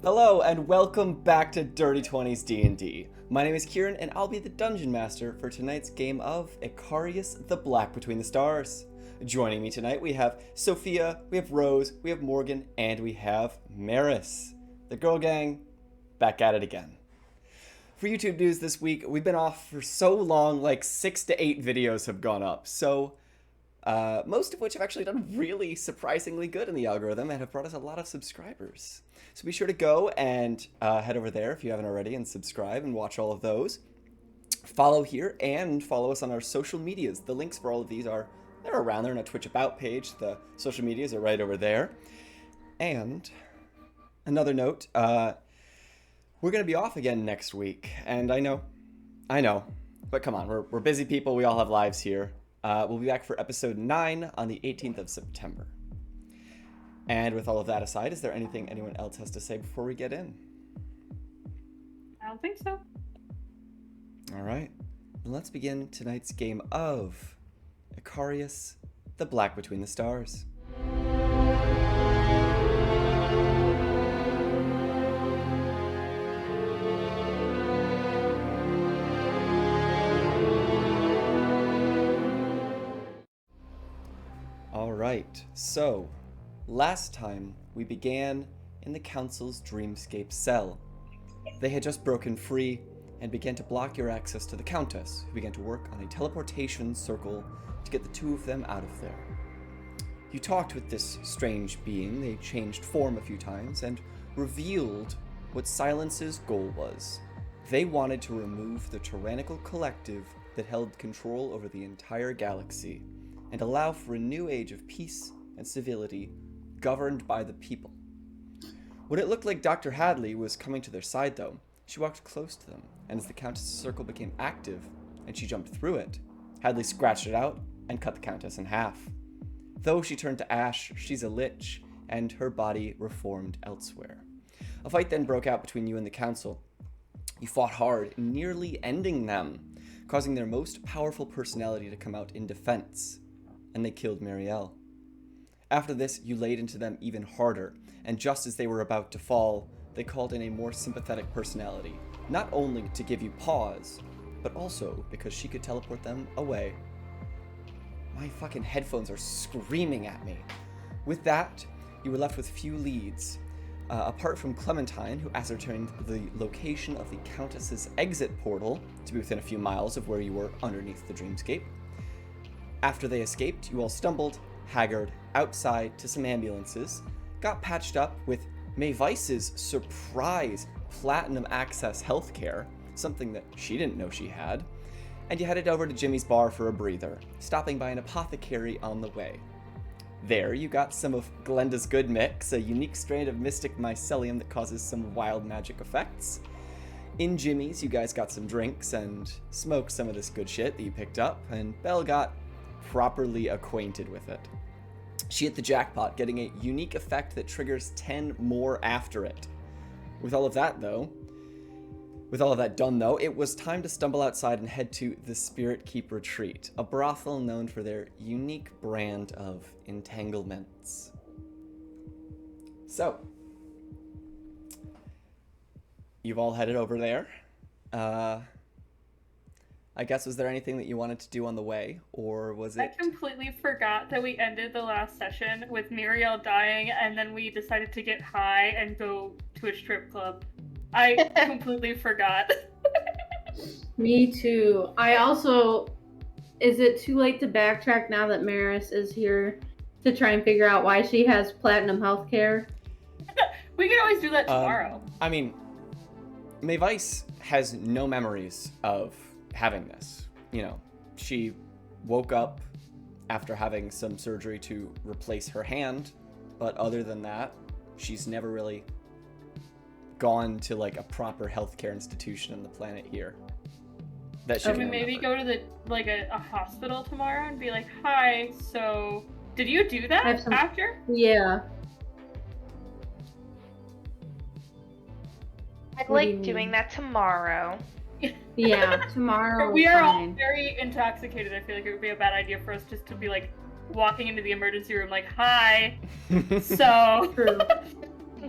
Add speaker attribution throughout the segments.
Speaker 1: Hello and welcome back to Dirty 20s D&D. My name is Kieran and I'll be the Dungeon Master for tonight's game of Icarius the Black Between the Stars. Joining me tonight we have Sophia, we have Rose, we have Morgan, and we have Maris. The girl gang, back at it again. For YouTube news this week, we've been off for so long, like 6 to 8 videos have gone up, so most of which have actually done really surprisingly good in the algorithm and have brought us a lot of subscribers. So be sure to go and head over there if you haven't already and subscribe and watch all of those. Follow here and follow us on our social medias. The links for all of these they're around there in a Twitch About page. The social medias are right over there. And another note, we're going to be off again next week. And I know, but come on, we're busy people. We all have lives here. We'll be back for episode 9 on the 18th of September. And with all of that aside, is there anything anyone else has to say before we get in?
Speaker 2: I don't think so.
Speaker 1: All right. Then let's begin tonight's game of Icarius, the Black Between the Stars. All right. So, last time, we began in the Council's Dreamscape cell. They had just broken free and began to block your access to the Countess, who began to work on a teleportation circle to get the two of them out of there. You talked with this strange being, they changed form a few times, and revealed what Silence's goal was. They wanted to remove the tyrannical collective that held control over the entire galaxy, and allow for a new age of peace and civility governed by the people. When it looked like Dr. Hadley was coming to their side, though, she walked close to them, and as the Countess' circle became active and she jumped through it, Hadley scratched it out and cut the Countess in half. Though she turned to ash, she's a lich, and her body reformed elsewhere. A fight then broke out between you and the Council. You fought hard, nearly ending them, causing their most powerful personality to come out in defense, and they killed Myriad. After this, you laid into them even harder, and just as they were about to fall, they called in a more sympathetic personality, not only to give you pause, but also because she could teleport them away. My fucking headphones are screaming at me. With that, you were left with few leads, apart from Clementine, who ascertained the location of the Countess's exit portal to be within a few miles of where you were underneath the Dreamscape. After they escaped, you all stumbled, haggard, outside to some ambulances, got patched up with Mayvice's surprise platinum access healthcare, something that she didn't know she had, and you headed over to Jimmy's bar for a breather, stopping by an apothecary on the way. There, you got some of Glenda's good mix, a unique strain of mystic mycelium that causes some wild magic effects. In Jimmy's, you guys got some drinks and smoked some of this good shit that you picked up, and Belle got properly acquainted with it. She hit the jackpot, getting a unique effect that triggers 10 more after it. With all of that done, it was time to stumble outside and head to the Spirit Keep Retreat, a brothel known for their unique brand of entanglements. So, you've all headed over there. I guess, was there anything that you wanted to do on the way, or was it...
Speaker 2: I completely forgot that we ended the last session with Myriad dying, and then we decided to get high and go to a strip club. I completely forgot.
Speaker 3: Me too. Is it too late to backtrack now that Maris is here to try and figure out why she has platinum healthcare?
Speaker 2: We can always do that tomorrow.
Speaker 1: I mean, Mayvice has no memories of having this. You know, she woke up after having some surgery to replace her hand, but other than that, she's never really gone to like a proper healthcare institution on the planet here. That
Speaker 2: Should we maybe go to a hospital tomorrow and be like, hi, so did you do that after?
Speaker 3: Yeah.
Speaker 4: I'd like doing that tomorrow.
Speaker 3: Yeah, tomorrow.
Speaker 2: We are all very intoxicated. I feel like it would be a bad idea for us just to be like walking into the emergency room like, hi. So
Speaker 3: True.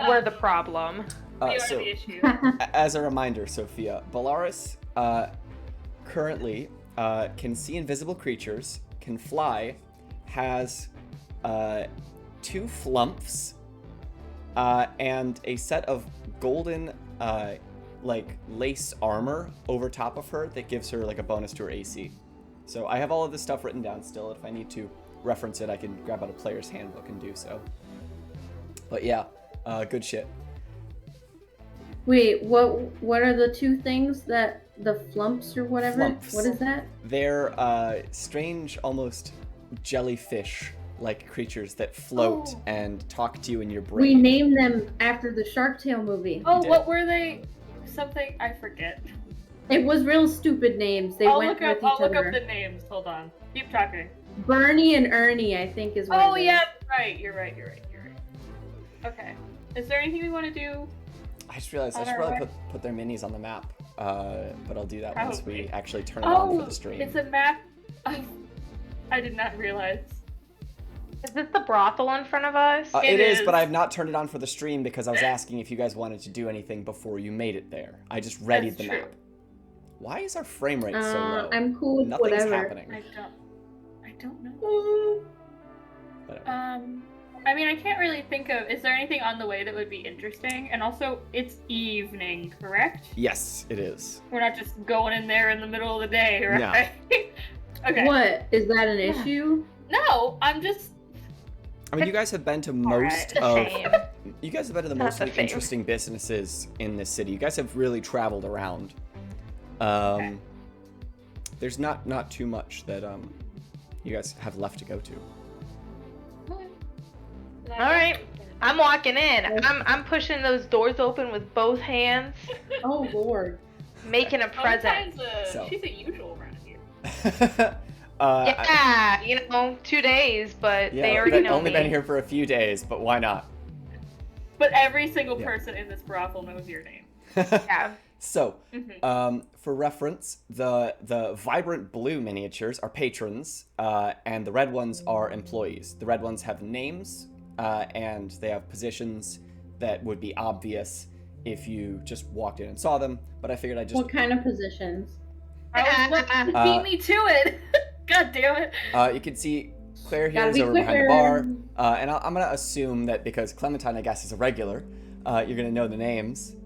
Speaker 4: we're the problem.
Speaker 2: We are
Speaker 1: So,
Speaker 2: the issue.
Speaker 1: as a reminder, Sophia, Bellaris currently can see invisible creatures, can fly, has 2 flumps, and a set of golden like lace armor over top of her that gives her like a bonus to her AC. So I have all of this stuff written down still. If I need to reference it, I can grab out a player's handbook and do so. But yeah, good shit.
Speaker 3: Wait, what are the 2 things that the flumps or whatever?
Speaker 1: Flumps.
Speaker 3: What is that?
Speaker 1: They're strange, almost jellyfish-like creatures that float and talk to you in your brain.
Speaker 3: We named them after the Shark Tale movie.
Speaker 2: Oh,
Speaker 1: did.
Speaker 2: what were they? Something I forget.
Speaker 3: It was real stupid names. They
Speaker 2: I'll
Speaker 3: went
Speaker 2: look up.
Speaker 3: with each
Speaker 2: I'll look
Speaker 3: other.
Speaker 2: up the names. Hold on. Keep talking.
Speaker 3: Bernie and Ernie, I think, is what
Speaker 2: Oh
Speaker 3: it is.
Speaker 2: yeah, right. You're right. Okay. Is there anything we want to do?
Speaker 1: I just realized I
Speaker 2: On
Speaker 1: should
Speaker 2: our
Speaker 1: probably
Speaker 2: way?
Speaker 1: put their minis on the map, but I'll do that once we
Speaker 2: Probably.
Speaker 1: actually turn it on for
Speaker 2: Oh,
Speaker 1: the stream.
Speaker 2: it's a map. I did not realize.
Speaker 4: Is this the brothel in front of us?
Speaker 1: It
Speaker 2: It
Speaker 1: is, but
Speaker 2: is.
Speaker 1: I've not turned it on for the stream because I was asking if you guys wanted to do anything before you made it there. I just readied
Speaker 2: That's
Speaker 1: the
Speaker 2: true.
Speaker 1: map. Why is our frame rate so low?
Speaker 3: I'm cool with
Speaker 1: Nothing's
Speaker 3: whatever.
Speaker 1: happening.
Speaker 2: I don't know.
Speaker 1: Whatever.
Speaker 2: I mean, I can't really think of. Is there anything on the way that would be interesting? And also, it's evening, correct?
Speaker 1: Yes, it is.
Speaker 2: We're not just going in there in the middle of the day, right? Okay.
Speaker 3: What? Is that an issue?
Speaker 2: No, I'm just.
Speaker 1: I mean, you guys have been to
Speaker 2: Alright.
Speaker 1: most
Speaker 4: It's a
Speaker 1: of.
Speaker 4: shame.
Speaker 1: You guys have been to the
Speaker 4: That's
Speaker 1: most
Speaker 4: a
Speaker 1: like,
Speaker 4: shame.
Speaker 1: interesting businesses in this city. You guys have really traveled around.
Speaker 2: Okay.
Speaker 1: There's not too much that you guys have left to go to.
Speaker 4: All right, I'm walking in. I'm pushing those doors open with both hands,
Speaker 3: Oh Lord.
Speaker 4: making a present.
Speaker 1: So.
Speaker 2: She's a usual around here.
Speaker 4: Yeah, 2 days, but
Speaker 1: Yeah,
Speaker 4: they already
Speaker 1: they've
Speaker 4: know
Speaker 1: only
Speaker 4: me.
Speaker 1: been here for a few days, but why not?
Speaker 2: But every single
Speaker 1: Yeah.
Speaker 2: person in this brothel knows your name.
Speaker 4: Yeah.
Speaker 1: So,
Speaker 2: Mhm.
Speaker 1: for reference, the vibrant blue miniatures are patrons, and the red ones are employees. The red ones have names, and they have positions that would be obvious if you just walked in and saw them. But I figured I just
Speaker 3: What kind of positions?
Speaker 2: Beat me to it. God damn it.
Speaker 1: you can see Claire here
Speaker 3: Gotta
Speaker 1: is
Speaker 3: be
Speaker 1: over behind the
Speaker 3: quicker.
Speaker 1: bar, and I'm gonna assume that because Clementine, I guess, is a regular, you're gonna know the names.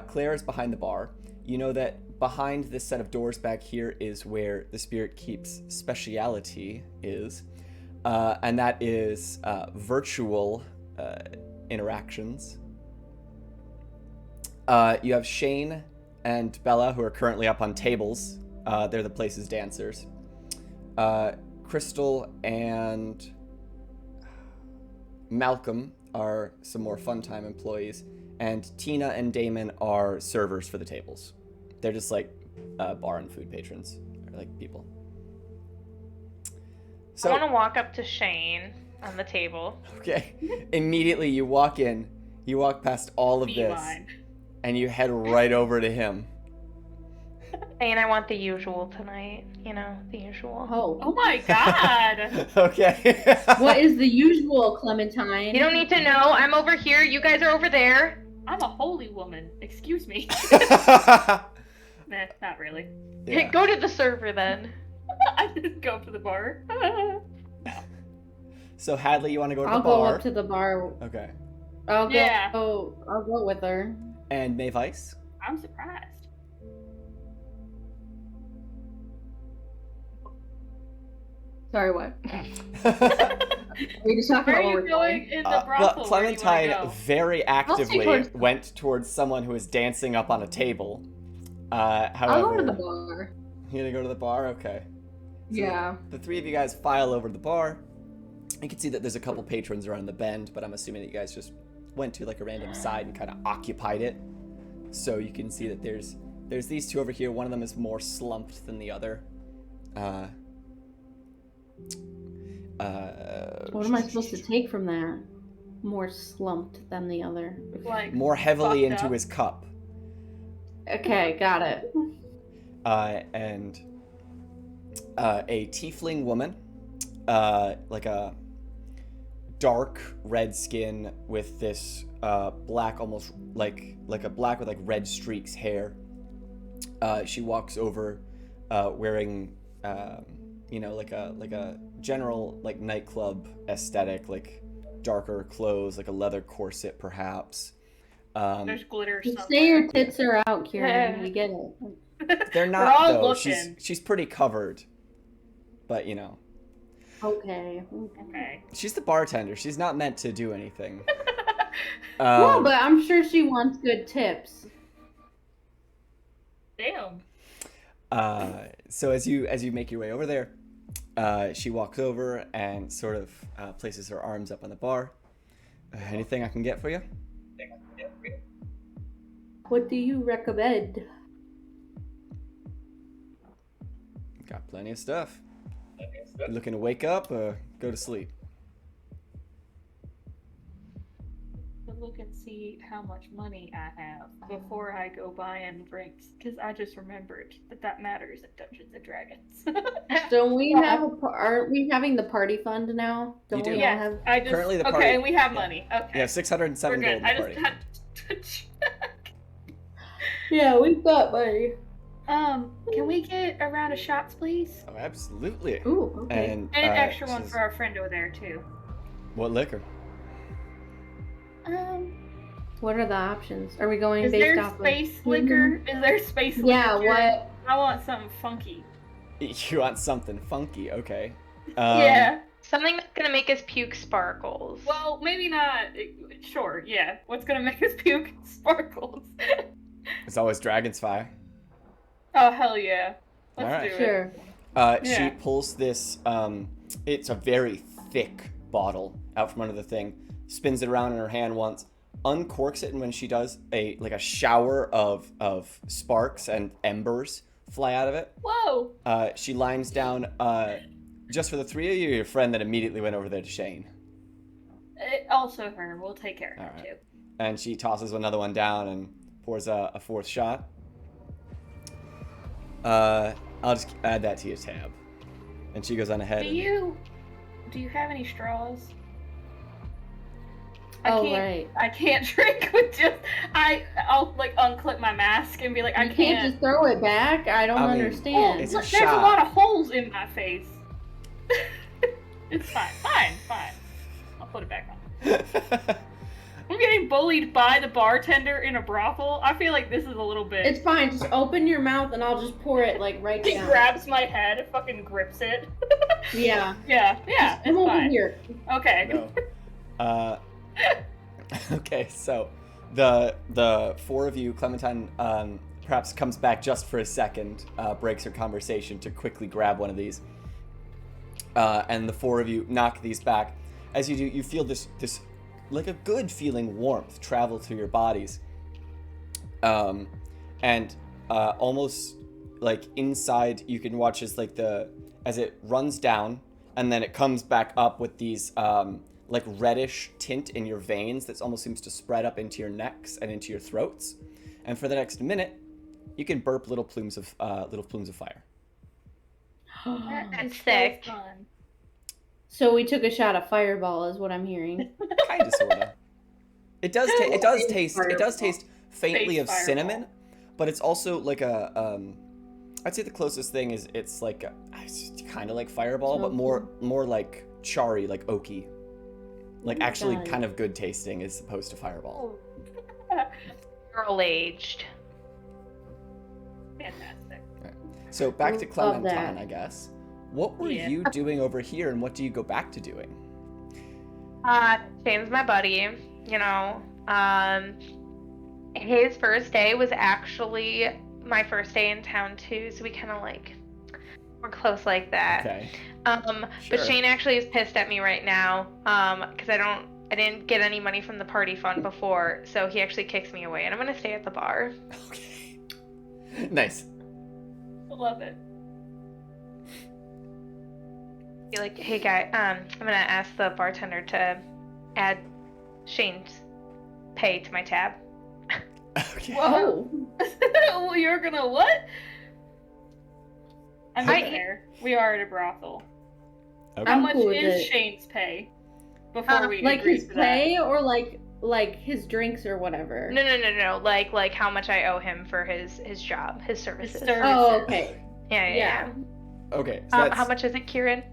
Speaker 1: Claire is behind the bar. You know that behind this set of doors back here is where the spirit keeps speciality is, and that is virtual interactions. You have Shane and Bella, who are currently up on tables. They're the place's dancers. Crystal and Malcolm are some more fun time employees, and Tina and Damon are servers for the tables. They're just like bar and food patrons, or like people.
Speaker 4: I
Speaker 1: So,
Speaker 4: want to walk up to Shane on the table.
Speaker 1: okay, immediately you walk in, you walk past all of this,
Speaker 2: Beeline.
Speaker 1: and you head right over to him.
Speaker 4: Saying I want the usual tonight. The usual.
Speaker 2: Oh
Speaker 3: Oh.
Speaker 2: my god.
Speaker 1: Okay.
Speaker 3: What is the usual, Clementine?
Speaker 4: You don't need to know. I'm over here. You guys are over there.
Speaker 2: I'm a holy woman. Excuse me. Nah, not really.
Speaker 1: Yeah.
Speaker 4: Go to the server then.
Speaker 2: I just go to the bar.
Speaker 1: So Hadley, you want to go to
Speaker 3: I'll
Speaker 1: the
Speaker 3: go
Speaker 1: bar?
Speaker 3: up to the bar.
Speaker 1: Okay.
Speaker 3: I'll go.
Speaker 2: Yeah.
Speaker 3: I'll go with her.
Speaker 1: And Mayvice?
Speaker 2: I'm surprised.
Speaker 3: Sorry, what? We just talking
Speaker 2: Where
Speaker 3: about
Speaker 2: are
Speaker 3: what
Speaker 2: you
Speaker 3: we're
Speaker 2: going
Speaker 3: doing.
Speaker 2: in the
Speaker 1: Well,
Speaker 2: brothel? Where do you
Speaker 1: Clementine
Speaker 2: wanna go?
Speaker 1: very actively
Speaker 3: towards-
Speaker 1: went towards someone who was dancing up on a table.
Speaker 3: I'll
Speaker 1: However,
Speaker 3: go to the bar.
Speaker 1: you're gonna go to the bar? Okay. So
Speaker 3: Yeah.
Speaker 1: The three of you guys file over to the bar. You can see that there's a couple patrons around the bend, but I'm assuming that you guys just went to like a random side and kind of occupied it. So you can see that there's these two over here. One of them is more slumped than the other.
Speaker 3: What am I supposed to take from that? More slumped than the other.
Speaker 2: Like,
Speaker 1: more heavily
Speaker 2: fucked
Speaker 1: into
Speaker 2: up.
Speaker 1: his cup.
Speaker 3: Okay, got it.
Speaker 1: And a tiefling woman, like a dark red skin with this black, almost like a black with like red streaks hair. She walks over, wearing like a general like nightclub aesthetic, like darker clothes, like a leather corset perhaps.
Speaker 2: There's glitter
Speaker 3: Just
Speaker 2: somewhere.
Speaker 3: say your tits are out, Kieran.
Speaker 2: Yeah.
Speaker 3: We get it.
Speaker 1: They're
Speaker 2: We're
Speaker 1: not
Speaker 2: all
Speaker 1: though.
Speaker 2: looking.
Speaker 1: She's pretty covered, but
Speaker 3: Okay.
Speaker 2: Okay.
Speaker 1: she's the bartender. She's not meant to do anything.
Speaker 3: No, but I'm sure she wants good tips.
Speaker 2: Damn.
Speaker 1: So as you make your way over there, she walks over and sort of places her arms up on the bar. Anything I can get for you?
Speaker 3: What do you recommend?
Speaker 1: Got plenty of stuff. Looking to wake up or go to sleep?
Speaker 2: Look and see how much money I have before I go buying drinks, because I just remembered that matters in Dungeons and Dragons.
Speaker 3: Don't we have aren't we having the party fund now? Don't
Speaker 1: do.
Speaker 3: we all
Speaker 2: Yes,
Speaker 3: have?
Speaker 2: I just
Speaker 1: Currently the
Speaker 2: okay,
Speaker 1: party-
Speaker 2: and we have
Speaker 1: yeah.
Speaker 2: money. Okay,
Speaker 1: Yeah, 607
Speaker 2: we're
Speaker 1: gold
Speaker 2: good.
Speaker 1: in the
Speaker 2: I
Speaker 1: party.
Speaker 2: just had to check.
Speaker 3: Yeah, we've got money.
Speaker 2: Can we get a round of shots, please?
Speaker 1: Oh, absolutely.
Speaker 3: Ooh, okay.
Speaker 1: And
Speaker 2: And an extra
Speaker 1: she
Speaker 2: one
Speaker 1: says,
Speaker 2: for our friend over there too.
Speaker 1: what liquor?
Speaker 3: What are the options? Are we going
Speaker 2: Is
Speaker 3: based
Speaker 2: there
Speaker 3: off
Speaker 2: space
Speaker 3: of...
Speaker 2: liquor? Is there space
Speaker 3: Yeah,
Speaker 2: liquor?
Speaker 3: what?
Speaker 2: I want something funky.
Speaker 1: You want something funky? Okay.
Speaker 2: Yeah.
Speaker 4: Something that's gonna make us puke sparkles.
Speaker 2: Well, maybe not. Sure, yeah. What's gonna make us puke? Sparkles.
Speaker 1: It's always dragon's fire.
Speaker 2: Oh, hell yeah. Let's
Speaker 1: Alright.
Speaker 2: do it.
Speaker 3: Sure.
Speaker 1: She
Speaker 2: Yeah.
Speaker 1: pulls this, it's a very thick bottle out from under the thing, spins it around in her hand once, uncorks it, and when she does, a shower of sparks and embers fly out of it.
Speaker 2: Whoa!
Speaker 1: She lines down, just for the three of you, your friend that immediately went over there to Shane.
Speaker 2: Also her. We'll take care of her,
Speaker 1: Alright.
Speaker 2: too.
Speaker 1: And she tosses another one down and pours a fourth shot. I'll just add that to your tab. And she goes on ahead.
Speaker 2: Do you have any straws?
Speaker 3: Right.
Speaker 2: I can't drink with just. I'll like unclip my mask and be like, I
Speaker 3: You can't just throw it back? I don't
Speaker 1: I mean,
Speaker 3: understand.
Speaker 1: it's
Speaker 2: Look,
Speaker 1: a
Speaker 2: there's a
Speaker 1: shot.
Speaker 2: lot of holes in my face. It's fine. I'll put it back on. I'm getting bullied by the bartender in a brothel. I feel like this is a little bit.
Speaker 3: It's fine. Just open your mouth and I'll just pour it like right
Speaker 2: He
Speaker 3: down.
Speaker 2: grabs my head, fucking grips it.
Speaker 3: Yeah.
Speaker 2: Yeah,
Speaker 3: Just
Speaker 2: it's
Speaker 3: come over
Speaker 2: fine.
Speaker 3: here.
Speaker 2: Okay.
Speaker 1: No. Okay, so the four of you, Clementine perhaps comes back just for a second, breaks her conversation to quickly grab one of these. And the four of you knock these back. As you do, you feel this like a good feeling warmth travel through your bodies. And almost like inside you can watch as it runs down and then it comes back up with these like reddish tint in your veins that almost seems to spread up into your necks and into your throats. And for the next minute, you can burp little plumes of fire.
Speaker 4: That's
Speaker 2: So
Speaker 4: sick.
Speaker 2: fun.
Speaker 3: So we took a shot of Fireball, is what I'm hearing.
Speaker 1: Kind of, sorta. It does taste faintly
Speaker 2: Space
Speaker 1: of
Speaker 2: fireball.
Speaker 1: cinnamon, but it's also like a I'd say the closest thing is it's kind of like Fireball, but more like charry, like oaky, like actually
Speaker 3: Got it.
Speaker 1: kind of good tasting as opposed to Fireball.
Speaker 4: Girl aged.
Speaker 2: Fantastic.
Speaker 1: So back to
Speaker 3: Love
Speaker 1: Clementine,
Speaker 3: that.
Speaker 1: I guess. What were
Speaker 2: Yeah.
Speaker 1: you doing over here, and what do you go back to doing?
Speaker 4: Shane's my buddy, his first day was actually my first day in town too, so we kind of we're close like that.
Speaker 1: Okay.
Speaker 4: But
Speaker 1: Sure.
Speaker 4: Shane actually is pissed at me right now, because I didn't get any money from the party fund before, so he actually kicks me away, and I'm gonna stay at the bar.
Speaker 1: Okay. Nice.
Speaker 2: Love it.
Speaker 4: Be like, hey guy, I'm gonna ask the bartender to add Shane's pay to my tab.
Speaker 1: Okay.
Speaker 3: Whoa.
Speaker 2: Well, you're gonna what? I'm
Speaker 4: I-
Speaker 2: fair. We are at a brothel.
Speaker 1: Okay.
Speaker 2: How
Speaker 3: I'm
Speaker 2: much
Speaker 3: cool with
Speaker 2: is
Speaker 3: it.
Speaker 2: Shane's pay? Before we
Speaker 3: Like
Speaker 2: agree
Speaker 3: his
Speaker 2: to
Speaker 3: pay or like like his drinks or whatever.
Speaker 4: No. Like how much I owe him for his job, his services.
Speaker 2: service.
Speaker 3: Oh, okay.
Speaker 4: Yeah.
Speaker 1: Okay. So that's,
Speaker 4: How much is it, Kieran?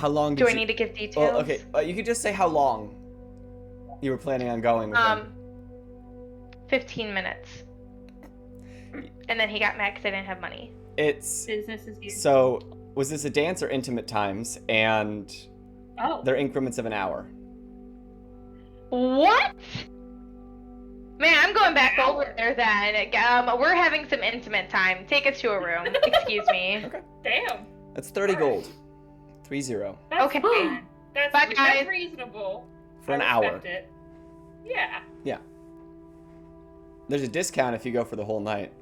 Speaker 1: how long
Speaker 4: Do
Speaker 1: did
Speaker 4: I
Speaker 1: you...
Speaker 4: need to give details?
Speaker 1: Well, okay. You could just say how long you were planning on going with him.
Speaker 4: 15 minutes. And then he got mad because I didn't have money.
Speaker 1: It's...
Speaker 2: Business as usual.
Speaker 1: So, was this a dance or intimate times? And they're increments of an hour.
Speaker 4: What? Man, I'm going back over there then. We're having some intimate time. Take us to a room. Excuse me.
Speaker 1: Okay.
Speaker 2: Damn.
Speaker 1: That's 30 gold. 30.
Speaker 2: That's
Speaker 4: Okay.
Speaker 2: fine. That's,
Speaker 4: Bye, guys.
Speaker 2: that's reasonable.
Speaker 1: For an
Speaker 2: I
Speaker 1: hour.
Speaker 2: respect it. Yeah.
Speaker 1: There's a discount if you go for the whole night.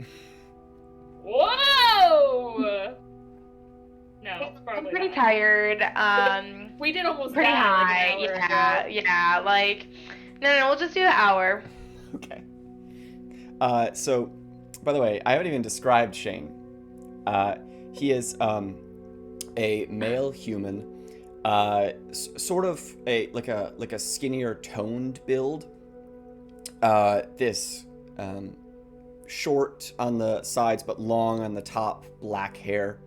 Speaker 2: Whoa! No,
Speaker 4: I'm
Speaker 2: probably
Speaker 4: pretty
Speaker 2: not.
Speaker 4: tired.
Speaker 2: We did almost
Speaker 4: Pretty
Speaker 2: die
Speaker 4: high.
Speaker 2: like an hour ago.
Speaker 4: Yeah. Like, no, we'll just do the hour.
Speaker 1: Okay. So, by the way, I haven't even described Shane. He is a male human, sort of like a skinnier toned build. This short on the sides but long on the top, black hair.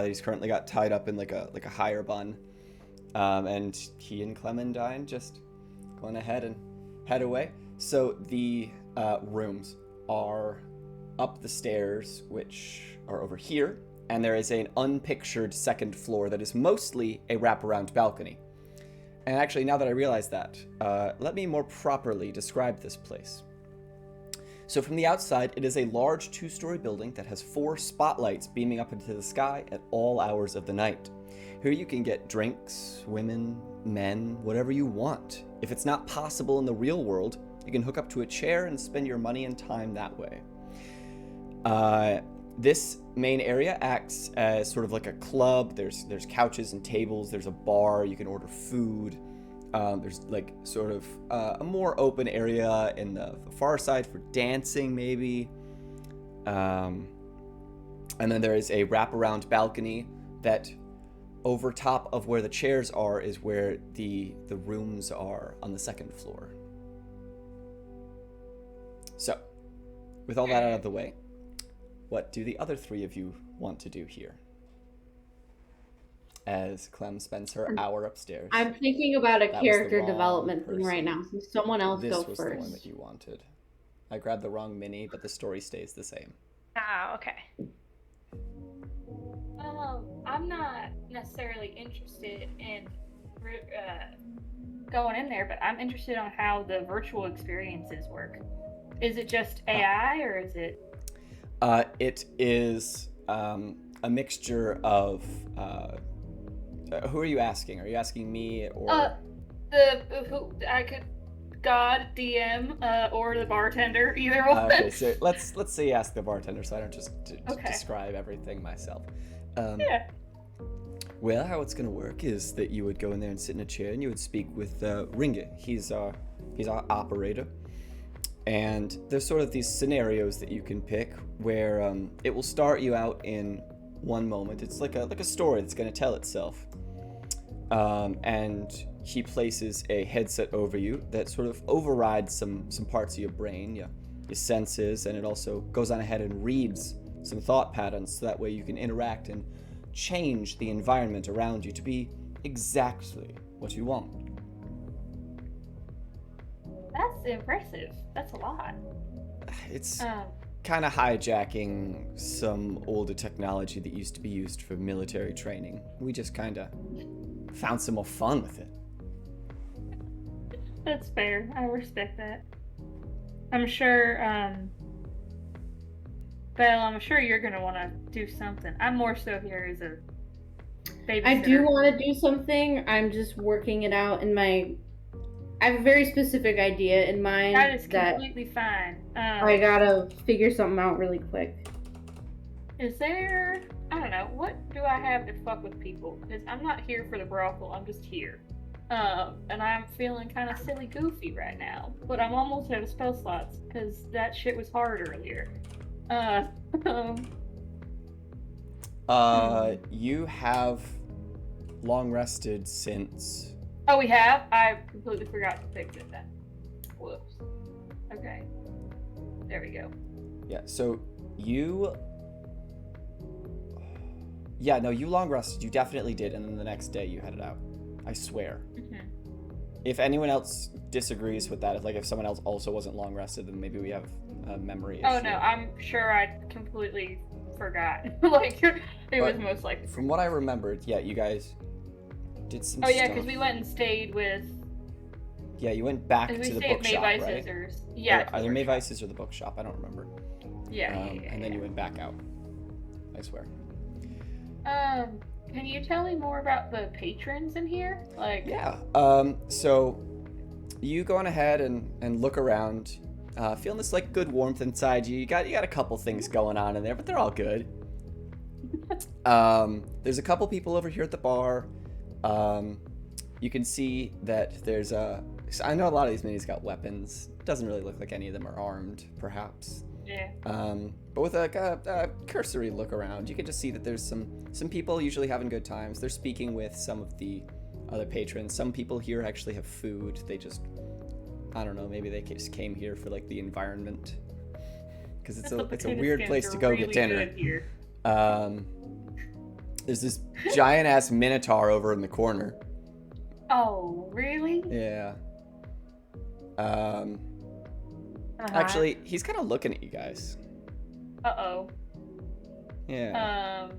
Speaker 1: He's currently got tied up in like a higher bun. And he and Clementine just going ahead and head away. So the rooms are up the stairs, which are over here, and there is an unpictured second floor that is mostly a wraparound balcony. And actually, now that I realize that, let me more properly describe this place. So from the outside, it is a large 2-story building that has 4 spotlights beaming up into the sky at all hours of the night. Here you can get drinks, women, men, whatever you want. If it's not possible in the real world, you can hook up to a chair and spend your money and time that way. This main area acts as sort of like a club. There's couches and tables. There's a bar. You can order food. There's like sort of a more open area in the far side for dancing, maybe. And then there is a wraparound balcony that over top of where the chairs are is where the rooms are on the second floor. So, with all that out of the way, what do the other 3 of you want to do here? As Clem spends her hour upstairs.
Speaker 3: I'm thinking about a
Speaker 1: That was the
Speaker 3: character
Speaker 1: wrong
Speaker 3: development thing
Speaker 1: person.
Speaker 3: right now. So someone else
Speaker 1: This
Speaker 3: go
Speaker 1: was the one
Speaker 3: first.
Speaker 1: that you wanted. I grabbed the wrong mini, but the story stays the same.
Speaker 4: Oh, okay.
Speaker 2: I'm not necessarily interested in going in there, but I'm interested on how the virtual experiences work. Is it just AI or is it?
Speaker 1: It is a mixture of. Who are you asking? Are you asking me or?
Speaker 2: God DM or the bartender, either one.
Speaker 1: Okay, so let's say you ask the bartender, so I don't just
Speaker 2: Okay.
Speaker 1: describe everything myself.
Speaker 2: Yeah.
Speaker 1: Well, how it's gonna work is that you would go in there and sit in a chair, and you would speak with Ringa. He's our operator, and there's sort of these scenarios that you can pick where it will start you out in one moment. It's like a story that's gonna tell itself, and he places a headset over you that sort of overrides some parts of your brain, your senses, and it also goes on ahead and reads some thought patterns so that way you can interact and change the environment around you to be exactly what you want.
Speaker 2: That's impressive. That's a lot.
Speaker 1: It's kind of hijacking some older technology that used to be used for military training. We just kind of found some more fun with it.
Speaker 2: That's fair. I respect that. I'm sure, Belle, I'm sure you're gonna want to do something. I'm more so here as a babysitter.
Speaker 3: I do want to do something. I'm just working it out in my. I have a very specific idea in mind
Speaker 2: That is completely fine.
Speaker 3: I gotta figure something out really quick.
Speaker 2: Is there? I don't know. What do I have to fuck with people? Because I'm not here for the brothel. I'm just here. And I'm feeling kind of silly goofy right now. But I'm almost out of spell slots because that shit was hard earlier.
Speaker 1: You have long rested since
Speaker 2: Oh, we have? I completely forgot to fix it then. Whoops. Okay. There we go.
Speaker 1: Yeah, so you... Yeah, no, you long rested. You definitely did, and then the next day you headed out. I swear.
Speaker 2: Mm-hmm.
Speaker 1: If anyone else disagrees with that, if someone else also wasn't long rested, then maybe we have a memory issue.
Speaker 2: Oh no, I'm sure I completely forgot. Like, it was most likely.
Speaker 1: From what I remembered, yeah, you guys did some
Speaker 2: Oh yeah,
Speaker 1: stuff.
Speaker 2: because we went and stayed with...
Speaker 1: Yeah, you went back to
Speaker 2: we
Speaker 1: the
Speaker 2: stayed at
Speaker 1: bookshop,
Speaker 2: May
Speaker 1: right?
Speaker 2: Scissors. Yeah.
Speaker 1: Or either May Vices or the bookshop, I don't remember.
Speaker 2: Yeah,
Speaker 1: and then you went back out. I swear.
Speaker 2: Can you tell me more about the patrons in here? Like...
Speaker 1: Yeah, so you go on ahead and look around, feeling this like good warmth inside you. You got a couple things going on in there, but they're all good. There's a couple people over here at the bar. You can see that there's I know a lot of these minis got weapons. Doesn't really look like any of them are armed, perhaps.
Speaker 2: Yeah.
Speaker 1: But with a cursory look around, you can just see that there's some people usually having good times. They're speaking with some of the other patrons. Some people here actually have food. They just, I don't know, maybe they just came here for like the environment, because it's a weird place to go
Speaker 2: really
Speaker 1: get dinner.
Speaker 2: good here.
Speaker 1: There's this giant ass minotaur over in the corner.
Speaker 2: Oh, really?
Speaker 1: Yeah. Actually, he's kind of looking at you guys.
Speaker 2: Uh-oh.
Speaker 1: Yeah.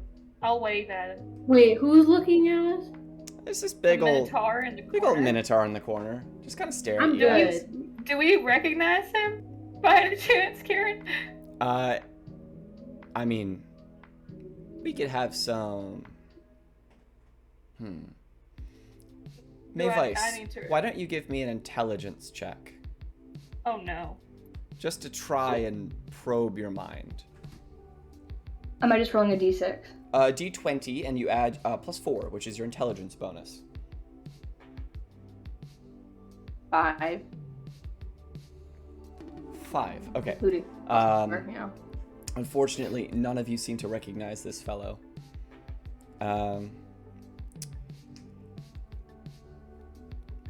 Speaker 2: I'll wave at him.
Speaker 3: Wait, who's looking at us?
Speaker 1: There's this big old
Speaker 2: Minotaur in the corner.
Speaker 1: minotaur in the corner, just kind of staring
Speaker 3: I'm
Speaker 1: at you guys.
Speaker 3: good.
Speaker 2: Do we recognize him by any chance, Karen?
Speaker 1: I mean, we could have some. Mayvice,
Speaker 2: I need to...
Speaker 1: why don't you give me an intelligence check?
Speaker 2: Oh no.
Speaker 1: Just to try and probe your mind.
Speaker 5: Am I just rolling a d6?
Speaker 1: D20, and you add +4, which is your intelligence bonus.
Speaker 5: 5.
Speaker 1: 5, okay.
Speaker 5: Who do? Yeah.
Speaker 1: Unfortunately, none of you seem to recognize this fellow. That's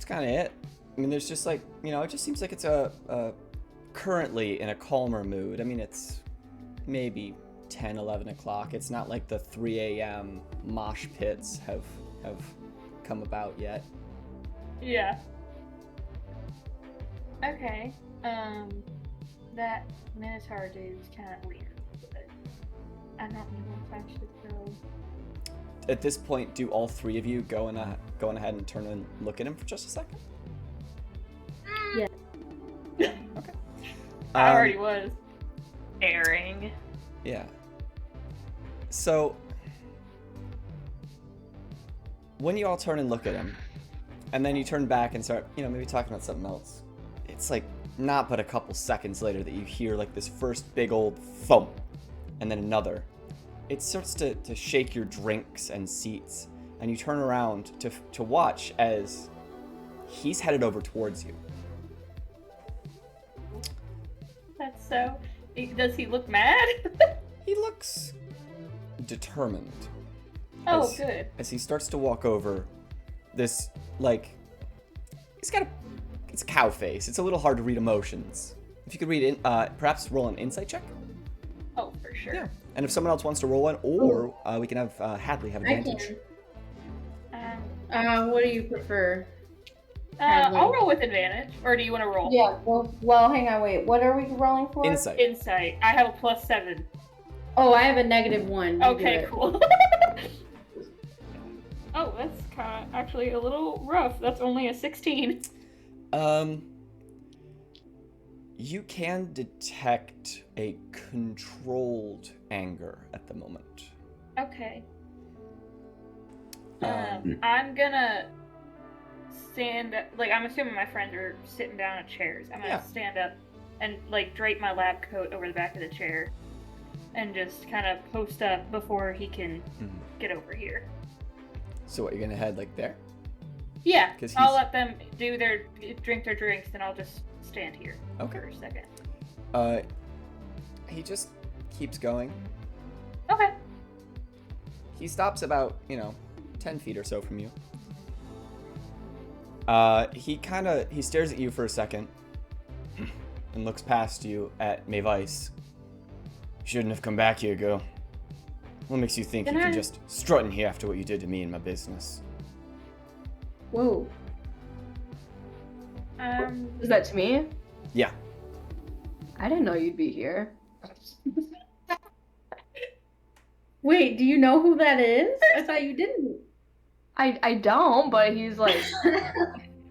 Speaker 1: kind of it. I mean, there's just like, it just seems like it's currently in a calmer mood. I mean, it's maybe 10, 11 o'clock. It's not like the 3 a.m. mosh pits have come about yet.
Speaker 2: Yeah. Okay. That Minotaur dude's kind of weird, but I don't know if I should go.
Speaker 1: At this point, do all three of you go ahead and turn and look at him for just a second?
Speaker 3: Yeah.
Speaker 1: Okay.
Speaker 2: I already was.
Speaker 4: Airing.
Speaker 1: Yeah. So, when you all turn and look at him, and then you turn back and start, maybe talking about something else, it's like not but a couple seconds later that you hear like this first big old thump, and then another. It starts to shake your drinks and seats, and you turn around to watch as he's headed over towards you.
Speaker 2: That's so... Does he look mad?
Speaker 1: He looks determined.
Speaker 2: Oh, good.
Speaker 1: As he starts to walk over, this, he's got it's a cow face. It's a little hard to read emotions. If you could read it, perhaps roll an insight check.
Speaker 2: Oh, for sure.
Speaker 1: Yeah. And if someone else wants to roll one, or we can have Hadley have advantage.
Speaker 3: What do you prefer?
Speaker 2: I'll roll with advantage. Or do you want to roll?
Speaker 5: Yeah, well, hang on, wait. What are we rolling for?
Speaker 1: Insight.
Speaker 2: Insight. I have a +7.
Speaker 3: Oh, I have a -1. You
Speaker 2: Okay, cool. Oh, that's kind of actually a little rough. That's only a 16.
Speaker 1: You can detect a controlled anger at the moment.
Speaker 2: Okay. I'm gonna stand, I'm assuming my friends are sitting down in chairs. I'm gonna stand up and, drape my lab coat over the back of the chair and just kind of post up before he can get over here.
Speaker 1: So what, you're gonna head, there?
Speaker 2: Yeah, I'll let them drink their drinks, then I'll just stand here for a second.
Speaker 1: He just keeps going.
Speaker 2: Okay.
Speaker 1: He stops about, 10 feet or so from you. He stares at you for a second and looks past you at Mavice. Shouldn't have come back here, girl. What makes you think you can just strut in here after what you did to me and my business?
Speaker 3: Whoa.
Speaker 5: Is that to me?
Speaker 1: Yeah.
Speaker 5: I didn't know you'd be here.
Speaker 3: Wait, do you know who that is? I thought you didn't.
Speaker 5: I don't, but he's like,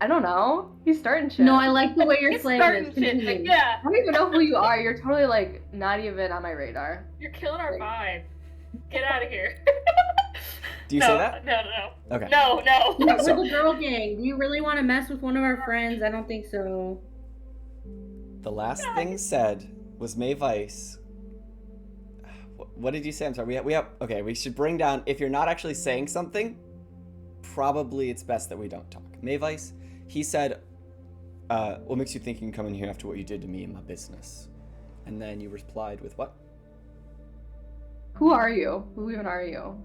Speaker 5: I don't know. He's starting shit.
Speaker 3: No, I like the way you're
Speaker 2: He's
Speaker 3: playing
Speaker 2: starting
Speaker 3: this.
Speaker 2: shit.
Speaker 3: Continue.
Speaker 2: Yeah,
Speaker 5: I don't even know who you are. You're totally like not even on my radar.
Speaker 2: you're killing our vibe. Get out of here.
Speaker 1: Do you
Speaker 2: no,
Speaker 1: say that?
Speaker 2: No.
Speaker 1: Okay.
Speaker 2: No.
Speaker 3: Yeah, we're
Speaker 1: So-
Speaker 3: the girl gang. Do you really want to mess with one of our friends? I don't think so.
Speaker 1: The last thing said was Mavice. What did you say? I'm sorry. We have. Okay, we should bring down. If you're not actually saying something, probably it's best that we don't talk. Mavice, he said, what makes you think you can come in here after what you did to me and my business? And then you replied with what?
Speaker 5: Who are you? Who even are you?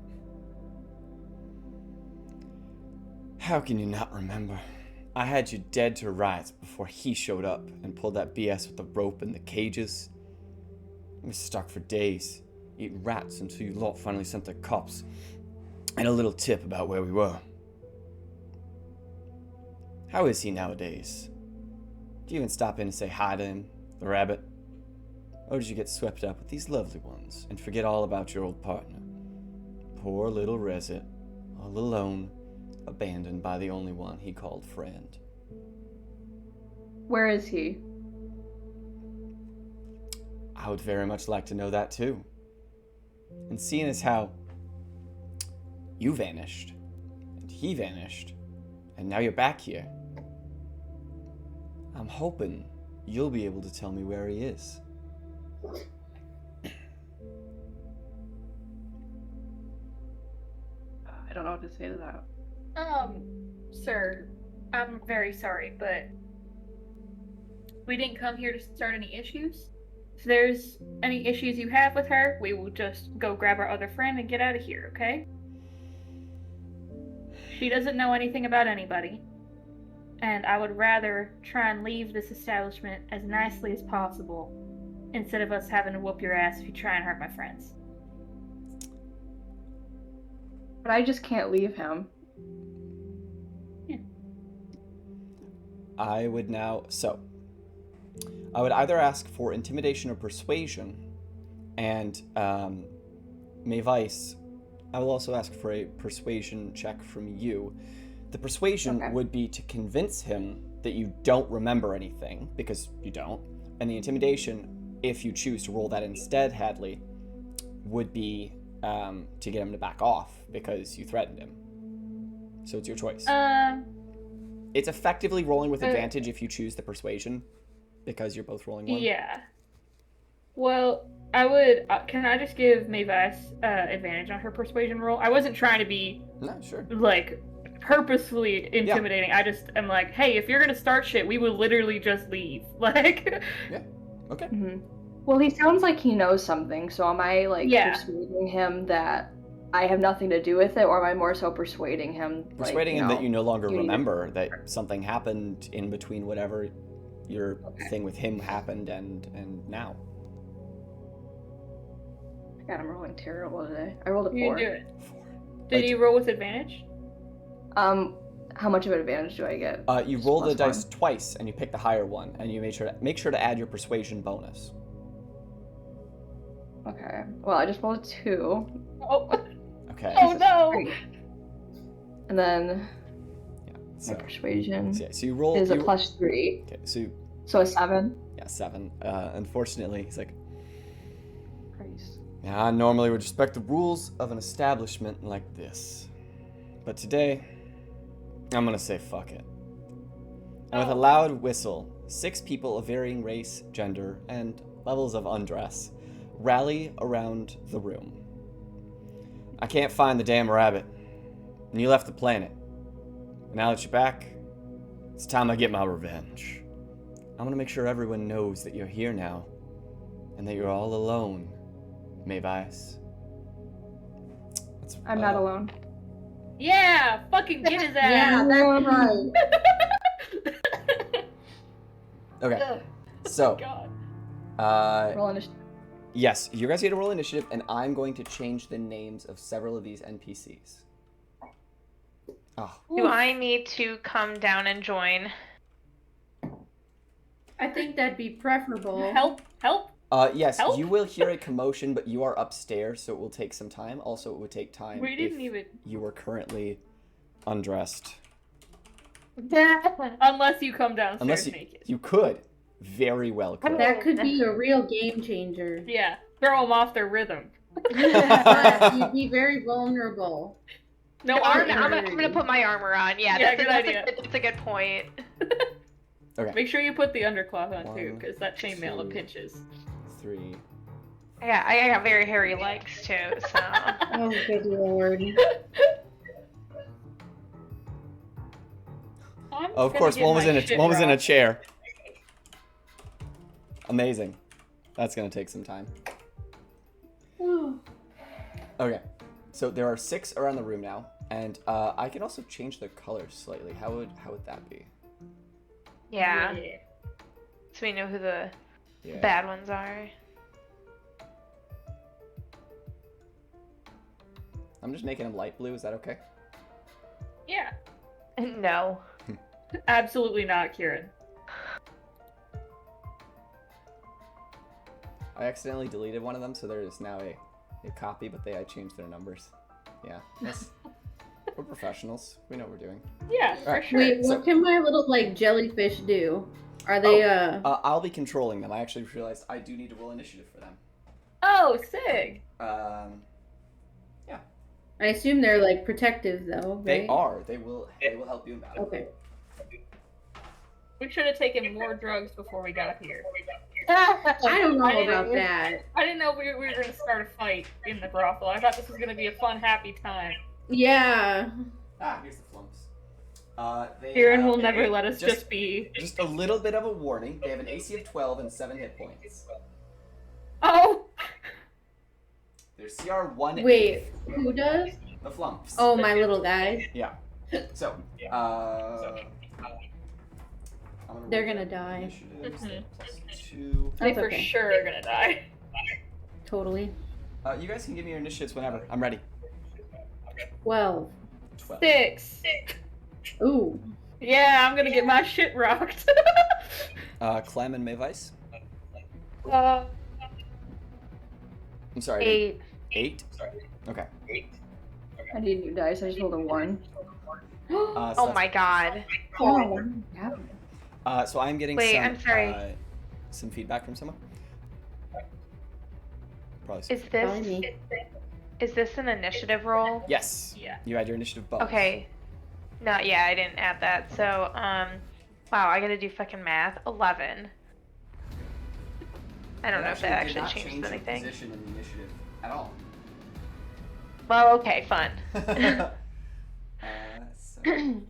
Speaker 1: How can you not remember? I had you dead to rights before he showed up and pulled that BS with the rope and the cages. I was stuck for days, eating rats until you lot finally sent the cops and a little tip about where we were. How is he nowadays? Do you even stop in and say hi to him, the rabbit? Or did you get swept up with these lovely ones and forget all about your old partner? Poor little Resit, all alone, abandoned by the only one he called friend.
Speaker 5: Where is he?
Speaker 1: I would very much like to know that too. And seeing as how you vanished, and he vanished, and now you're back here, I'm hoping you'll be able to tell me where he is.
Speaker 5: I don't know what to say to that.
Speaker 2: Sir, I'm very sorry, but we didn't come here to start any issues. If there's any issues you have with her, we will just go grab our other friend and get out of here, okay? She doesn't know anything about anybody, and I would rather try and leave this establishment as nicely as possible instead of us having to whoop your ass if you try and hurt my friends.
Speaker 5: But I just can't leave him.
Speaker 1: I would either ask for intimidation or persuasion, and Mavice, I will also ask for a persuasion check from you. The persuasion
Speaker 5: Okay.
Speaker 1: would be to convince him that you don't remember anything, because you don't, and the intimidation, if you choose to roll that instead, Hadley, would be to get him to back off, because you threatened him. So it's your choice. It's effectively rolling with advantage if you choose the persuasion, because you're both rolling one.
Speaker 2: Yeah. Well, I would. Can I just give Mavice advantage on her persuasion roll? I wasn't trying to be
Speaker 1: No, sure.
Speaker 2: like purposefully intimidating. I just am like, hey, if you're gonna start shit, we will literally just leave. Like.
Speaker 1: Okay.
Speaker 5: Mm-hmm. Well, he sounds like he knows something, so am I like
Speaker 2: Yeah.
Speaker 5: persuading him that I have nothing to do with it, or am I more so persuading him?
Speaker 1: Persuading him that you no longer
Speaker 5: you need to-
Speaker 1: remember that something happened in between whatever your thing with him happened and now.
Speaker 5: God, I'm rolling terrible today. I rolled a
Speaker 2: You
Speaker 5: 4.
Speaker 2: do it.
Speaker 1: 4.
Speaker 2: Did you roll with advantage?
Speaker 5: How much of an advantage do I get?
Speaker 1: You roll the
Speaker 5: Plus
Speaker 1: dice twice and you pick the higher one, and you make sure to add your persuasion bonus.
Speaker 5: Okay. Well, I just rolled a 2.
Speaker 2: Oh,
Speaker 1: Okay.
Speaker 2: oh no!
Speaker 5: And then
Speaker 1: Yeah.
Speaker 5: my
Speaker 1: So,
Speaker 5: persuasion
Speaker 1: so you roll.
Speaker 5: is a
Speaker 1: you-
Speaker 5: +3.
Speaker 1: Okay. So
Speaker 5: So a 7.
Speaker 1: 7. Unfortunately, he's like,
Speaker 5: Christ.
Speaker 1: yeah, I normally would respect the rules of an establishment like this, but today, I'm gonna say fuck it. And with a loud whistle, 6 people of varying race, gender, and levels of undress rally around the room. I can't find the damn rabbit, and you left the planet. And now that you're back, it's time I get my revenge. I'm gonna make sure everyone knows that you're here now, and that you're all alone, Mavice.
Speaker 5: I'm not alone.
Speaker 2: Yeah, fucking get his ass.
Speaker 3: Yeah, that's right.
Speaker 1: Okay.
Speaker 2: Ugh,
Speaker 1: So,
Speaker 2: God.
Speaker 5: Roll initiative.
Speaker 1: yes, you guys get to roll initiative, and I'm going to change the names of several of these NPCs. Oh,
Speaker 4: Do I need to come down and join?
Speaker 3: I think that'd be preferable.
Speaker 2: Help!
Speaker 1: yes,
Speaker 2: Help?
Speaker 1: you will hear a commotion, but you are upstairs, so it will take some time. Also, it would take time
Speaker 2: We didn't
Speaker 1: if
Speaker 2: even.
Speaker 1: you were currently undressed.
Speaker 2: Unless you come downstairs
Speaker 1: Unless
Speaker 2: naked.
Speaker 1: you could. Very well could.
Speaker 3: That could be a real game changer.
Speaker 2: Yeah, throw them off their rhythm.
Speaker 3: But you'd be very vulnerable.
Speaker 2: No
Speaker 4: I'm
Speaker 2: armor.
Speaker 4: gonna put my armor on. Yeah,
Speaker 2: Yeah,
Speaker 4: that's,
Speaker 2: good
Speaker 4: that's,
Speaker 2: idea.
Speaker 4: that's a good point.
Speaker 1: Okay.
Speaker 2: Make sure you put the undercloth on too,
Speaker 1: One,
Speaker 2: because that chainmail
Speaker 1: two.
Speaker 2: it pinches.
Speaker 1: 3.
Speaker 4: Yeah, I got very hairy legs too, so.
Speaker 3: Oh, good lord.
Speaker 2: I'm
Speaker 1: Of
Speaker 2: gonna
Speaker 1: course,
Speaker 2: get
Speaker 1: one was
Speaker 2: my
Speaker 1: in
Speaker 2: shit
Speaker 1: a
Speaker 2: rocked.
Speaker 1: chair. Amazing. That's gonna take some time. Okay, so there are 6 around the room now, and I can also change the colors slightly. How would that be?
Speaker 4: Yeah. So we know who the
Speaker 1: Yeah.
Speaker 4: bad ones are.
Speaker 1: I'm just making them light blue. Is that okay?
Speaker 2: Yeah.
Speaker 4: No.
Speaker 2: Absolutely not, Kieran.
Speaker 1: I accidentally deleted one of them, so there is now a copy, but I changed their numbers. Yeah, yes. We're professionals. We know what we're doing.
Speaker 2: Yeah, for
Speaker 1: Alright.
Speaker 2: sure.
Speaker 3: Wait, what can my little like jellyfish do? Are they
Speaker 1: I'll be controlling them. I actually realized I do need to roll initiative for them.
Speaker 2: Oh, sick.
Speaker 3: I assume they're like protective though, right?
Speaker 1: They are. They will help you in battle.
Speaker 3: Okay.
Speaker 2: We should have taken more drugs before we got here.
Speaker 3: I don't know
Speaker 2: I didn't-
Speaker 3: about that.
Speaker 2: I didn't know we were going to start a fight in the brothel. I thought this was going to be a fun, happy time.
Speaker 3: Yeah.
Speaker 1: Here's the flumps.
Speaker 2: Kieran will never let us just be.
Speaker 1: Just a little bit of a warning. They have an AC of 12 and 7 hit points.
Speaker 2: Oh!
Speaker 1: Their CR 1.
Speaker 3: Wait, who does?
Speaker 1: The flumps.
Speaker 3: Oh, my little guy.
Speaker 1: Yeah. So, I'm
Speaker 3: They're
Speaker 1: roll
Speaker 3: gonna
Speaker 1: their
Speaker 3: die.
Speaker 1: initiatives.
Speaker 2: Mhm.
Speaker 1: +2.
Speaker 2: They
Speaker 3: That's
Speaker 2: for
Speaker 3: okay.
Speaker 2: sure are going to die.
Speaker 3: Totally.
Speaker 1: You guys can give me your initiatives whenever. I'm ready.
Speaker 3: 12.
Speaker 1: 12.
Speaker 2: 6.
Speaker 3: Ooh.
Speaker 2: Yeah, I'm going to get my shit rocked.
Speaker 1: Clem and Mayvice.
Speaker 2: uh,
Speaker 1: I'm sorry.
Speaker 4: 8.
Speaker 1: 8? Okay.
Speaker 5: I need new dice. I just rolled a 1.
Speaker 1: So
Speaker 4: Oh
Speaker 1: that's-
Speaker 4: my god.
Speaker 5: Oh, yeah.
Speaker 1: So I'm getting
Speaker 4: Wait,
Speaker 1: some,
Speaker 4: I'm sorry.
Speaker 1: Some feedback from someone. Probably.
Speaker 4: Is
Speaker 3: Probably me.
Speaker 4: this an initiative roll?
Speaker 1: Yes.
Speaker 2: yeah.
Speaker 1: You had your initiative bonus.
Speaker 4: Okay. No, yeah, I didn't add that. So, wow, I gotta do fucking math. 11. I don't know if that
Speaker 1: did
Speaker 4: actually
Speaker 1: not
Speaker 4: changes
Speaker 1: change your
Speaker 4: anything.
Speaker 1: position in the initiative at all.
Speaker 4: Well, okay, fun.
Speaker 1: So-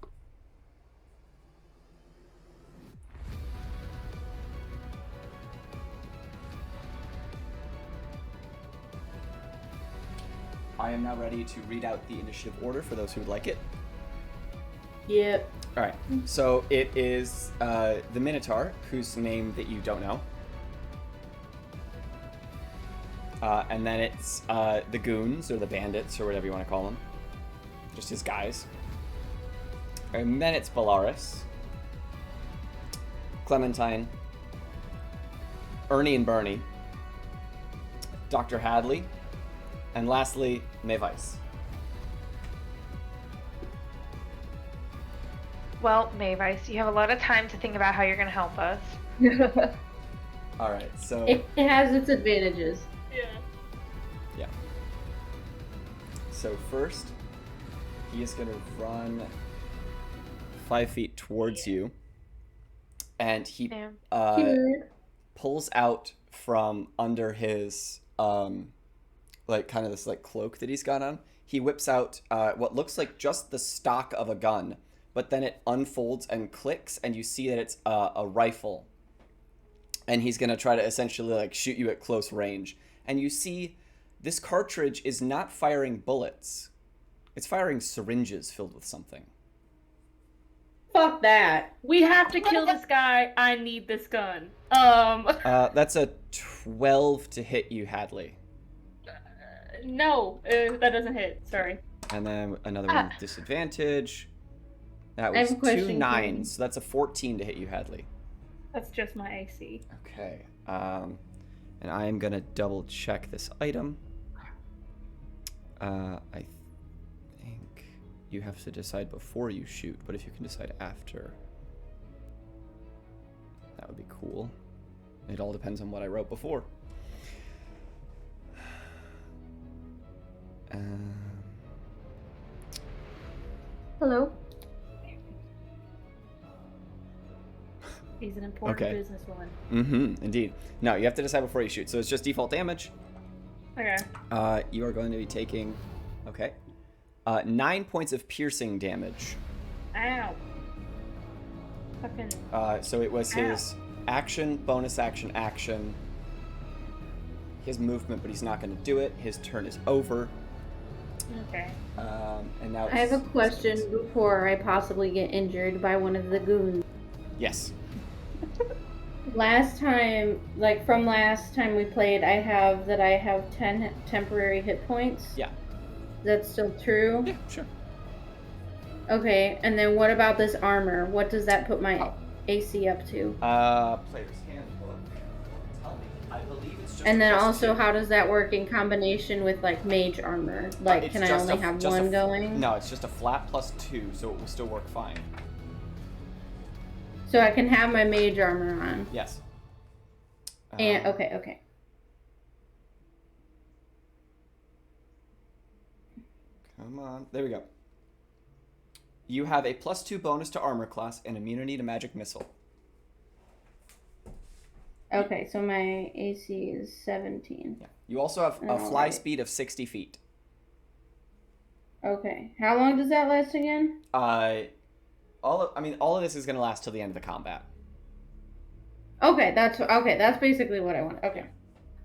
Speaker 1: I am now ready to read out the initiative order for those who would like it.
Speaker 3: Yep.
Speaker 1: All right. So it is the Minotaur, whose name that you don't know. And then it's the Goons, or the Bandits, or whatever you want to call them. Just his guys. And then it's Bellaris, Clementine, Ernie and Bernie, Dr. Hadley, and lastly, Mayvice.
Speaker 4: Well, Mayvice, you have a lot of time to think about how you're gonna help us.
Speaker 1: All right, so
Speaker 3: It has its advantages.
Speaker 2: Yeah.
Speaker 1: so first, he is gonna run 5 feet towards you, and he
Speaker 4: Damn.
Speaker 1: pulls out from under his like kind of this like cloak that he's got on. He whips out what looks like just the stock of a gun, but then it unfolds and clicks, and you see that it's a rifle. And he's gonna try to essentially like shoot you at close range. And you see this cartridge is not firing bullets; it's firing syringes filled with something.
Speaker 3: Fuck that.
Speaker 2: We have to kill this guy. I need this gun.
Speaker 1: That's a 12 to hit you, Hadley.
Speaker 2: No, that doesn't hit. Sorry.
Speaker 1: And then another one with disadvantage. That
Speaker 3: I
Speaker 1: was
Speaker 3: have a question,
Speaker 1: 2 9s, so that's a 14 to hit you, Hadley.
Speaker 2: That's just my AC.
Speaker 1: Okay. And I am gonna double check this item. I think you have to decide before you shoot, but if you can decide after, that would be cool. It all depends on what I wrote before.
Speaker 5: Hello.
Speaker 2: He's an important
Speaker 1: Okay.
Speaker 2: businesswoman.
Speaker 1: Mm-hmm, indeed. No, you have to decide before you shoot, so it's just default damage.
Speaker 2: Okay.
Speaker 1: You are going to be taking, 9 points of piercing damage.
Speaker 2: Ow. Fucking.
Speaker 1: So it was his action, bonus action, action. He has movement, but he's not going to do it. His turn is over.
Speaker 2: Okay.
Speaker 1: And now
Speaker 3: I have a question before I possibly get injured by one of the goons.
Speaker 1: Yes.
Speaker 3: Last time, like from last time we played, I have 10 temporary hit points.
Speaker 1: Yeah.
Speaker 3: That's still true?
Speaker 1: Yeah, sure.
Speaker 3: Okay, and then what about this armor? What does that put my AC up to?
Speaker 1: Player's handbook. Tell me. I believe it's just.
Speaker 3: And then
Speaker 1: plus
Speaker 3: also,
Speaker 1: 2.
Speaker 3: how does that work in combination with like mage armor? Like,
Speaker 1: It's
Speaker 3: can I
Speaker 1: just
Speaker 3: only have
Speaker 1: just
Speaker 3: one going?
Speaker 1: No, it's just a flat plus 2, so it will still work fine.
Speaker 3: So I can have my mage armor on.
Speaker 1: Yes.
Speaker 3: And okay.
Speaker 1: Come on. There we go. You have a plus 2 bonus to armor class and immunity to magic missile.
Speaker 3: Okay, so my AC is 17.
Speaker 1: Yeah. You also have a fly
Speaker 3: Alright.
Speaker 1: speed of 60 feet.
Speaker 3: Okay, how long does that last again?
Speaker 1: All of this is going to last till the end of the combat.
Speaker 3: Okay, that's basically what I want. Okay.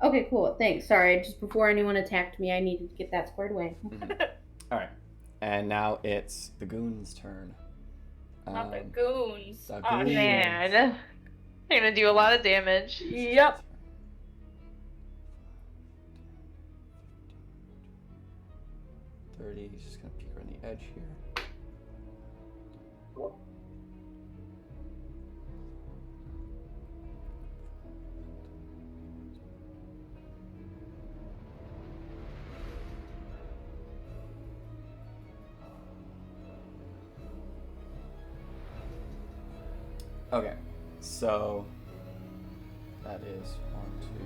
Speaker 3: Okay, cool. Thanks. Sorry, just before anyone attacked me, I needed to get that squared away.
Speaker 1: All right. And now it's the goon's turn.
Speaker 2: Not the goons.
Speaker 1: the
Speaker 2: Oh,
Speaker 1: goons.
Speaker 4: Man, you're gonna do a lot of damage.
Speaker 2: Yep.
Speaker 1: 30. He's just going to peek around the edge here. Okay, so that is 1, 2, 3,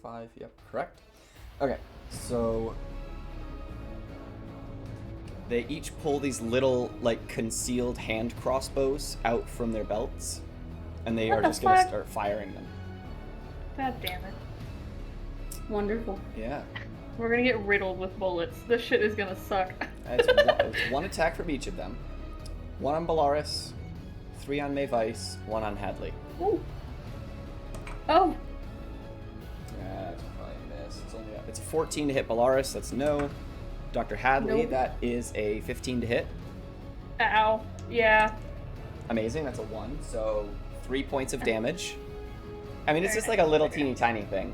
Speaker 1: 4, 5. Yep, correct. Okay, so they each pull these little, like, concealed hand crossbows out from their belts, and they
Speaker 2: What
Speaker 1: are
Speaker 2: the
Speaker 1: just gonna
Speaker 2: fuck?
Speaker 1: start firing them.
Speaker 2: God damn it.
Speaker 3: Wonderful.
Speaker 1: Yeah,
Speaker 2: We're gonna get riddled with bullets. This shit is gonna suck.
Speaker 1: it's one attack from each of them. 1 on Bellaris, 3 on Mayvice, 1 on Hadley.
Speaker 2: Ooh. Oh.
Speaker 1: Yeah, it's probably a miss. It's a 14 to hit Bellaris. That's no. Dr. Hadley,
Speaker 3: Nope.
Speaker 1: that is a 15 to hit.
Speaker 2: Ow. Yeah.
Speaker 1: Amazing. That's a 1. So 3 points of damage. I mean, it's just like a little teeny tiny thing.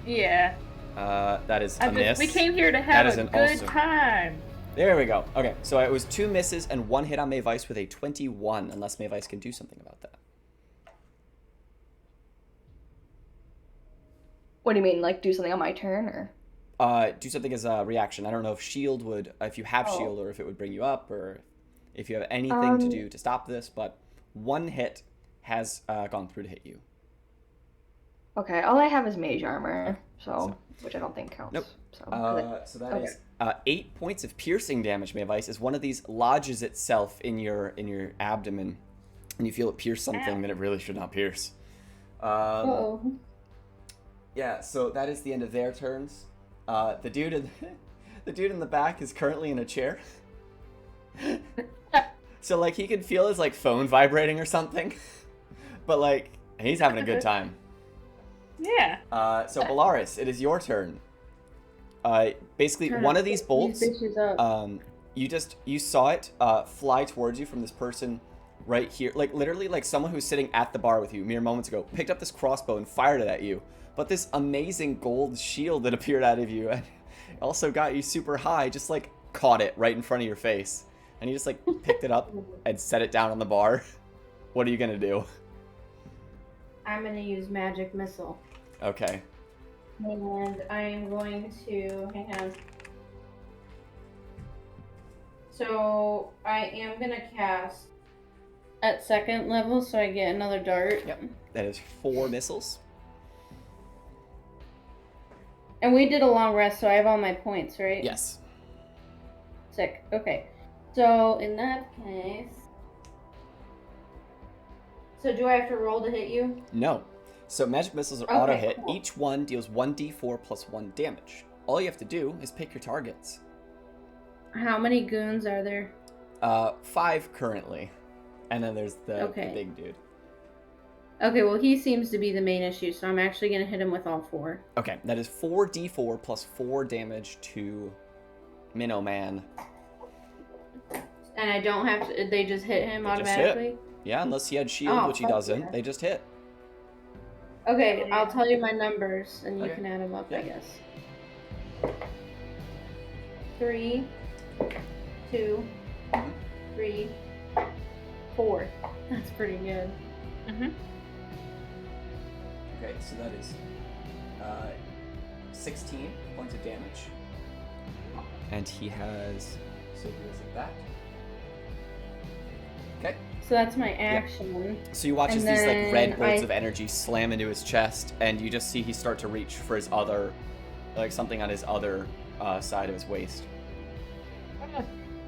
Speaker 2: Yeah.
Speaker 1: That is a miss.
Speaker 2: We came here to
Speaker 1: That
Speaker 2: have
Speaker 1: is
Speaker 2: a
Speaker 1: an
Speaker 2: good
Speaker 1: also-
Speaker 2: time.
Speaker 1: There we go. Okay, so it was 2 misses and 1 hit on Mayvice with a 21, unless Mayvice can do something about that.
Speaker 5: What do you mean, like do something on my turn, or?
Speaker 1: Do something as a reaction. I don't know if shield would, if you have
Speaker 5: Oh.
Speaker 1: shield, or if it would bring you up, or if you have anything to do to stop this. But 1 hit has gone through to hit you.
Speaker 5: Okay, all I have is mage armor, so which I don't think counts.
Speaker 1: Nope.
Speaker 5: So,
Speaker 1: So that
Speaker 5: okay.
Speaker 1: is 8 points of piercing damage, Mayvice, as one of these lodges itself in your abdomen, and you feel it pierce something
Speaker 2: Ow.
Speaker 1: that it really should not pierce.
Speaker 3: Uh-oh.
Speaker 1: Yeah, so that is the end of their turns. The dude in the back is currently in a chair. So like he can feel his like phone vibrating or something, but like he's having a good time.
Speaker 2: Yeah.
Speaker 1: So Bellaris, it is your turn. Basically,
Speaker 3: Trying
Speaker 1: one
Speaker 3: to
Speaker 1: of these
Speaker 3: pick
Speaker 1: bolts
Speaker 3: bitches up.
Speaker 1: you saw it fly towards you from this person right here, like literally like someone who's sitting at the bar with you mere moments ago, picked up this crossbow and fired it at you. But this amazing gold shield that appeared out of you and also got you super high, just like caught it right in front of your face. And you just like picked it up and set it down on the bar. What are you gonna do?
Speaker 3: I'm gonna use magic missile.
Speaker 1: Okay.
Speaker 3: And I am going to hang on. So I am gonna cast at second level, so I get another dart.
Speaker 1: Yep. That is 4 missiles.
Speaker 3: And we did a long rest, so I have all my points, right?
Speaker 1: Yes.
Speaker 3: Sick. Okay. So in that case, so do I have to roll to hit you?
Speaker 1: No. So magic missiles are
Speaker 3: Okay,
Speaker 1: auto hit.
Speaker 3: cool.
Speaker 1: Each one deals 1d4 plus 1 damage. All you have to do is pick your targets.
Speaker 3: How many goons are there?
Speaker 1: 5 currently. And then there's the
Speaker 3: Okay.
Speaker 1: big dude.
Speaker 3: Okay, well he seems to be the main issue, so I'm actually gonna hit him with all 4.
Speaker 1: Okay, that is 4d4 plus 4 damage to Minnow Man.
Speaker 3: And I don't have to. They just hit him
Speaker 1: They just hit.
Speaker 3: automatically.
Speaker 1: Yeah, unless he had shield,
Speaker 3: Oh,
Speaker 1: which he
Speaker 3: fuck
Speaker 1: doesn't.
Speaker 3: yeah.
Speaker 1: They just hit.
Speaker 3: Okay, I'll tell you my numbers, and you
Speaker 1: Okay.
Speaker 3: can add them up,
Speaker 1: Yeah.
Speaker 3: I guess. 3, 2, 3, 4. That's pretty good.
Speaker 4: Mhm.
Speaker 1: Okay, so that is 16 points of damage. And he has... So he was at that. Okay.
Speaker 3: So that's my action.
Speaker 1: So you watch as
Speaker 3: And
Speaker 1: these like red
Speaker 3: then
Speaker 1: bolts
Speaker 3: I-
Speaker 1: of energy slam into his chest, and you just see he start to reach for his other, like something on his other side of his waist.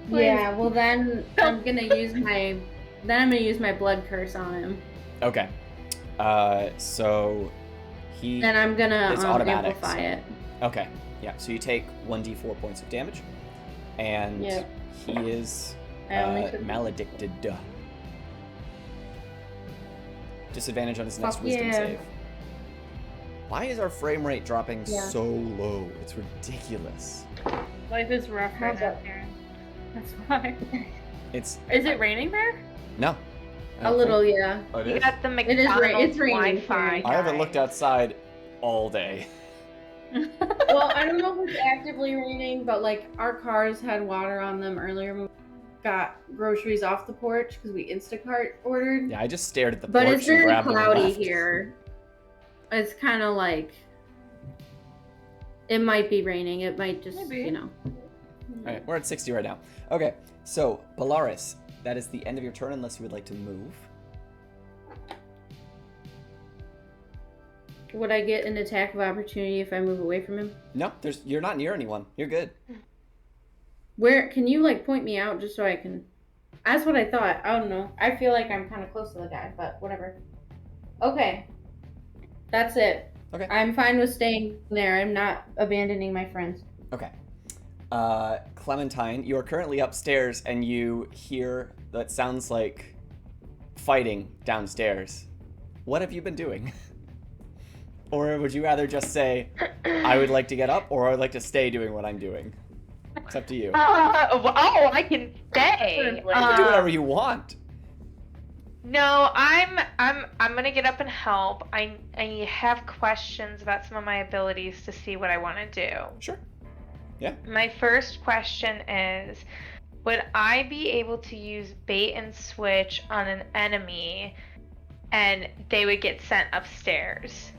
Speaker 2: Please.
Speaker 3: Yeah. Well, then I'm gonna use my. Then I'm gonna use my blood curse on him,
Speaker 1: Okay. So he.
Speaker 3: and I'm gonna
Speaker 1: It's automatic,
Speaker 3: amplify
Speaker 1: so-
Speaker 3: it.
Speaker 1: Okay. Yeah. So you take 1d4 points of damage, and
Speaker 3: Yep.
Speaker 1: he is
Speaker 3: I only took
Speaker 1: maledicted. Disadvantage on his next
Speaker 3: Fuck
Speaker 1: wisdom
Speaker 3: yeah.
Speaker 1: save. Why is our frame rate dropping
Speaker 3: Yeah.
Speaker 1: so low? It's ridiculous.
Speaker 2: Life is rough right
Speaker 3: How's
Speaker 2: now,
Speaker 3: that?
Speaker 2: Karen. That's why.
Speaker 1: It's
Speaker 2: Is it raining there?
Speaker 1: no. I
Speaker 3: A
Speaker 1: don't
Speaker 3: little,
Speaker 1: think-
Speaker 3: yeah.
Speaker 1: Oh, it
Speaker 4: You
Speaker 1: is?
Speaker 4: got the
Speaker 3: is
Speaker 4: McDonald's
Speaker 3: it's raining,
Speaker 4: Wi-Fi.
Speaker 3: Karen.
Speaker 1: I haven't
Speaker 4: guy.
Speaker 1: looked outside all day.
Speaker 3: Well, I don't know if it's actively raining, but like our cars had water on them earlier. When we got groceries off the porch because we Instacart ordered.
Speaker 1: Yeah, I just stared at the
Speaker 3: But
Speaker 1: porch
Speaker 3: it's
Speaker 1: and
Speaker 3: very
Speaker 1: grabbed them and
Speaker 3: cloudy
Speaker 1: left.
Speaker 3: here. It's kind of like it might be raining. It might just,
Speaker 2: Maybe.
Speaker 3: you know.
Speaker 1: All right, we're at 60 right now. Okay, so Polaris, that is the end of your turn unless you would like to move.
Speaker 3: Would I get an attack of opportunity if I move away from him?
Speaker 1: No, you're not near anyone. You're good.
Speaker 3: Where can you like point me out just so I can? That's what I thought. I don't know. I feel like I'm kind of close to the guy, but whatever. Okay, that's it.
Speaker 1: Okay.
Speaker 3: I'm fine with staying there. I'm not abandoning my friends.
Speaker 1: Okay. Clementine, you are currently upstairs and you hear that sounds like fighting downstairs. What have you been doing? Or would you rather just say, I would like to get up, or I would like to stay doing what I'm doing? It's up to you.
Speaker 4: Oh, I can stay.
Speaker 2: Sure,
Speaker 1: You can do whatever you want.
Speaker 4: No, I'm gonna get up and help. I have questions about some of my abilities to see what I want to do.
Speaker 1: Sure.
Speaker 4: My first question is, would I be able to use bait and switch on an enemy, and they would get sent upstairs?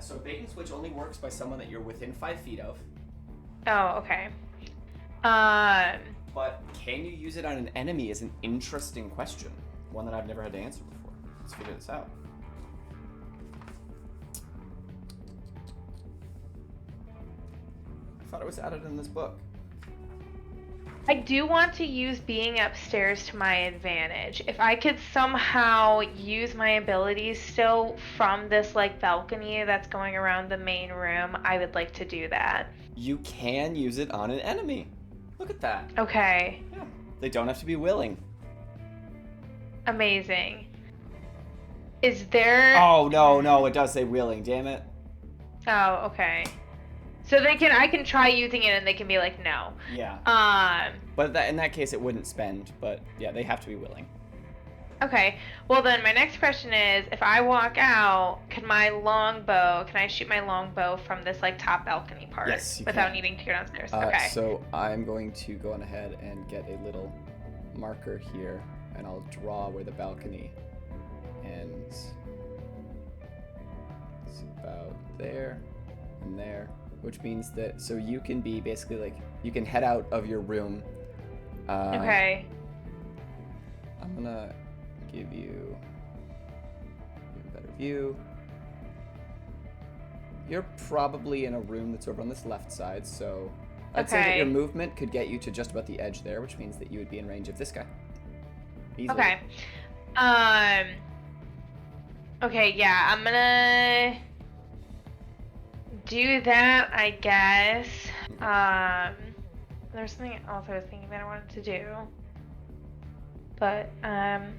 Speaker 1: So bait and switch only works by someone that you're within 5 feet of.
Speaker 4: Oh, okay.
Speaker 1: But can you use it on an enemy is an interesting question. One that I've never had to answer before. Let's figure this out. I thought it was added in this book.
Speaker 4: I do want to use being upstairs to my advantage. If I could somehow use my abilities still from this like balcony that's going around the main room, I would like to do that.
Speaker 1: You can use it on an enemy. Look at that.
Speaker 4: Okay,
Speaker 1: Yeah. They don't have to be willing.
Speaker 4: amazing. Is there...
Speaker 1: Oh, no, it does say willing, damn it.
Speaker 4: Oh, okay. So I can try using it and they can be like, no.
Speaker 1: Yeah. But in that case, it wouldn't spend. But yeah, they have to be willing.
Speaker 4: Okay. Well, then my next question is, if I walk out, can I shoot my longbow from this like top balcony part?
Speaker 1: Yes, you
Speaker 4: without
Speaker 1: can.
Speaker 4: needing to go downstairs. Okay.
Speaker 1: So I'm going to go on ahead and get a little marker here, and I'll draw where the balcony ends. It's about there and there, which means that so you can be basically like you can head out of your room.
Speaker 4: Okay.
Speaker 1: I'm gonna give you a better view. You're probably in a room that's over on this left side, so I'd say that your movement could get you to just about the edge there, which means that you would be in range of this guy. Easily.
Speaker 4: Okay. Okay, yeah, I'm gonna do that, I guess. There's something else I was thinking that I wanted to do. But, can't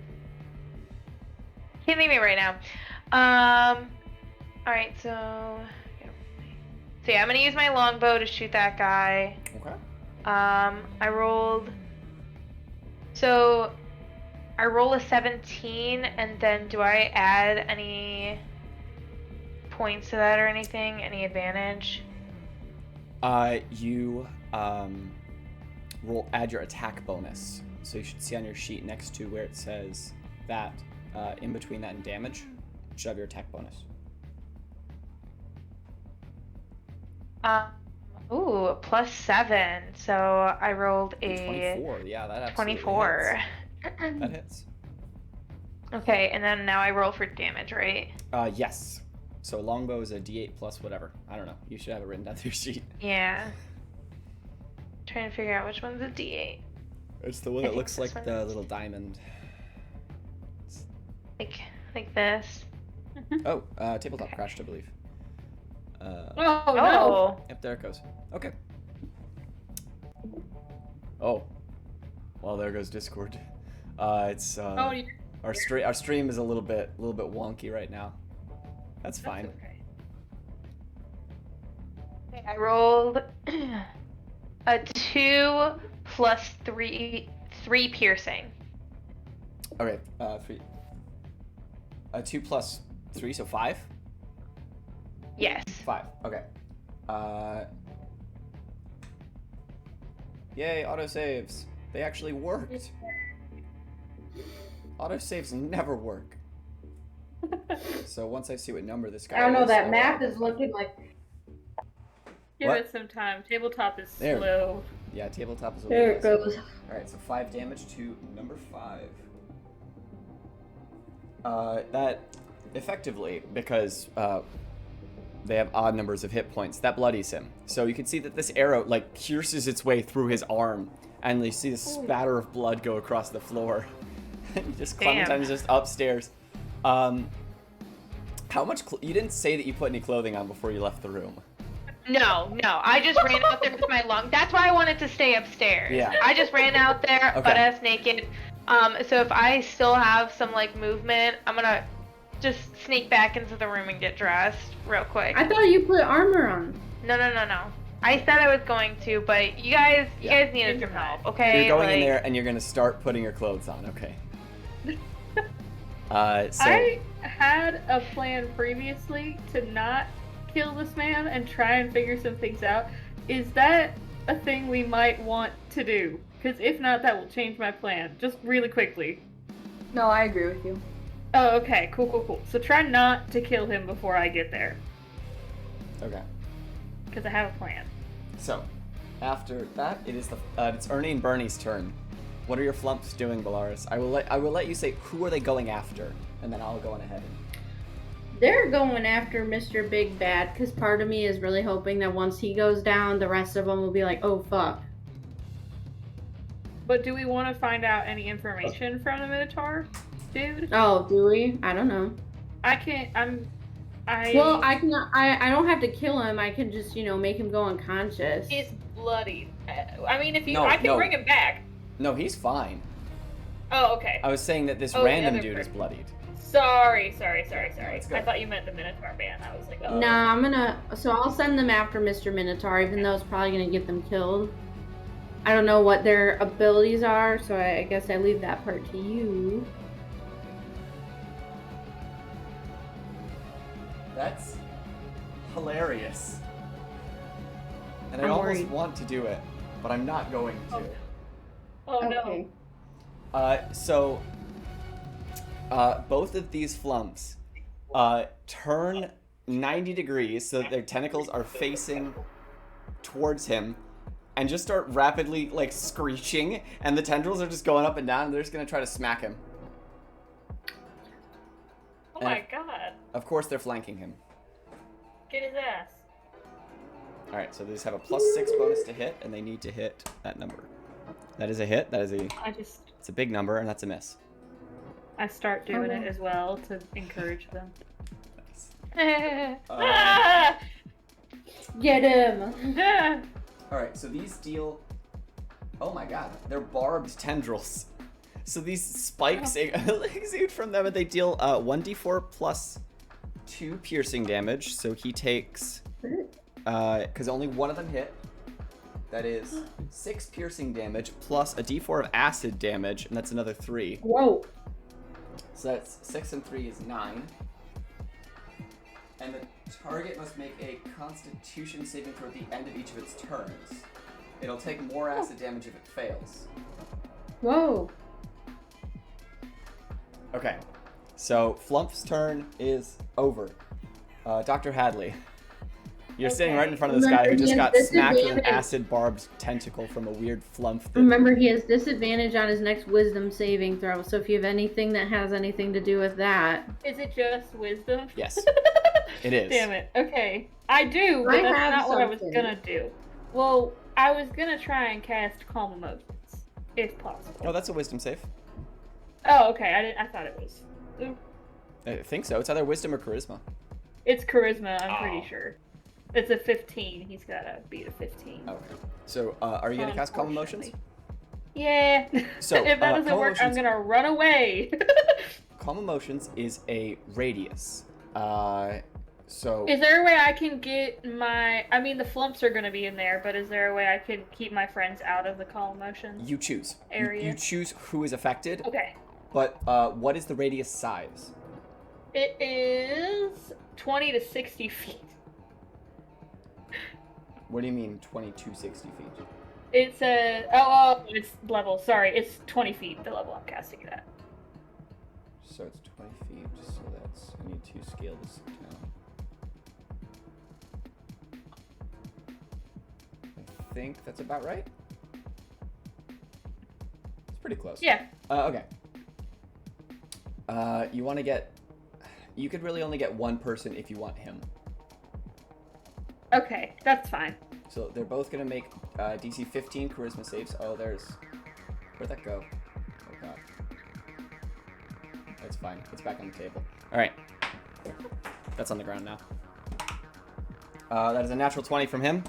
Speaker 4: think of it right now. Alright, so yeah, I'm gonna use my longbow to shoot that guy.
Speaker 1: Okay.
Speaker 4: I roll a 17, and then do I add any points to that or anything? Any advantage?
Speaker 1: You add your attack bonus. So you should see on your sheet next to where it says that, in between that and damage, you should have your attack bonus.
Speaker 4: Ooh, +7. So I rolled a
Speaker 1: 24. Yeah, that absolutely
Speaker 4: 24.
Speaker 1: hits. That hits.
Speaker 4: Okay, and then now I roll for damage, right?
Speaker 1: Yes. So longbow is a D8 plus whatever. I don't know. You should have it written down to your sheet.
Speaker 4: Yeah. Trying to figure out which one's a D8.
Speaker 1: It's the one that looks like the little diamond.
Speaker 4: Like this.
Speaker 1: Oh, tabletop crashed, I believe.
Speaker 2: Oh no!
Speaker 1: Yep, there it goes. Okay. Oh. Well, there goes Discord. It's our stream is a little bit wonky right now. That's fine.
Speaker 2: Okay.
Speaker 4: Okay, I rolled a 2 plus 3 piercing.
Speaker 1: Okay, 3. 2 plus 3, so 5?
Speaker 4: Yes.
Speaker 1: 5, okay. Yay, autosaves. They actually worked. Autosaves never work. So once I see what number this guy is...
Speaker 3: I don't know, that math is looking like...
Speaker 2: Give
Speaker 1: What?
Speaker 2: it some time. Tabletop is
Speaker 1: There.
Speaker 2: slow.
Speaker 1: Yeah, tabletop is a
Speaker 3: There
Speaker 1: little
Speaker 3: it goes.
Speaker 1: Alright, so 5 damage to number 5. That effectively, because they have odd numbers of hit points, that bloodies him. So you can see that this arrow like pierces its way through his arm, and you see the spatter of blood go across the floor. Just Clementine's just upstairs. How much? You didn't say that you put any clothing on before you left the room.
Speaker 4: No. I just ran out there with my lung. That's why I wanted to stay upstairs.
Speaker 1: Yeah.
Speaker 4: I just ran out there,
Speaker 1: Okay.
Speaker 4: butt-ass naked. So if I still have some like movement, I'm gonna just sneak back into the room and get dressed real quick.
Speaker 3: I thought you put armor on.
Speaker 4: No. I said I was going to, but you guys needed some help, okay?
Speaker 1: You're going in
Speaker 4: Like,
Speaker 1: there and you're gonna start putting your clothes on. Okay. So
Speaker 2: I had a plan previously to not kill this man and try and figure some things out. Is that a thing we might want to do? Because if not, that will change my plan. Just really quickly.
Speaker 5: No, I agree with you.
Speaker 2: Oh, okay. Cool. So try not to kill him before I get there.
Speaker 1: okay.
Speaker 2: Because I have a plan.
Speaker 1: So after that, it is it's Ernie and Bernie's turn. What are your flumps doing, Bellaris? I will let you say who are they going after, and then I'll go on ahead.
Speaker 3: They're going after Mr. Big Bad, because part of me is really hoping that once he goes down, the rest of them will be like, oh fuck.
Speaker 2: But do we want to find out any information from the Minotaur, dude?
Speaker 3: Oh, do we? I don't know.
Speaker 2: I can't.
Speaker 3: Well, I can. I don't have to kill him. I can just, make him go unconscious.
Speaker 2: He's bloody. I mean, if you,
Speaker 1: No,
Speaker 2: I can
Speaker 1: no.
Speaker 2: bring him back.
Speaker 1: No, he's fine.
Speaker 2: Oh, okay.
Speaker 1: I was saying that this
Speaker 2: Oh, the
Speaker 1: random
Speaker 2: other
Speaker 1: dude is
Speaker 2: person.
Speaker 1: bloodied.
Speaker 2: Sorry.
Speaker 1: it's good.
Speaker 2: I thought you meant the Minotaur man. I was like, oh.
Speaker 3: No, so I'll send them after Mr. Minotaur, even though it's probably gonna get them killed. I don't know what their abilities are, so I guess I leave that part to you.
Speaker 1: That's hilarious. And I
Speaker 3: I'm
Speaker 1: almost
Speaker 3: worried.
Speaker 1: want to do it, but I'm not going to.
Speaker 2: Oh
Speaker 3: Okay.
Speaker 1: So, both of these flumps turn 90 degrees so that their tentacles are facing towards him and just start rapidly, like, screeching, and the tendrils are just going up and down, and they're just going to try to smack him.
Speaker 2: Oh my god.
Speaker 1: Of course, they're flanking him.
Speaker 2: Get his ass.
Speaker 1: Alright, so they just have a +6 bonus to hit, and they need to hit that number. That is a hit. That is it's a big number, and that's a miss.
Speaker 2: I start doing it as well to encourage them.
Speaker 1: Nice.
Speaker 3: Get him!
Speaker 1: Alright, so these deal... Oh my god, they're barbed tendrils. So these spikes exude from them, and they deal 1d4 plus 2 piercing damage. So he takes... Because only one of them hit. That is 6 piercing damage plus a d4 of acid damage, and that's another 3.
Speaker 3: Whoa.
Speaker 1: So that's 6 and 3 is 9. And the target must make a Constitution saving throw at the end of each of its turns. It'll take more acid damage if it fails.
Speaker 3: Whoa.
Speaker 1: Okay, so Flump's turn is over. Dr. Hadley, you're standing right in front of this guy who
Speaker 3: Remember,
Speaker 1: just
Speaker 3: he
Speaker 1: got
Speaker 3: has
Speaker 1: smacked with an
Speaker 3: disadvantage.
Speaker 1: acid-barbed tentacle from a weird flump thing.
Speaker 3: Remember, he has disadvantage on his next wisdom saving throw, so if you have anything that has anything to do with that...
Speaker 2: Is it just wisdom?
Speaker 1: Yes, it is.
Speaker 2: Damn it. Okay. I do, but
Speaker 3: I
Speaker 2: that's
Speaker 3: have
Speaker 2: not what I was
Speaker 3: something.
Speaker 2: gonna do. Well, I was gonna try and cast Calm Emotions, if possible.
Speaker 1: Oh, that's a wisdom save.
Speaker 2: Oh, okay. I thought it was.
Speaker 1: I think so. It's either wisdom or charisma.
Speaker 2: It's charisma, I'm pretty
Speaker 1: Oh.
Speaker 2: sure. It's a 15. He's gotta beat a 15.
Speaker 1: Okay. So, are you going to cast Calm Emotions?
Speaker 2: Yeah.
Speaker 1: So,
Speaker 2: if that doesn't
Speaker 1: Calm
Speaker 2: work, I'm
Speaker 1: Emotions-
Speaker 2: gonna run away.
Speaker 1: Calm Emotions is a radius. So...
Speaker 2: Is there a way I can get my... I mean, the flumps are gonna be in there, but is there a way I can keep my friends out of the Calm Emotions?
Speaker 1: You choose.
Speaker 2: Area.
Speaker 1: You choose who is affected,
Speaker 2: Okay.
Speaker 1: but what is the radius size?
Speaker 2: It is 20 to 60 feet.
Speaker 1: What do you mean 60 feet?
Speaker 2: It's it's level. Sorry, it's 20 feet, the level I'm casting it at.
Speaker 1: So it's 20 feet, so that's... I need to scale this down. I think that's about right. It's pretty close.
Speaker 2: Yeah.
Speaker 1: Okay. You want to get... You could really only get one person if you want him.
Speaker 2: Okay, that's fine.
Speaker 1: So they're both going to make DC 15 charisma saves. Oh, there's... Where'd that go? Oh, God. That's fine. It's back on the table. All right. That's on the ground now. That is a natural 20 from him.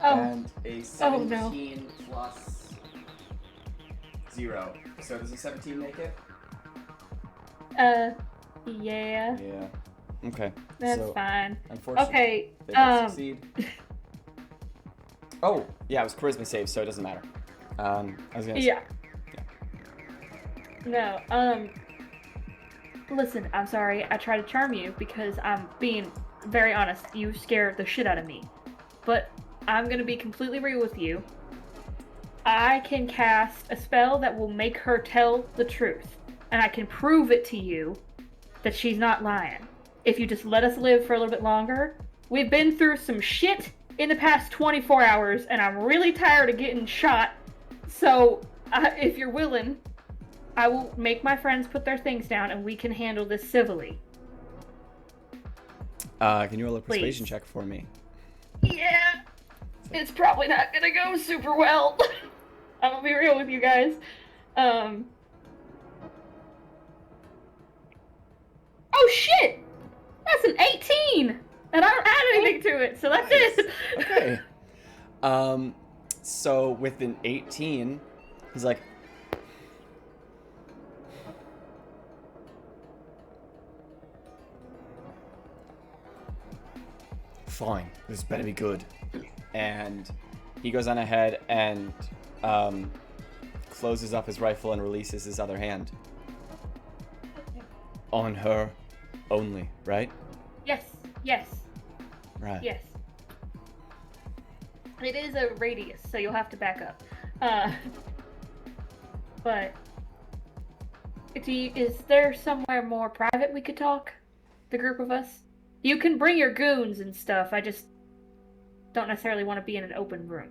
Speaker 2: Oh.
Speaker 1: And a 17 plus 0. So does a 17 make it?
Speaker 2: Yeah.
Speaker 1: Yeah. Okay.
Speaker 2: That's
Speaker 1: so,
Speaker 2: fine.
Speaker 1: Unfortunately,
Speaker 2: Okay.
Speaker 1: they don't succeed. Oh, yeah, it was charisma save, so it doesn't matter. I was gonna say.
Speaker 2: Yeah. No. Listen, I'm sorry. I try to charm you because I'm being very honest. You scare the shit out of me. But I'm gonna be completely real with you. I can cast a spell that will make her tell the truth. And I can prove it to you that she's not lying. If you just let us live for a little bit longer. We've been through some shit in the past 24 hours, and I'm really tired of getting shot. So, if you're willing, I will make my friends put their things down, and we can handle this civilly.
Speaker 1: Can you roll a persuasion
Speaker 2: Please.
Speaker 1: check for me?
Speaker 2: Yeah, it's probably not gonna go super well. I'm gonna be real with you guys. Oh shit! That's an 18! And I don't add anything to it, so that's it!
Speaker 1: Okay. So with an 18, he's like, fine. This better be good. And he goes on ahead and closes up his rifle and releases his other hand. On her only, right?
Speaker 2: Yes.
Speaker 1: Right.
Speaker 2: Yes. It is a radius, so you'll have to back up. But is there somewhere more private we could talk? The group of us? You can bring your goons and stuff. I just don't necessarily want to be in an open room.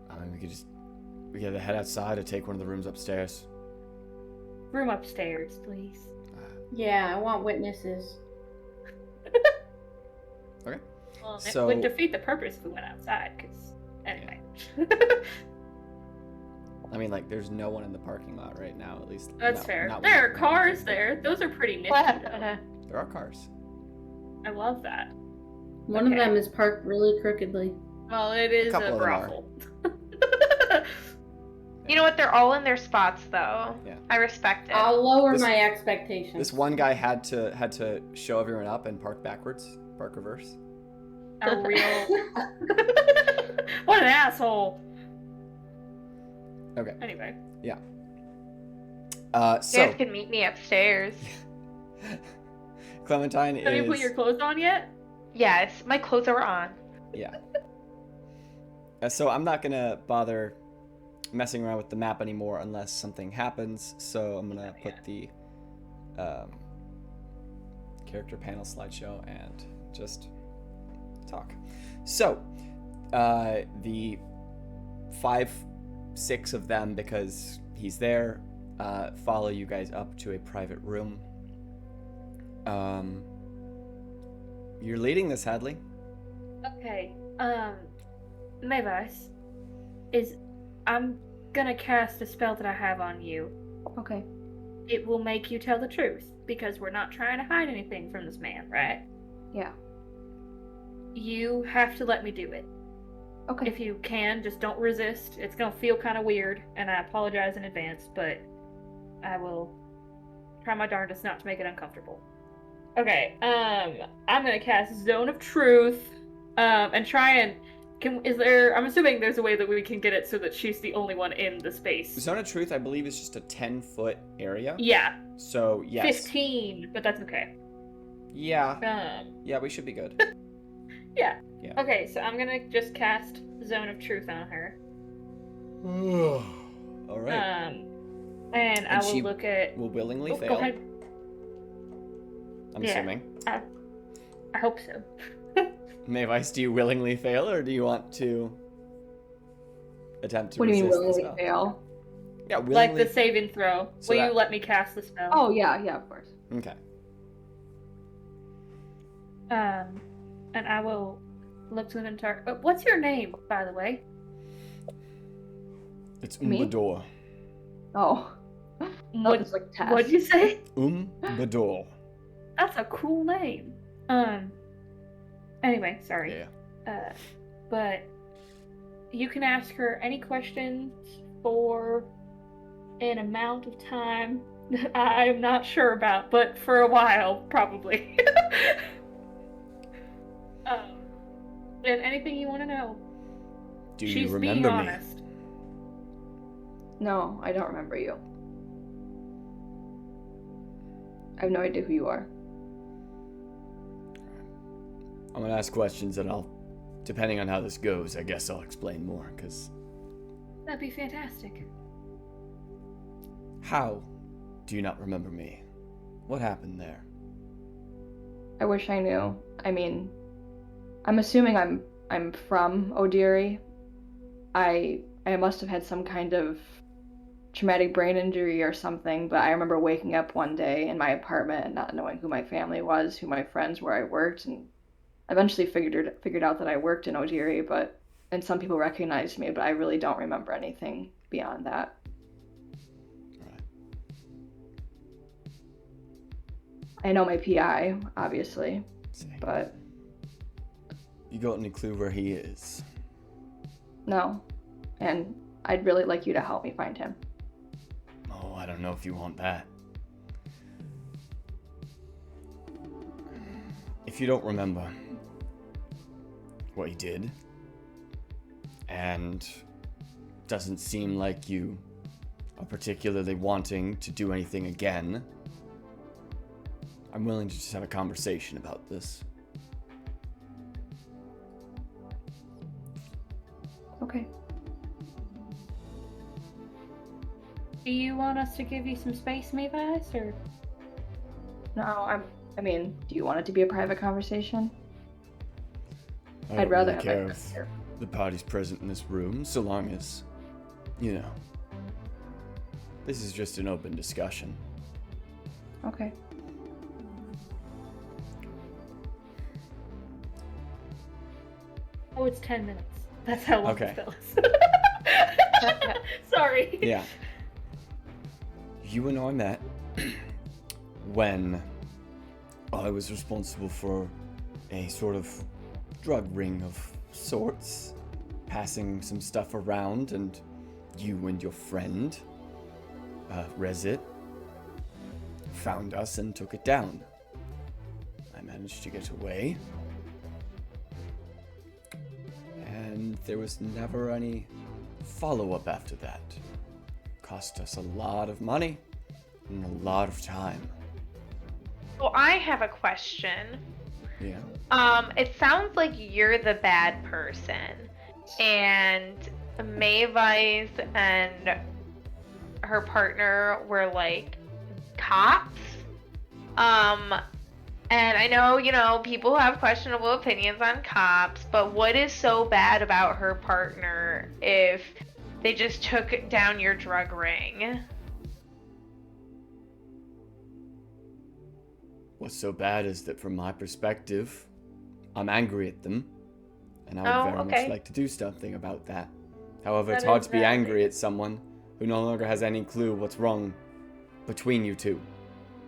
Speaker 1: I mean, we could head outside or take one of the rooms upstairs.
Speaker 2: Room upstairs, please.
Speaker 3: Yeah, I want witnesses.
Speaker 1: Okay.
Speaker 2: Well,
Speaker 1: So-
Speaker 2: it would defeat the purpose if we went outside, because... Anyway.
Speaker 1: I mean, like, there's no one in the parking lot right now, at least.
Speaker 2: That's
Speaker 1: no,
Speaker 2: fair.
Speaker 1: not
Speaker 2: There are
Speaker 1: with-
Speaker 2: cars there. Those are pretty nifty, though.
Speaker 1: There are cars.
Speaker 2: I love that.
Speaker 3: One of
Speaker 2: Okay.
Speaker 3: them is parked really crookedly.
Speaker 2: Well, it is
Speaker 1: couple
Speaker 2: a
Speaker 1: of them are.
Speaker 2: brothel.
Speaker 4: You know what? They're all in their spots, though.
Speaker 1: Yeah.
Speaker 4: I respect it.
Speaker 3: I'll lower
Speaker 1: This-
Speaker 3: my expectations.
Speaker 1: This one guy had to show everyone up and park backwards, park reverse.
Speaker 2: A real... What an asshole!
Speaker 1: Okay.
Speaker 2: Anyway.
Speaker 4: You
Speaker 1: So
Speaker 4: guys can meet me upstairs.
Speaker 1: Clementine
Speaker 2: Have you put
Speaker 1: is
Speaker 2: your clothes on yet?
Speaker 4: Yes, my clothes are on.
Speaker 1: yeah. So I'm not gonna bother messing around with the map anymore unless something happens. So I'm gonna put the character panel slideshow and just talk. So the 5-6 of them, because he's there, follow you guys up to a private room. You're leading this, Hadley.
Speaker 2: Okay. Mavis, I'm gonna cast a spell that I have on you.
Speaker 5: Okay.
Speaker 2: It will make you tell the truth, because we're not trying to hide anything from this man, right?
Speaker 5: Yeah.
Speaker 2: You have to let me do it.
Speaker 5: Okay.
Speaker 2: If you can, just don't resist. It's gonna feel kind of weird, and I apologize in advance, but I will try my darndest not to make it uncomfortable. Okay, I'm gonna cast Zone of Truth, and try and I'm assuming there's a way that we can get it so that she's the only one in the space.
Speaker 1: Zone of Truth, I believe, is just a 10-foot area.
Speaker 2: Yeah,
Speaker 1: So, yes.
Speaker 2: 15, but that's okay.
Speaker 1: Yeah. Yeah, we should be good.
Speaker 2: Yeah.
Speaker 1: Yeah.
Speaker 2: Okay, so I'm gonna just cast Zone of Truth on her.
Speaker 1: All right.
Speaker 2: And I will
Speaker 1: she
Speaker 2: look at.
Speaker 1: Will willingly
Speaker 2: Oh,
Speaker 1: fail.
Speaker 2: go ahead.
Speaker 1: I'm
Speaker 2: Yeah.
Speaker 1: assuming.
Speaker 2: I hope so.
Speaker 1: Mavis, do you willingly fail, or do you want to attempt to
Speaker 5: What do you mean
Speaker 1: resist the
Speaker 5: willingly
Speaker 1: spell?
Speaker 5: fail?
Speaker 1: Yeah,
Speaker 2: Like
Speaker 1: willingly.
Speaker 2: the saving throw.
Speaker 1: So
Speaker 2: Will
Speaker 1: that-
Speaker 2: you let me cast the spell?
Speaker 5: Oh yeah, of course.
Speaker 1: Okay.
Speaker 2: And I will look to the entire. What's your name, by the way?
Speaker 1: It's
Speaker 5: Me?
Speaker 1: Umbador.
Speaker 5: Oh.
Speaker 2: What,
Speaker 5: It's like Tess.
Speaker 2: what'd you say?
Speaker 1: Umbador.
Speaker 2: That's a cool name. Anyway, sorry.
Speaker 1: Yeah.
Speaker 2: But you can ask her any questions for an amount of time that I'm not sure about, but for a while, probably. And anything you want to know.
Speaker 1: Do
Speaker 2: She's
Speaker 1: you
Speaker 2: being
Speaker 1: remember me?
Speaker 2: honest.
Speaker 5: No, I don't remember you. I have no idea who you are.
Speaker 1: I'm gonna ask questions, and depending on how this goes, I guess I'll explain more. Cause
Speaker 2: That'd be fantastic.
Speaker 1: how do you not remember me? What happened there?
Speaker 5: I wish I knew. I mean, I'm assuming I'm from Odiri. I must have had some kind of traumatic brain injury or something, but I remember waking up one day in my apartment and not knowing who my family was, who my friends, where I worked, and eventually figured out that I worked in Odiri, and some people recognized me, but I really don't remember anything beyond that.
Speaker 1: Right.
Speaker 5: I know my PI, obviously,
Speaker 1: See.
Speaker 5: but
Speaker 1: You got any clue where he is?
Speaker 5: no. And I'd really like you to help me find him.
Speaker 1: Oh, I don't know if you want that. if you don't remember what you did, and doesn't seem like you are particularly wanting to do anything again, I'm willing to just have a conversation about this.
Speaker 5: Okay.
Speaker 2: Do you want us to give you some space, Mavis, or?
Speaker 5: No, I mean, do you want it to be a private conversation?
Speaker 1: I
Speaker 5: I'd
Speaker 1: don't
Speaker 5: rather
Speaker 1: really
Speaker 5: have
Speaker 1: care
Speaker 5: it
Speaker 1: if
Speaker 5: here.
Speaker 1: the party's present in this room, so long as, this is just an open discussion.
Speaker 5: Okay.
Speaker 2: Oh, it's 10 minutes. That's how long
Speaker 1: Okay.
Speaker 2: this goes. Sorry.
Speaker 1: Yeah. You and I met when I was responsible for a sort of drug ring of sorts, passing some stuff around, and you and your friend, Rezit, found us and took it down. I managed to get away. And there was never any follow-up after that. Cost us a lot of money and a lot of time.
Speaker 4: Well, I have a question.
Speaker 1: Yeah.
Speaker 4: It sounds like you're the bad person, and Mavis and her partner were like cops. And I know, people have questionable opinions on cops, but what is so bad about her partner if they just took down your drug ring?
Speaker 1: What's so bad is that from my perspective, I'm angry at them, and I would very much like to do something about that. However, it's
Speaker 2: That
Speaker 1: hard
Speaker 2: is
Speaker 1: to be
Speaker 2: valid.
Speaker 1: angry at someone who no longer has any clue what's wrong between you two.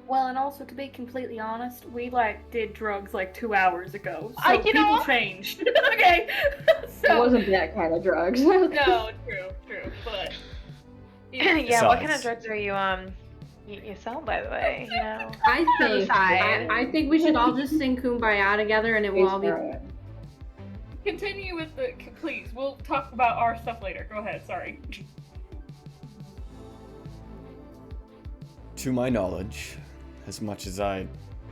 Speaker 2: Well, and also to be completely honest, we did drugs 2 hours ago. So
Speaker 4: You know
Speaker 2: people
Speaker 4: what?
Speaker 2: changed. Okay.
Speaker 5: It
Speaker 2: So
Speaker 5: wasn't that kind of drugs.
Speaker 2: no, true, but
Speaker 4: Yeah, what kind of
Speaker 1: Besides.
Speaker 4: drugs are you sell, by the way?
Speaker 3: I think we should all just sing Kumbaya together and it will all be.
Speaker 2: Continue with please. We'll talk about our stuff later. Go ahead. Sorry.
Speaker 1: To my knowledge, as much as I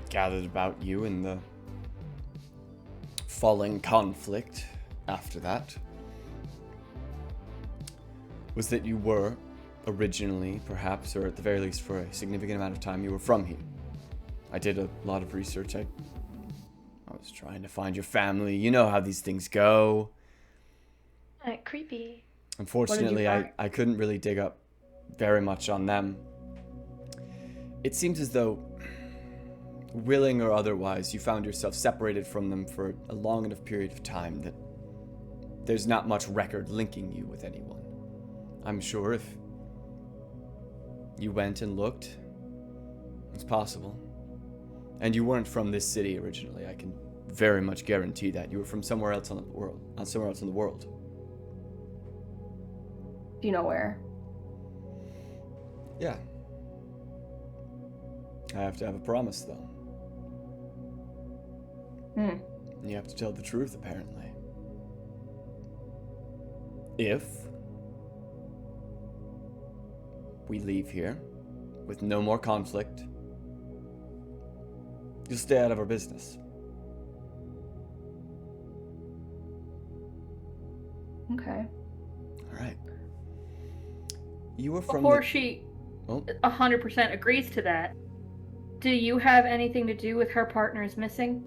Speaker 1: gathered about you in the falling conflict after that, was that you were originally, perhaps, or at the very least for a significant amount of time, you were from here. I did a lot of research. I was trying to find your family. You know how these things go.
Speaker 4: Creepy.
Speaker 1: Unfortunately,
Speaker 5: find?
Speaker 1: I couldn't really dig up very much on them. It seems as though, willing or otherwise, you found yourself separated from them for a long enough period of time that there's not much record linking you with anyone. I'm sure if you went and looked, it's possible. And you weren't from this city originally. I can very much guarantee that. You were from somewhere else in the world.
Speaker 5: Do you know where?
Speaker 1: Yeah. I have to have a promise, though.
Speaker 5: Hmm.
Speaker 1: You have to tell the truth, apparently. If we leave here with no more conflict, you'll stay out of our business.
Speaker 5: Okay.
Speaker 1: All right. You were from
Speaker 2: Before
Speaker 1: the...
Speaker 2: she
Speaker 1: Oh.
Speaker 2: 100% agrees to that, do you have anything to do with her partner's missing?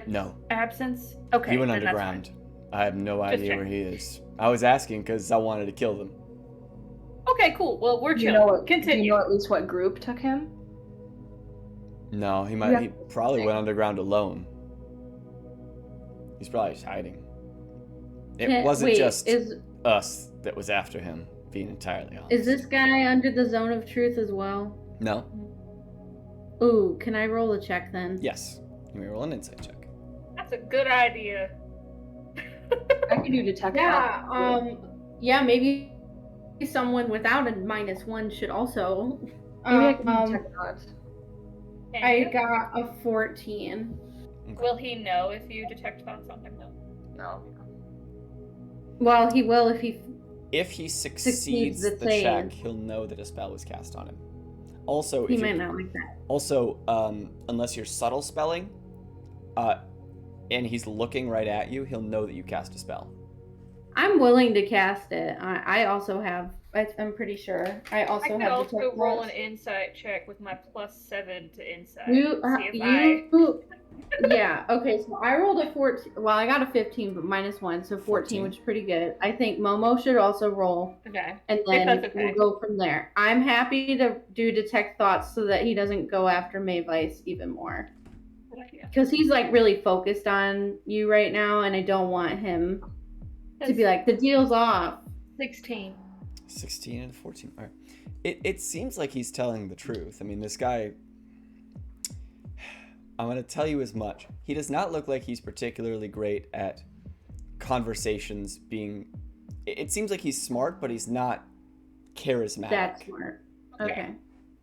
Speaker 1: No.
Speaker 2: Absence? Okay.
Speaker 1: He went
Speaker 2: then that's
Speaker 1: underground. I have no
Speaker 2: Just
Speaker 1: idea
Speaker 2: check.
Speaker 1: where he is. I was asking because I wanted to kill them.
Speaker 2: fine. Okay, cool. Well, we're
Speaker 5: Do
Speaker 2: chill.
Speaker 5: you know what?
Speaker 2: Continue.
Speaker 5: Do you know at least what group took him?
Speaker 1: No, he
Speaker 5: Yeah.
Speaker 1: probably went underground alone. He's probably just hiding. It wasn't
Speaker 3: Wait,
Speaker 1: just
Speaker 3: is
Speaker 1: us that was after him, being entirely honest.
Speaker 3: is this guy under the zone of truth as well?
Speaker 1: No?
Speaker 3: Ooh, can I roll a check then?
Speaker 1: Yes. You may roll an insight check.
Speaker 2: That's a good idea.
Speaker 5: I could do detect.
Speaker 3: Yeah, maybe someone without a -1 should also.
Speaker 5: Maybe I can detect odds.
Speaker 3: I got a 14.
Speaker 1: Okay.
Speaker 2: Will he know if you detect on something though?
Speaker 5: No.
Speaker 3: Well, he will if he.
Speaker 1: If he succeeds
Speaker 3: the
Speaker 1: the check, he'll know that a spell was cast on him. Also,
Speaker 3: He
Speaker 1: if
Speaker 3: might
Speaker 1: you're,
Speaker 3: not like that.
Speaker 1: also, unless you're subtle spelling, and he's looking right at you, he'll know that you cast a spell.
Speaker 3: I'm willing to cast it. I also have. I'm pretty sure. I also
Speaker 2: I could
Speaker 3: have
Speaker 2: also
Speaker 3: detect
Speaker 2: roll
Speaker 3: thoughts.
Speaker 2: an insight check with my +7 to insight.
Speaker 3: You,
Speaker 2: See if
Speaker 3: yeah. Okay, so I rolled a 14. Well, I got a 15, but -1, so 14, which is pretty good. I think Momo should also roll,
Speaker 2: Okay.
Speaker 3: and
Speaker 2: If
Speaker 3: then
Speaker 2: that's okay.
Speaker 3: we'll go from there. I'm happy to do detect thoughts so that he doesn't go after Mayvice even more, because he's like really focused on you right now, and I don't want him to be like, the deal's off.
Speaker 2: 16.
Speaker 1: 16 and 14. All right. It seems like he's telling the truth. I mean, this guy, I'm going to tell you as much. He does not look like he's particularly great at conversations being... It seems like he's smart, but he's not charismatic.
Speaker 3: That's smart. Okay.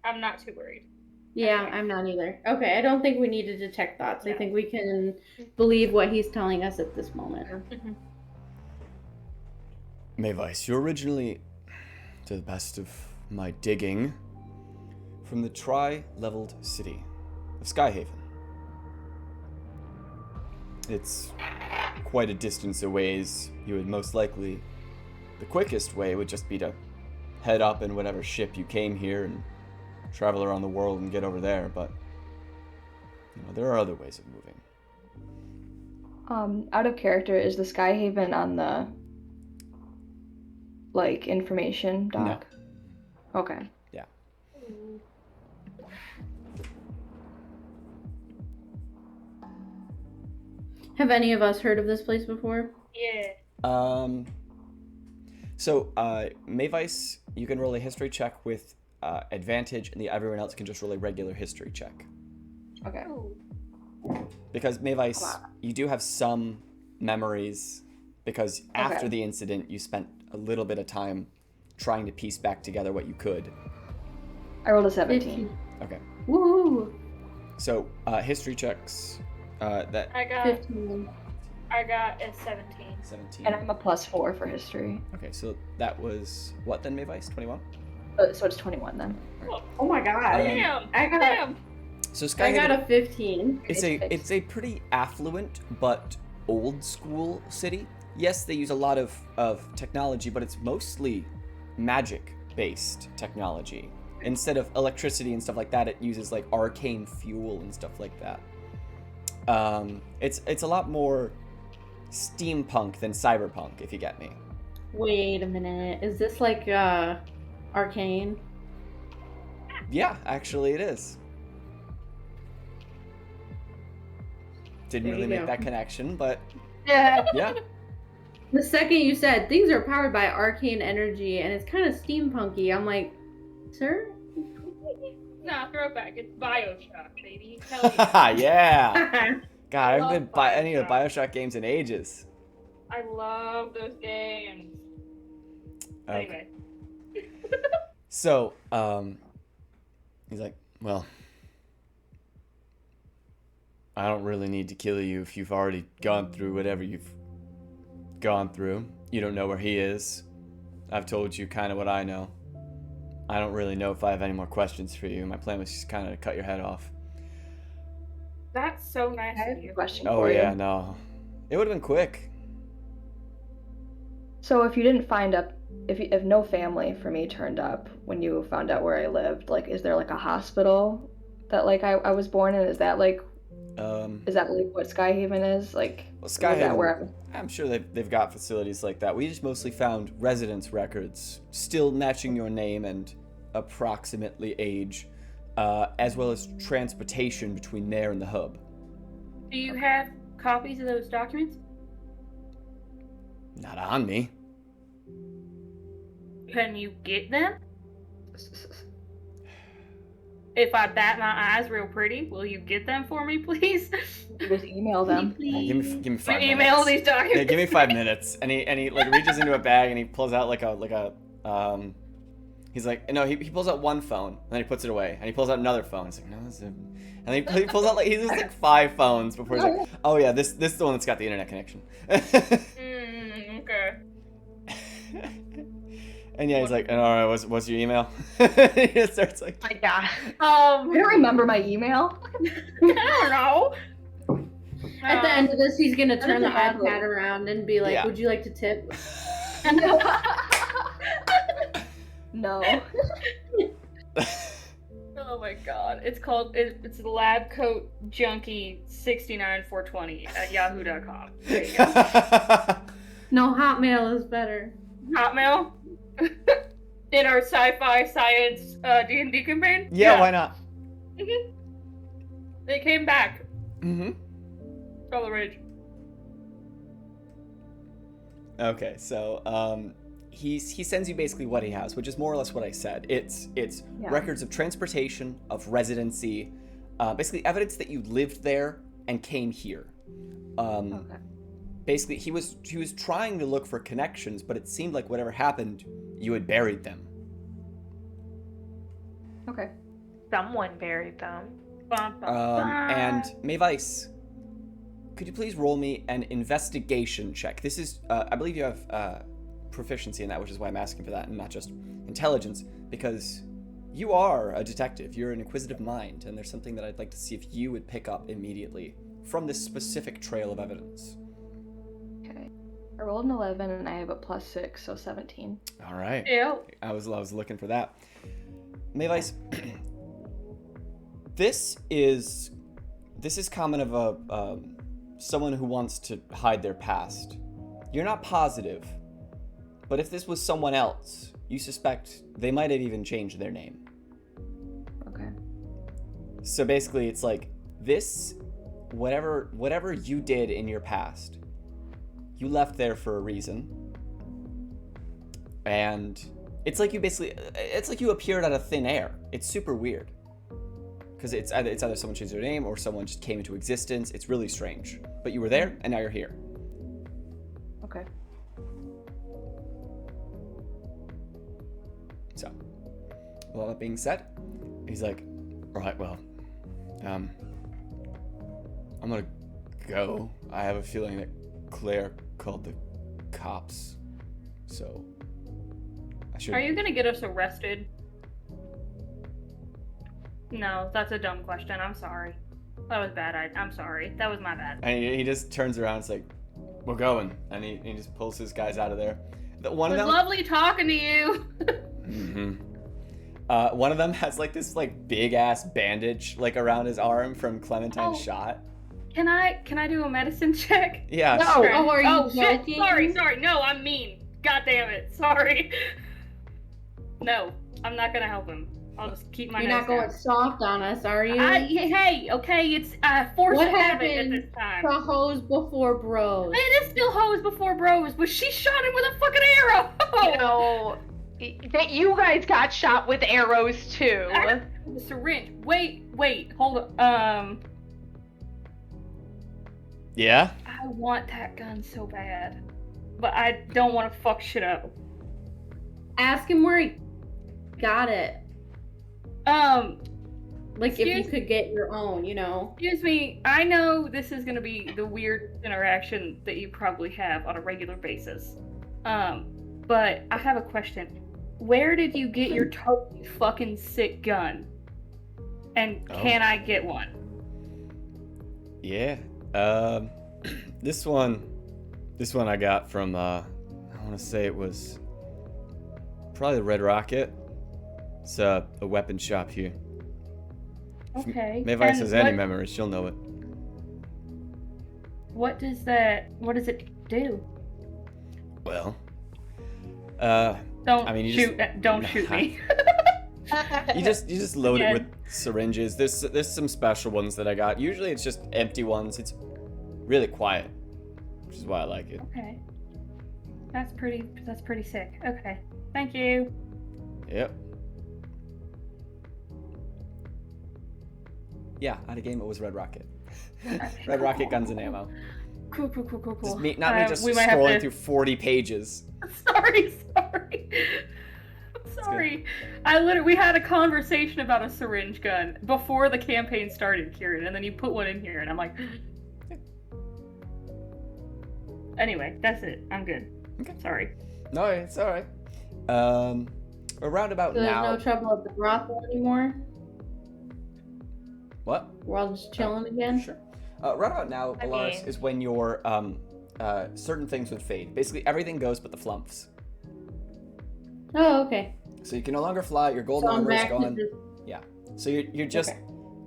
Speaker 2: I'm not too worried.
Speaker 3: Yeah,
Speaker 2: Okay.
Speaker 3: I'm not either. Okay, I don't think we need to detect thoughts. I
Speaker 2: No.
Speaker 3: think we can believe what he's telling us at this moment.
Speaker 2: Mhm.
Speaker 1: Mayvice, you're originally, to the best of my digging, from the tri-leveled city of Skyhaven. It's quite a distance away. You would most likely, the quickest way would just be to head up in whatever ship you came here and travel around the world and get over there, but there are other ways of moving.
Speaker 5: Out of character, is the Skyhaven on the information doc? No. Okay.
Speaker 1: Yeah.
Speaker 3: Have any of us heard of this place before?
Speaker 2: Yeah.
Speaker 1: So, Mayvice, you can roll a history check with advantage, and everyone else can just roll a regular history check.
Speaker 5: Okay.
Speaker 2: Ooh.
Speaker 1: Because Mayvice, you do have some memories, because after the incident, you spent a little bit of time trying to piece back together what you could.
Speaker 5: I rolled a 17.
Speaker 1: Okay.
Speaker 3: Woo!
Speaker 1: So, history checks, that...
Speaker 2: I got
Speaker 3: 15.
Speaker 2: I got a 17.
Speaker 1: 17.
Speaker 5: And I'm a +4 for history.
Speaker 1: Okay, so that was, what then, Mayvice? 21?
Speaker 5: So it's 21 then.
Speaker 3: Oh my god.
Speaker 2: Damn.
Speaker 3: I got
Speaker 2: Damn.
Speaker 1: So
Speaker 3: I got
Speaker 1: Skyhaven,
Speaker 3: a 15.
Speaker 1: it's a pretty affluent but old school city. Yes, they use a lot of technology, but it's mostly magic based technology. Instead of electricity and stuff like that, it uses like arcane fuel and stuff like that. It's a lot more steampunk than cyberpunk, if you get me.
Speaker 3: Wait a minute. Is this like arcane?
Speaker 1: Yeah, actually it is. Didn't
Speaker 3: There
Speaker 1: really
Speaker 3: you
Speaker 1: make
Speaker 3: go.
Speaker 1: that connection, but
Speaker 2: Yeah.
Speaker 1: yeah.
Speaker 3: The second you said things are powered by arcane energy and it's kind of steampunky, I'm like, sir?
Speaker 2: Nah, throwback. It's Bioshock, baby. Hell yeah.
Speaker 1: Yeah. God, I
Speaker 2: I
Speaker 1: haven't been
Speaker 2: love
Speaker 1: any of the
Speaker 2: Bioshock.
Speaker 1: Bioshock games in ages.
Speaker 2: I love those games.
Speaker 1: Okay.
Speaker 2: Anyway.
Speaker 1: So, he's like, well, I don't really need to kill you if you've already gone through whatever you've gone through. You don't know where he is. I've told you kind of what I know. I don't really know if I have any more questions for you. My plan was just kind of to cut your head off.
Speaker 2: That's so nice
Speaker 5: I have
Speaker 2: of
Speaker 5: a
Speaker 2: you.
Speaker 5: question
Speaker 1: Oh,
Speaker 5: for you.
Speaker 1: yeah, no. It would have been quick.
Speaker 5: So if you didn't find up, if no family for me turned up when you found out where I lived, is there a hospital that I was born in? Is that what Skyhaven is?
Speaker 1: Well,
Speaker 5: is that
Speaker 1: Skyhaven,
Speaker 5: where
Speaker 1: I'm sure they've got facilities like that. We just mostly found residence records, still matching your name and approximately age, as well as transportation between there and the hub.
Speaker 2: Do you have copies of those documents?
Speaker 1: Not on me.
Speaker 2: Can you get them? If I bat my eyes real pretty, will you get them for me, please?
Speaker 5: you just email them?
Speaker 1: Give me 5 minutes.
Speaker 2: Email these documents.
Speaker 1: Yeah, give me 5 minutes. And he reaches into a bag and he pulls out like a He's like, no, he pulls out one phone, and then he puts it away, and he pulls out another phone. He's like, no, this is... And then he pulls out, like, he has like 5 phones before he's like, oh yeah, this is the one that's got the internet connection.
Speaker 2: Okay.
Speaker 1: And yeah, he's like, all right, what's your email? He just starts like...
Speaker 4: My God.
Speaker 5: I don't remember my email.
Speaker 2: I don't know.
Speaker 3: At the end of this, he's gonna turn the
Speaker 5: doesn't matter.
Speaker 3: iPad around and be like,
Speaker 1: Yeah.
Speaker 3: "Would you like to tip?"
Speaker 5: No.
Speaker 2: Oh my god. It's called, it's Lab Coat Junkie 69420 at yahoo.com. There you go.
Speaker 3: No, Hotmail is better.
Speaker 2: Hotmail? In our sci-fi science D&D campaign?
Speaker 1: Yeah, why not?
Speaker 2: Mhm. They came back.
Speaker 1: Mm-hmm.
Speaker 2: All the rage.
Speaker 1: Okay, so he sends you basically what he has, which is more or less what I said. It's
Speaker 5: Yeah.
Speaker 1: records of transportation, of residency, basically evidence that you lived there and came here.
Speaker 5: Okay.
Speaker 1: Basically, he was trying to look for connections, but it seemed like whatever happened, you had buried them.
Speaker 5: Okay.
Speaker 4: Someone buried them.
Speaker 2: Bum, bum, bum.
Speaker 1: And Mayvice, could you please roll me an investigation check? This is, I believe you have proficiency in that, which is why I'm asking for that, and not just intelligence, because you are a detective. You're an inquisitive mind, and there's something that I'd like to see if you would pick up immediately from this specific trail of evidence.
Speaker 5: Okay. I rolled an 11 and I have a +6, so 17.
Speaker 1: All right.
Speaker 2: Ew.
Speaker 1: I was looking for that. Mayvice, this is common of a someone who wants to hide their past. You're not positive, but if this was someone else, you suspect they might have even changed their name.
Speaker 5: Okay.
Speaker 1: So basically, it's like this, whatever you did in your past, you left there for a reason, and it's like you appeared out of thin air. It's super weird. Because it's either someone changed their name or someone just came into existence. It's really strange. But you were there, and now you're here.
Speaker 5: Okay.
Speaker 1: So, with all that being said, he's like, all right, well, I'm gonna go. I have a feeling that Claire called the cops. So, I should...
Speaker 2: Are you gonna get us arrested? No, that's a dumb question. I'm sorry. That was bad. I'm sorry. That was my bad.
Speaker 1: And he just turns around and is like, we're going. And he just pulls his guys out of there. One
Speaker 2: It
Speaker 1: of
Speaker 2: was
Speaker 1: them...
Speaker 2: lovely talking to you.
Speaker 1: Mm-hmm. One of them has like this like big ass bandage like around his arm from Clementine's shot.
Speaker 2: Can I do a medicine check?
Speaker 1: Yeah.
Speaker 3: No.
Speaker 2: Okay.
Speaker 3: Oh, are you
Speaker 2: shit.
Speaker 3: joking?
Speaker 2: Sorry. No, I'm mean. God damn it. Sorry. No, I'm not gonna help him. I'll just keep my
Speaker 3: You're
Speaker 2: nose
Speaker 3: not going
Speaker 2: down.
Speaker 3: soft on us, are you?
Speaker 2: Hey, okay, it's force
Speaker 3: What
Speaker 2: of habit at
Speaker 3: happened
Speaker 2: this time.
Speaker 3: to hoes before bros?
Speaker 2: It is still hoes before bros, but she shot him with a fucking arrow.
Speaker 4: You know, that you guys got shot with arrows too.
Speaker 2: The syringe. Wait, hold on.
Speaker 1: Yeah?
Speaker 2: I want that gun so bad, but I don't want to fuck shit up.
Speaker 3: Ask him where he got it. Like if you could get your own, you know.
Speaker 2: Excuse me, I know this is gonna be the weird interaction that you probably have on a regular basis. But I have a question. Where did you get your totally fucking sick gun? And can I get one?
Speaker 1: Yeah. This one I got from I want to say it was probably the Red Rocket. It's a weapon shop here.
Speaker 2: Okay.
Speaker 1: If Mayvice
Speaker 2: and
Speaker 1: has any memories, she'll know it.
Speaker 2: what does it do?
Speaker 1: Well,
Speaker 2: Don't
Speaker 1: I mean, you
Speaker 2: shoot.
Speaker 1: just-
Speaker 2: Don't shoot me.
Speaker 1: you just load
Speaker 2: Yeah.
Speaker 1: it with syringes. There's some special ones that I got. Usually it's just empty ones. It's really quiet, which is why I like it.
Speaker 2: Okay. That's pretty sick. Okay. Thank you.
Speaker 1: Yep. Yeah, out of game it was Red Rocket. Red Rocket guns and ammo.
Speaker 2: Cool.
Speaker 1: Just not me just
Speaker 2: we might have
Speaker 1: scrolling
Speaker 2: to-
Speaker 1: through 40 pages.
Speaker 2: Sorry. I'm sorry. We had a conversation about a syringe gun before the campaign started, Kieran, and then you put one in here, and I'm like. Anyway, that's it. I'm good.
Speaker 1: Okay.
Speaker 2: Sorry.
Speaker 1: No, it's all right. Around about
Speaker 3: So there's
Speaker 1: now.
Speaker 3: no trouble at the brothel anymore?
Speaker 1: What?
Speaker 3: We're all just chilling again?
Speaker 1: Sure. Right about now,
Speaker 4: I
Speaker 1: Bellaris,
Speaker 4: mean-
Speaker 1: is when your certain things would fade. Basically, everything goes but the flumps.
Speaker 3: Oh, okay.
Speaker 1: So you can no longer fly. Your golden
Speaker 3: So I'm
Speaker 1: armor is
Speaker 3: back to
Speaker 1: gone.
Speaker 3: just...
Speaker 1: Yeah. So you're just
Speaker 3: Okay.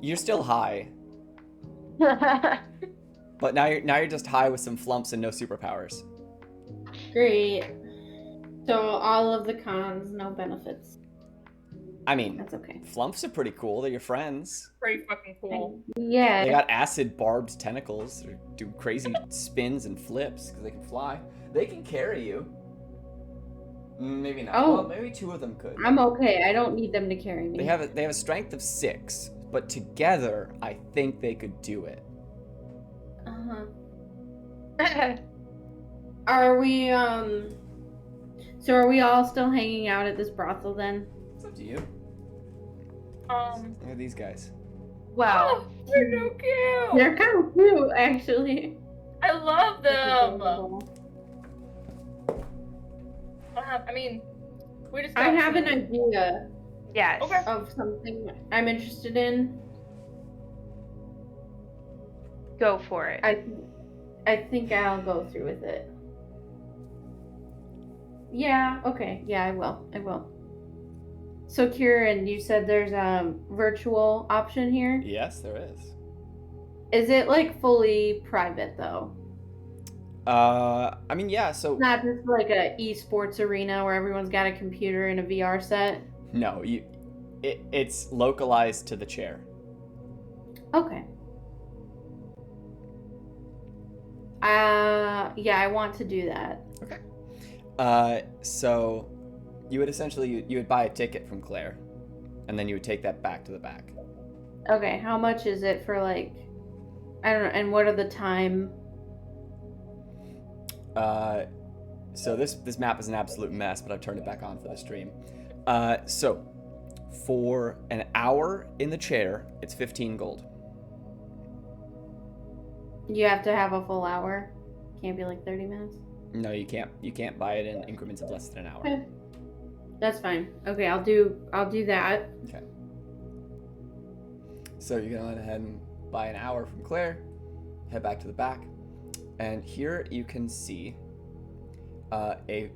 Speaker 1: you're still high, but now you're just high with some flumps and no superpowers.
Speaker 3: Great. So all of the cons, no benefits.
Speaker 1: I mean,
Speaker 3: That's okay.
Speaker 1: flumps are pretty cool. They're your friends.
Speaker 2: Pretty fucking cool.
Speaker 3: Yeah.
Speaker 1: They got acid barbed tentacles. They do crazy spins and flips because they can fly. They can carry you. Maybe not.
Speaker 3: Oh.
Speaker 1: Well, maybe two of them could.
Speaker 3: I'm okay. I don't need them to carry me.
Speaker 1: They have a strength of 6, but together I think they could do it.
Speaker 3: Uh-huh. Are we, so are we all still hanging out at this brothel then?
Speaker 1: It's up to you. Look at these guys.
Speaker 4: Well,
Speaker 2: They're so cute.
Speaker 3: They're kind of cute, actually.
Speaker 2: I love them. I mean, we just.
Speaker 3: I
Speaker 2: got
Speaker 3: have an
Speaker 2: some-
Speaker 3: idea
Speaker 4: yes.
Speaker 2: Okay.
Speaker 3: of something I'm interested in.
Speaker 4: Go for it.
Speaker 3: I think I'll go through with it. Yeah, okay. Yeah, I will. So, Kieran, you said there's a virtual option here.
Speaker 1: Yes, there is.
Speaker 3: Is it like fully private though?
Speaker 1: I mean, yeah. So
Speaker 3: Not just like a esports arena where everyone's got a computer and a VR set.
Speaker 1: no, it's localized to the chair.
Speaker 3: Okay. Yeah, I want to do that.
Speaker 1: So you would essentially you would buy a ticket from Claire, and then you would take that back to the back.
Speaker 3: Okay, how much is it for like? I don't know. And what are the time?
Speaker 1: So this map is an absolute mess, but I've turned it back on for the stream. So for an hour in the chair, it's 15 gold.
Speaker 3: You have to have a full hour. Can't be like 30 minutes.
Speaker 1: No, you can't. You can't buy it in increments of less than an hour.
Speaker 3: Okay. That's fine. Okay, I'll do that.
Speaker 1: Okay. So you're gonna go ahead and buy an hour from Claire, head back to the back, and here you can see a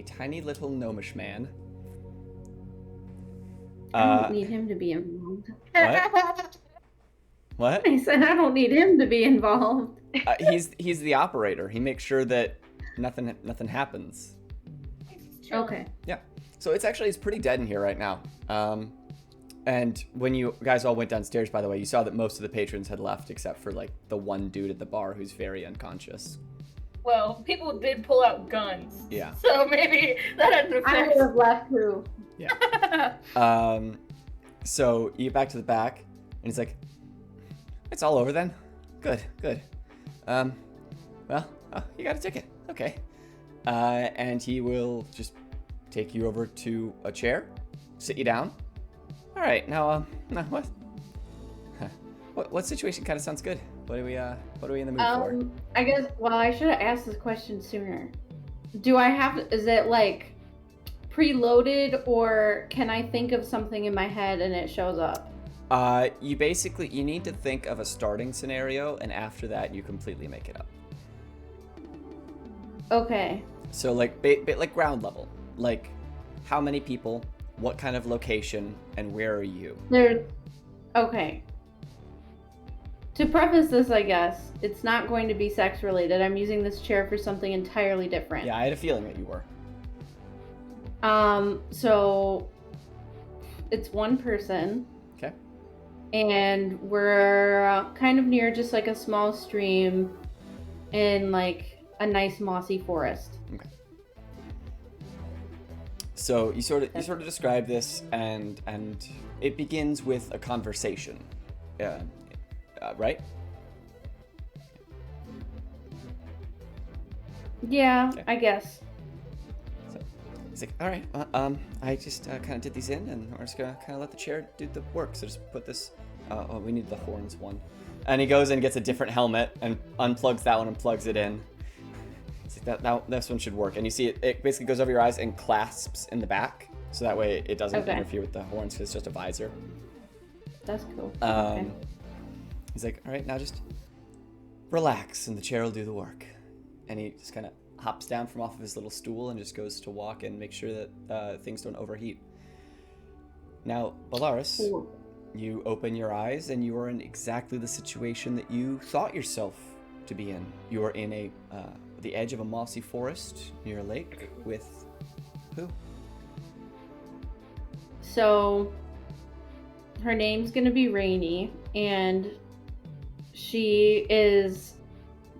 Speaker 1: tiny little gnomish man.
Speaker 3: I don't need him to be involved.
Speaker 1: What?
Speaker 3: I said I don't need him to be involved.
Speaker 1: He's the operator. He makes sure that nothing happens.
Speaker 3: Okay.
Speaker 1: So it's pretty dead in here right now. And when you guys all went downstairs, by the way, you saw that most of the patrons had left except for like the one dude at the bar who's very unconscious.
Speaker 2: Well, people did pull out guns.
Speaker 1: Yeah.
Speaker 2: So maybe that had an
Speaker 3: I
Speaker 2: effect.
Speaker 3: would have left too.
Speaker 1: So you get back to the back, and he's like, "It's all over then. Good. Well, you got a ticket. Okay." And he will just take you over to a chair, sit you down. All right, now what situation kind of sounds good? What are we in the mood for?
Speaker 3: I guess. Well, I should have asked this question sooner. Is it like preloaded, or can I think of something in my head and it shows up?
Speaker 1: You need to think of a starting scenario, and after that, you completely make it up.
Speaker 3: Okay.
Speaker 1: So like like ground level, like how many people, what kind of location, and where are you?
Speaker 3: Okay. To preface this, I guess, it's not going to be sex related. I'm using this chair for something entirely different.
Speaker 1: Yeah, I had a feeling that you were.
Speaker 3: So it's one person.
Speaker 1: Okay.
Speaker 3: And we're kind of near just like a small stream in like a nice mossy forest.
Speaker 1: Okay. So you sort of describe this, and it begins with a conversation, right?
Speaker 3: Yeah,
Speaker 1: Okay.
Speaker 3: I guess.
Speaker 1: He's like, all right, I just kind of did these in, and we're just gonna kind of let the chair do the work. So just put this. Oh, we need the horns one. And he goes and gets a different helmet and unplugs that one and plugs it in. It's like this one should work. And you see it basically goes over your eyes and clasps in the back, so that way it doesn't interfere with the horns because it's just a visor.
Speaker 3: That's cool.
Speaker 1: He's like, all right, now just relax, and the chair will do the work. And he just kind of hops down from off of his little stool and just goes to walk and make sure that things don't overheat. Now, Bellaris, you open your eyes and you are in exactly the situation that you thought yourself to be in. You are in the edge of a mossy forest near a lake with who?
Speaker 3: So, her name's gonna be Rainy, and she is...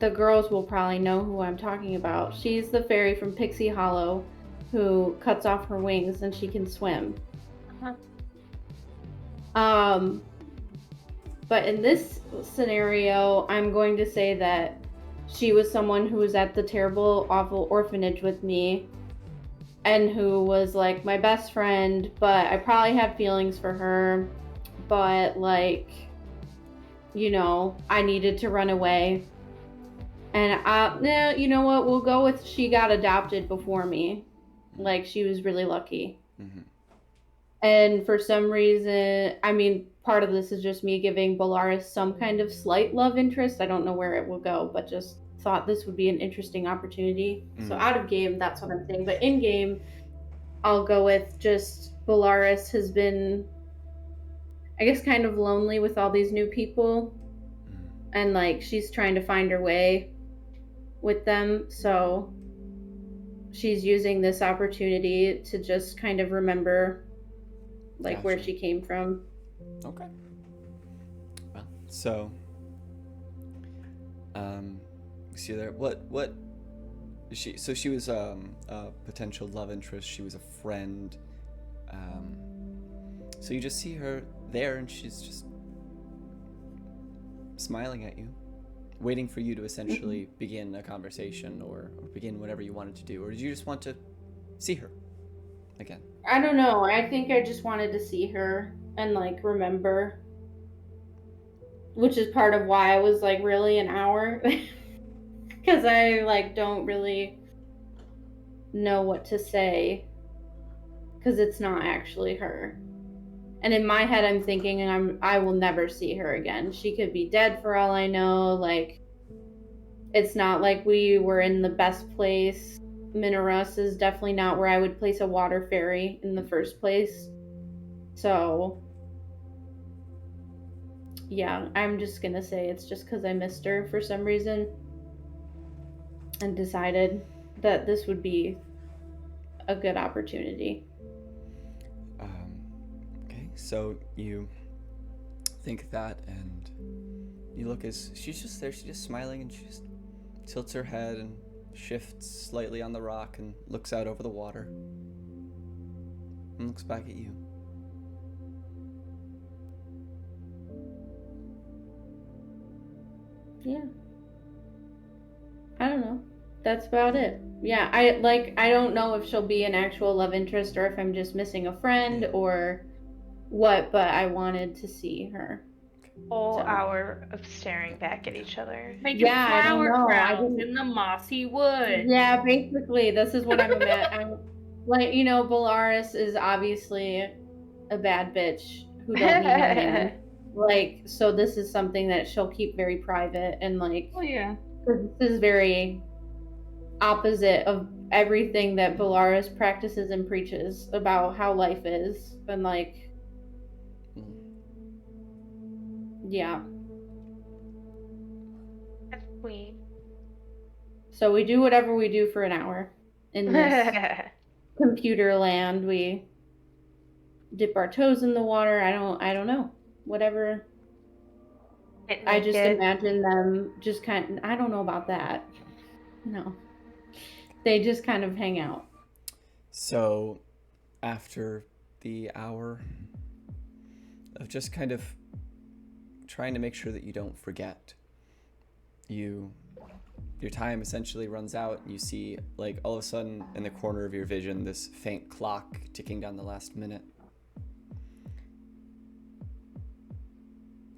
Speaker 3: The girls will probably know who I'm talking about. She's the fairy from Pixie Hollow who cuts off her wings and she can swim. But in this scenario, I'm going to say that she was someone who was at the terrible, awful orphanage with me and who was like my best friend, but I probably had feelings for her, but like, you know, I needed to run away. And you know what? We'll go with she got adopted before me. Like, she was really lucky.
Speaker 1: Mm-hmm.
Speaker 3: And for some reason, I mean, part of this is just me giving Bellaris some kind of slight love interest. I don't know where it will go, but just thought this would be an interesting opportunity. So out of game, that's what I'm saying. But in game, I'll go with just Bellaris has been, I guess, kind of lonely with all these new people. And, like, she's trying to find her way with them. So she's using this opportunity to just kind of remember, like, where she came from.
Speaker 1: Okay. Well, so, see there. What? She was a potential love interest. She was a friend. So you just see her there, and she's just smiling at you, waiting for you to essentially begin a conversation or begin whatever you wanted to do. Or did you just want to see her again?
Speaker 3: I don't know. I think I just wanted to see her and, like, remember. Which is part of why I was like, really, an hour? Because I, like, don't really know what to say. Because it's not actually her. And in my head, I'm thinking I will never see her again. She could be dead for all I know. Like, it's not like we were in the best place. Minarus is definitely not where I would place a water fairy in the first place. So, yeah, I'm just gonna say it's just because I missed her for some reason. And decided that this would be a good opportunity.
Speaker 1: So you think that, and you look as she's just there, she's just smiling, and she just tilts her head and shifts slightly on the rock and looks out over the water and looks back at you.
Speaker 3: Yeah. I don't know. That's about it. Yeah, I don't know if she'll be an actual love interest or if I'm just missing a friend or what, but I wanted to see her.
Speaker 4: Whole hour of staring back at each other.
Speaker 2: Making flower crowns in the mossy wood.
Speaker 3: Yeah, basically, this is what I'm like, you know, Bellaris is obviously a bad bitch who don't need a man. Like, so this is something that she'll keep very private and, like,
Speaker 2: oh yeah,
Speaker 3: this is very opposite of everything that Bellaris practices and preaches about how life is, and, like, yeah.
Speaker 4: That's sweet.
Speaker 3: So we do whatever we do for an hour in this computer land. We dip our toes in the water. I don't know. Whatever. I just imagine them just kind of, I don't know about that. No. They just kind of hang out.
Speaker 1: So after the hour of just kind of trying to make sure that you don't forget, you your time essentially runs out, and you see, like, all of a sudden in the corner of your vision, this faint clock ticking down the last minute.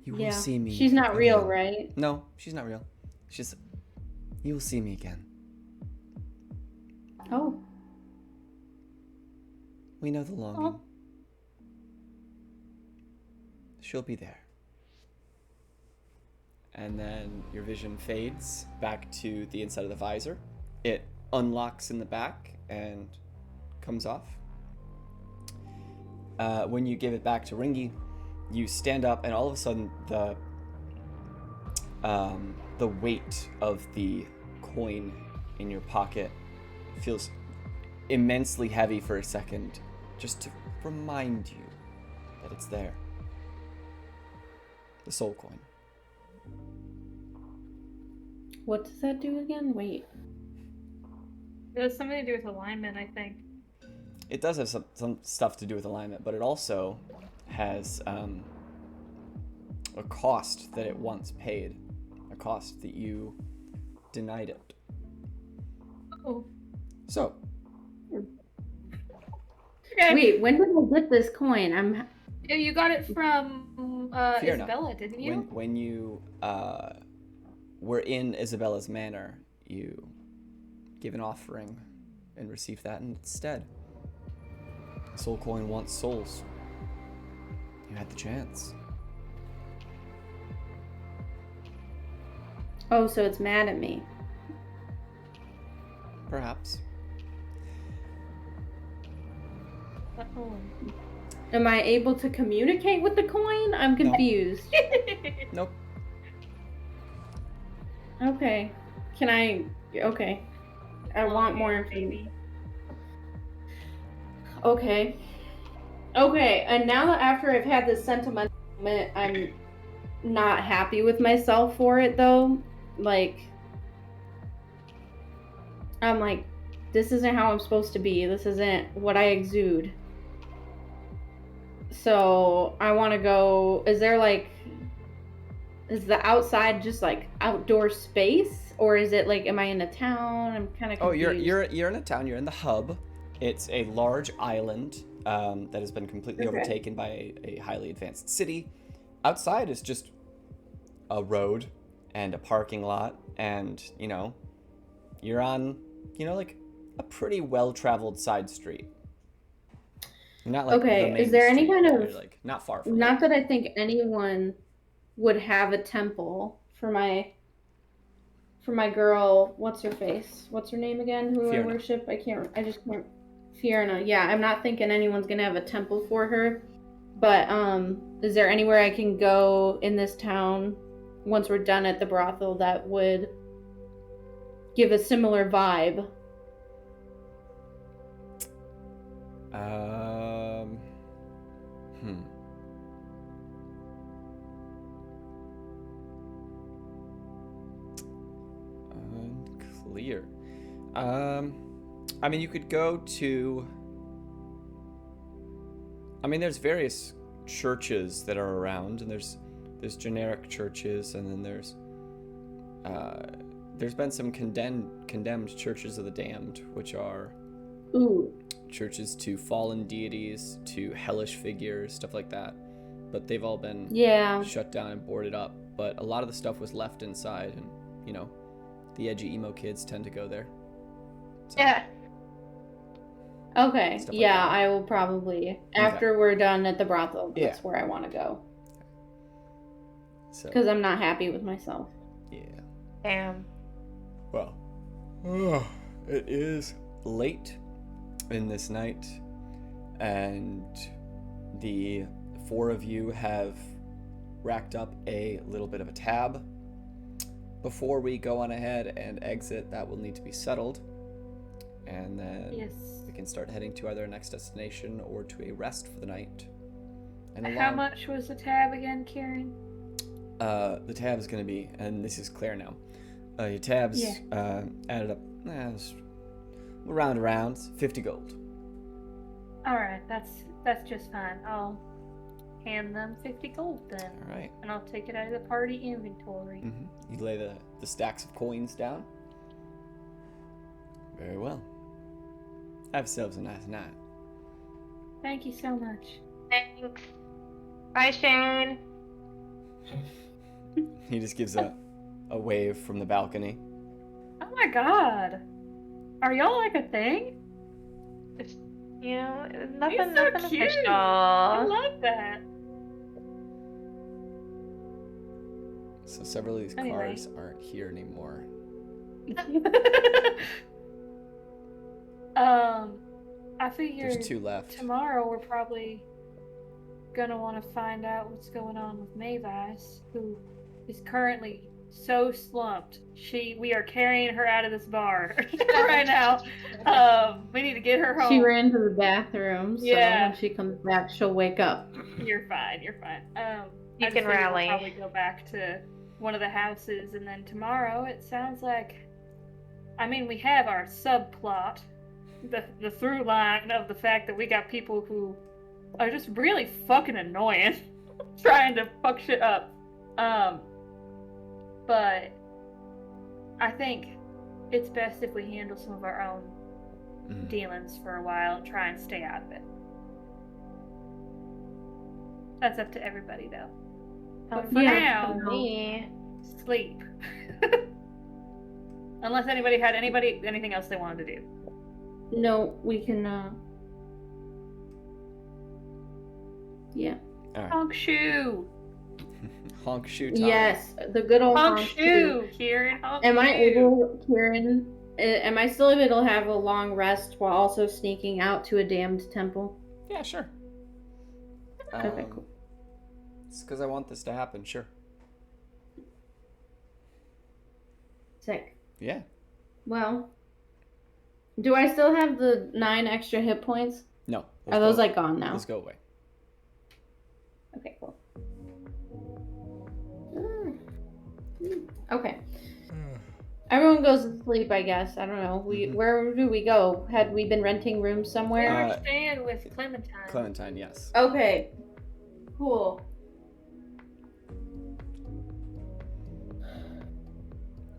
Speaker 1: You will see me.
Speaker 3: She's not real,
Speaker 1: again.
Speaker 3: right?
Speaker 1: No, she's not real. She's. You will see me again.
Speaker 3: Oh.
Speaker 1: We know the longing.
Speaker 3: Oh.
Speaker 1: She'll be there. And then your vision fades back to the inside of the visor. It unlocks in the back and comes off. When you give it back to Ringy, you stand up, and all of a sudden the weight of the coin in your pocket feels immensely heavy for a second, just to remind you that it's there. The soul coin.
Speaker 3: What does that do again? Wait.
Speaker 2: It has something to do with alignment, I think.
Speaker 1: It does have some stuff to do with alignment, but it also has a cost that it once paid. A cost that you denied it.
Speaker 2: Oh.
Speaker 1: So.
Speaker 2: Okay.
Speaker 3: Wait, when did I get this coin?
Speaker 2: You got it from Isabella, didn't you?
Speaker 1: When you were in Isabella's manor, you gave an offering and received that instead. Soul coin wants souls. You had the chance.
Speaker 3: Oh, so it's mad at me.
Speaker 1: Perhaps.
Speaker 2: Oh.
Speaker 3: Am I able to communicate with the coin? I'm confused.
Speaker 1: Nope.
Speaker 3: Okay. Can I... Okay. I want more information. Okay. Okay, and now that after I've had this sentimental moment, I'm not happy with myself for it, though. Like... I'm like, this isn't how I'm supposed to be. This isn't what I exude. So, I want to go... Is there, like... Is the outside just, like, outdoor space? Or is it, like, am I in a town? I'm kind of confused.
Speaker 1: Oh, you're in a town. You're in the hub. It's a large island that has been completely overtaken by a highly advanced city. Outside is just a road and a parking lot. And, you know, you're on, you know, like, a pretty well-traveled side street. Not like
Speaker 3: okay,
Speaker 1: the main
Speaker 3: is there any
Speaker 1: street,
Speaker 3: kind
Speaker 1: but
Speaker 3: of...
Speaker 1: you're, like, not far from
Speaker 3: Not
Speaker 1: it.
Speaker 3: that I think anyone would have a temple for my girl. What's her face? What's her name again? Who
Speaker 1: Fiona.
Speaker 3: I worship? I just can't. Fiona. Yeah, I'm not thinking anyone's gonna have a temple for her. But is there anywhere I can go in this town once we're done at the brothel that would give a similar vibe?
Speaker 1: Unclear. I mean, you could go to... I mean, there's various churches that are around, and there's generic churches, and then there's been some condemned churches of the damned, which are churches to fallen deities, to hellish figures, stuff like that. But they've all been shut down and boarded up. But a lot of the stuff was left inside, and, you know, the edgy emo kids tend to go there. So.
Speaker 4: Yeah.
Speaker 3: Okay.
Speaker 1: Stuff like
Speaker 3: Yeah,
Speaker 1: that.
Speaker 3: I will probably after we're done at the brothel. That's where I want to go.
Speaker 1: So.
Speaker 3: Because I'm not happy with myself.
Speaker 1: Yeah.
Speaker 4: Damn.
Speaker 1: Well, it is late in this night, and the four of you have racked up a little bit of a tab. Before we go on ahead and exit, that will need to be settled, and then we can start heading to either our next destination or to a rest for the night. And
Speaker 2: how much was the tab again, Karen?
Speaker 1: The tab is going to be, and this is clear now. Your tabs added up. We'll round around 50 gold.
Speaker 2: All right, that's just fine. I'll hand them 50 gold then.
Speaker 1: All right.
Speaker 2: And I'll take it out of the party inventory.
Speaker 1: Mm-hmm. You lay the stacks of coins down. Very well. Have yourselves a nice night.
Speaker 2: Thank you so much.
Speaker 4: Thanks. Bye, Sharon.
Speaker 1: He just gives a wave from the balcony.
Speaker 2: Oh my god. Are y'all like a thing?
Speaker 4: It's, nothing,
Speaker 2: He's so
Speaker 4: nothing
Speaker 2: cute.
Speaker 4: official.
Speaker 2: I love that.
Speaker 1: So several of these
Speaker 2: Anyway.
Speaker 1: cars aren't here anymore.
Speaker 2: I figured
Speaker 1: There's 2 left.
Speaker 2: tomorrow we're probably gonna want to find out what's going on with Mavis, who is currently so slumped. We are carrying her out of this bar right now. We need to get her home.
Speaker 3: She ran to the bathroom, so
Speaker 2: Yeah.
Speaker 3: when she comes back, she'll wake up.
Speaker 2: You're fine.
Speaker 4: You
Speaker 2: I
Speaker 4: can
Speaker 2: just figured
Speaker 4: rally.
Speaker 2: We'll probably go back to one of the houses, and then tomorrow it sounds like. I mean, we have our subplot, the through line of the fact that we got people who are just really fucking annoying, trying to fuck shit up. But I think it's best if we handle some of our own dealings for a while and try and stay out of it. That's up to everybody, though. But for now,
Speaker 4: me.
Speaker 2: sleep. Unless anybody had anything else they wanted to do.
Speaker 3: No, we can, yeah.
Speaker 1: All right.
Speaker 2: Honk shoe!
Speaker 1: Honk shoe time.
Speaker 3: Yes, the good old
Speaker 2: Honk
Speaker 3: honk
Speaker 2: shoe, Kieran! Honk
Speaker 3: Am I
Speaker 2: shoe.
Speaker 3: able, Kieran? Am I still able to have a long rest while also sneaking out to a damned temple?
Speaker 1: Yeah, sure.
Speaker 3: Okay, cool.
Speaker 1: It's because I want this to happen, sure.
Speaker 3: Sick.
Speaker 1: Yeah.
Speaker 3: Well, do I still have the 9 extra hit points?
Speaker 1: No.
Speaker 3: Are those like gone now?
Speaker 1: Let's go away.
Speaker 3: Okay, cool. Okay. Everyone goes to sleep, I guess. I don't know. Where do we go? Had we been renting rooms
Speaker 2: We
Speaker 3: somewhere?
Speaker 2: were staying with Clementine.
Speaker 1: Clementine, yes.
Speaker 3: Okay. Cool.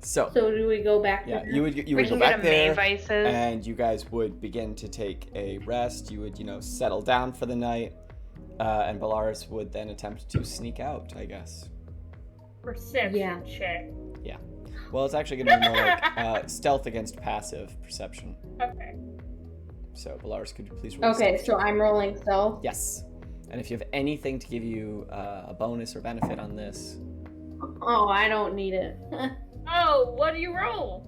Speaker 1: So
Speaker 3: do we go back
Speaker 1: yeah,
Speaker 3: to
Speaker 1: you would
Speaker 4: We
Speaker 1: go
Speaker 4: can
Speaker 1: back
Speaker 4: get a
Speaker 1: there,
Speaker 4: Vices.
Speaker 1: and you guys would begin to take a rest. You would settle down for the night, and Bellaris would then attempt to sneak out, I guess.
Speaker 2: Perception
Speaker 3: Yeah.
Speaker 2: check.
Speaker 1: Well, it's actually going to be more like stealth against passive perception.
Speaker 2: Okay.
Speaker 1: So Bellaris, could you please roll?
Speaker 3: Okay,
Speaker 1: stealth
Speaker 3: so
Speaker 1: check?
Speaker 3: I'm rolling stealth.
Speaker 1: Yes. And if you have anything to give you a bonus or benefit on this,
Speaker 3: Oh, I don't need it.
Speaker 2: Oh, what do you roll?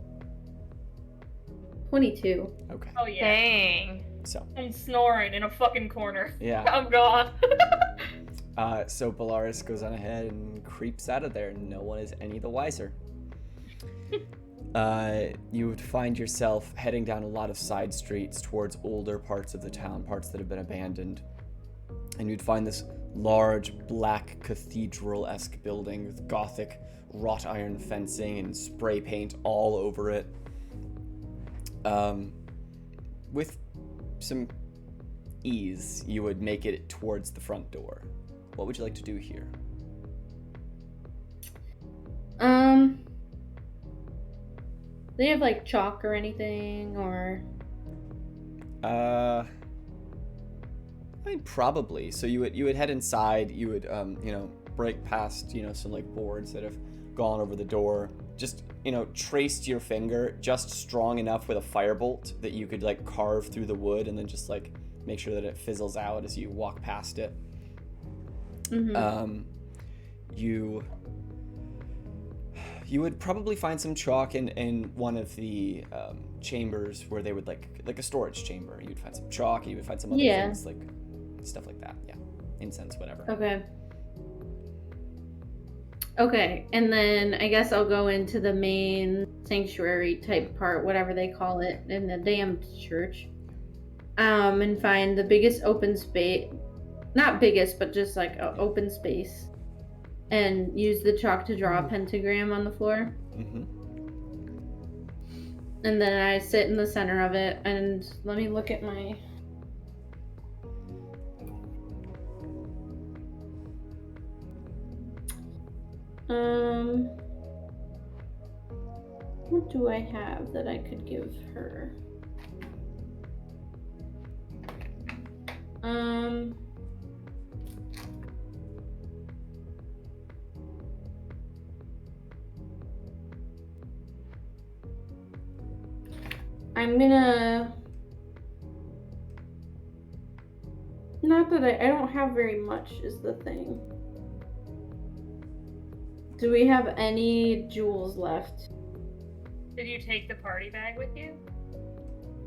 Speaker 3: 22.
Speaker 1: okay.
Speaker 2: Oh yeah.
Speaker 4: Dang.
Speaker 1: So
Speaker 2: I'm snoring in a fucking corner.
Speaker 1: yeah.
Speaker 2: I'm gone.
Speaker 1: So Bellaris goes on ahead and creeps out of there, and no one is any the wiser. You would find yourself heading down a lot of side streets towards older parts of the town, parts that have been abandoned. And you'd find this large, black, cathedral-esque building with Gothic wrought iron fencing and spray paint all over it. With some ease, you would make it towards the front door. What would you like to do here?
Speaker 3: Do they have like chalk or anything, or?
Speaker 1: I mean, probably. So you would head inside. You would break past some like boards that have gone over the door. Just traced your finger just strong enough with a firebolt that you could like carve through the wood and then just like make sure that it fizzles out as you walk past it.
Speaker 3: Mm-hmm.
Speaker 1: You would probably find some chalk in one of the chambers where they would like a storage chamber. You'd find some chalk. You would find some other things like stuff like that. Yeah, incense, whatever.
Speaker 3: Okay, and then I guess I'll go into the main sanctuary type part, whatever they call it, in the damned church, and find the biggest open space, not biggest, but just like an open space, and use the chalk to draw a pentagram on the floor.
Speaker 1: Mm-hmm.
Speaker 3: And then I sit in the center of it, and let me look at my... What do I have that I could give her? I'm gonna... Not that I don't have very much is the thing. Do we have any jewels left?
Speaker 2: Did you take the party bag with you?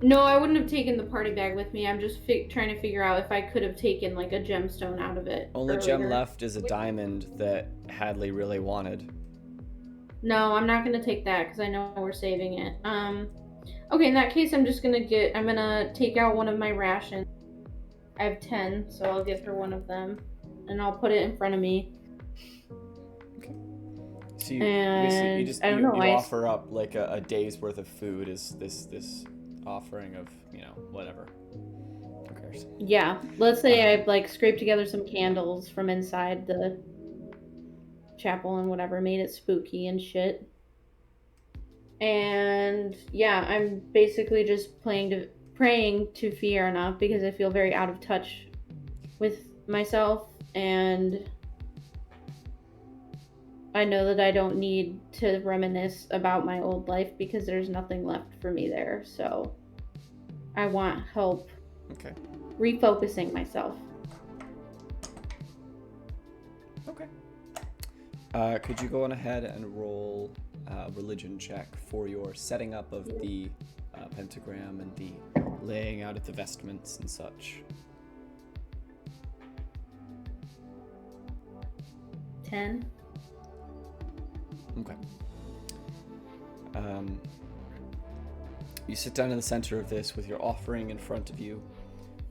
Speaker 3: No, I wouldn't have taken the party bag with me. I'm just trying to figure out if I could have taken like a gemstone out of it.
Speaker 1: Only gem
Speaker 3: earlier.
Speaker 1: left is a diamond that Hadley really wanted.
Speaker 3: No, I'm not gonna take that because I know we're saving it. Okay, in that case, I'm gonna take out one of my rations. I have 10, so I'll give her one of them, and I'll put it in front of me.
Speaker 1: So
Speaker 3: And
Speaker 1: you
Speaker 3: I don't know,
Speaker 1: you
Speaker 3: I-
Speaker 1: offer up like a day's worth of food as this offering of, you know, whatever. Who cares?
Speaker 3: Yeah, let's say I've like scraped together some candles from inside the chapel and whatever, made it spooky and shit. And yeah, I'm basically just praying to Fiona because I feel very out of touch with myself, and I know that I don't need to reminisce about my old life because there's nothing left for me there. So I want help
Speaker 1: Okay.
Speaker 3: refocusing myself.
Speaker 1: Okay. Could you go on ahead and roll a religion check for your setting up of the pentagram and the laying out of the vestments and such?
Speaker 3: 10.
Speaker 1: Okay. You sit down in the center of this with your offering in front of you.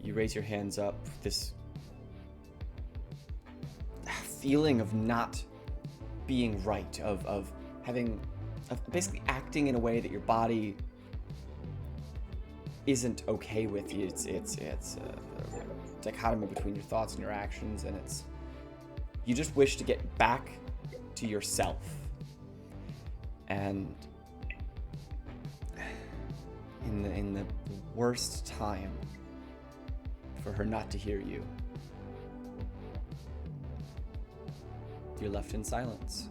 Speaker 1: You raise your hands up. This feeling of not being right, of basically acting in a way that your body isn't okay with you. It's a dichotomy between your thoughts and your actions, and you just wish to get back to yourself. And in the worst time for her not to hear you, you're left in silence.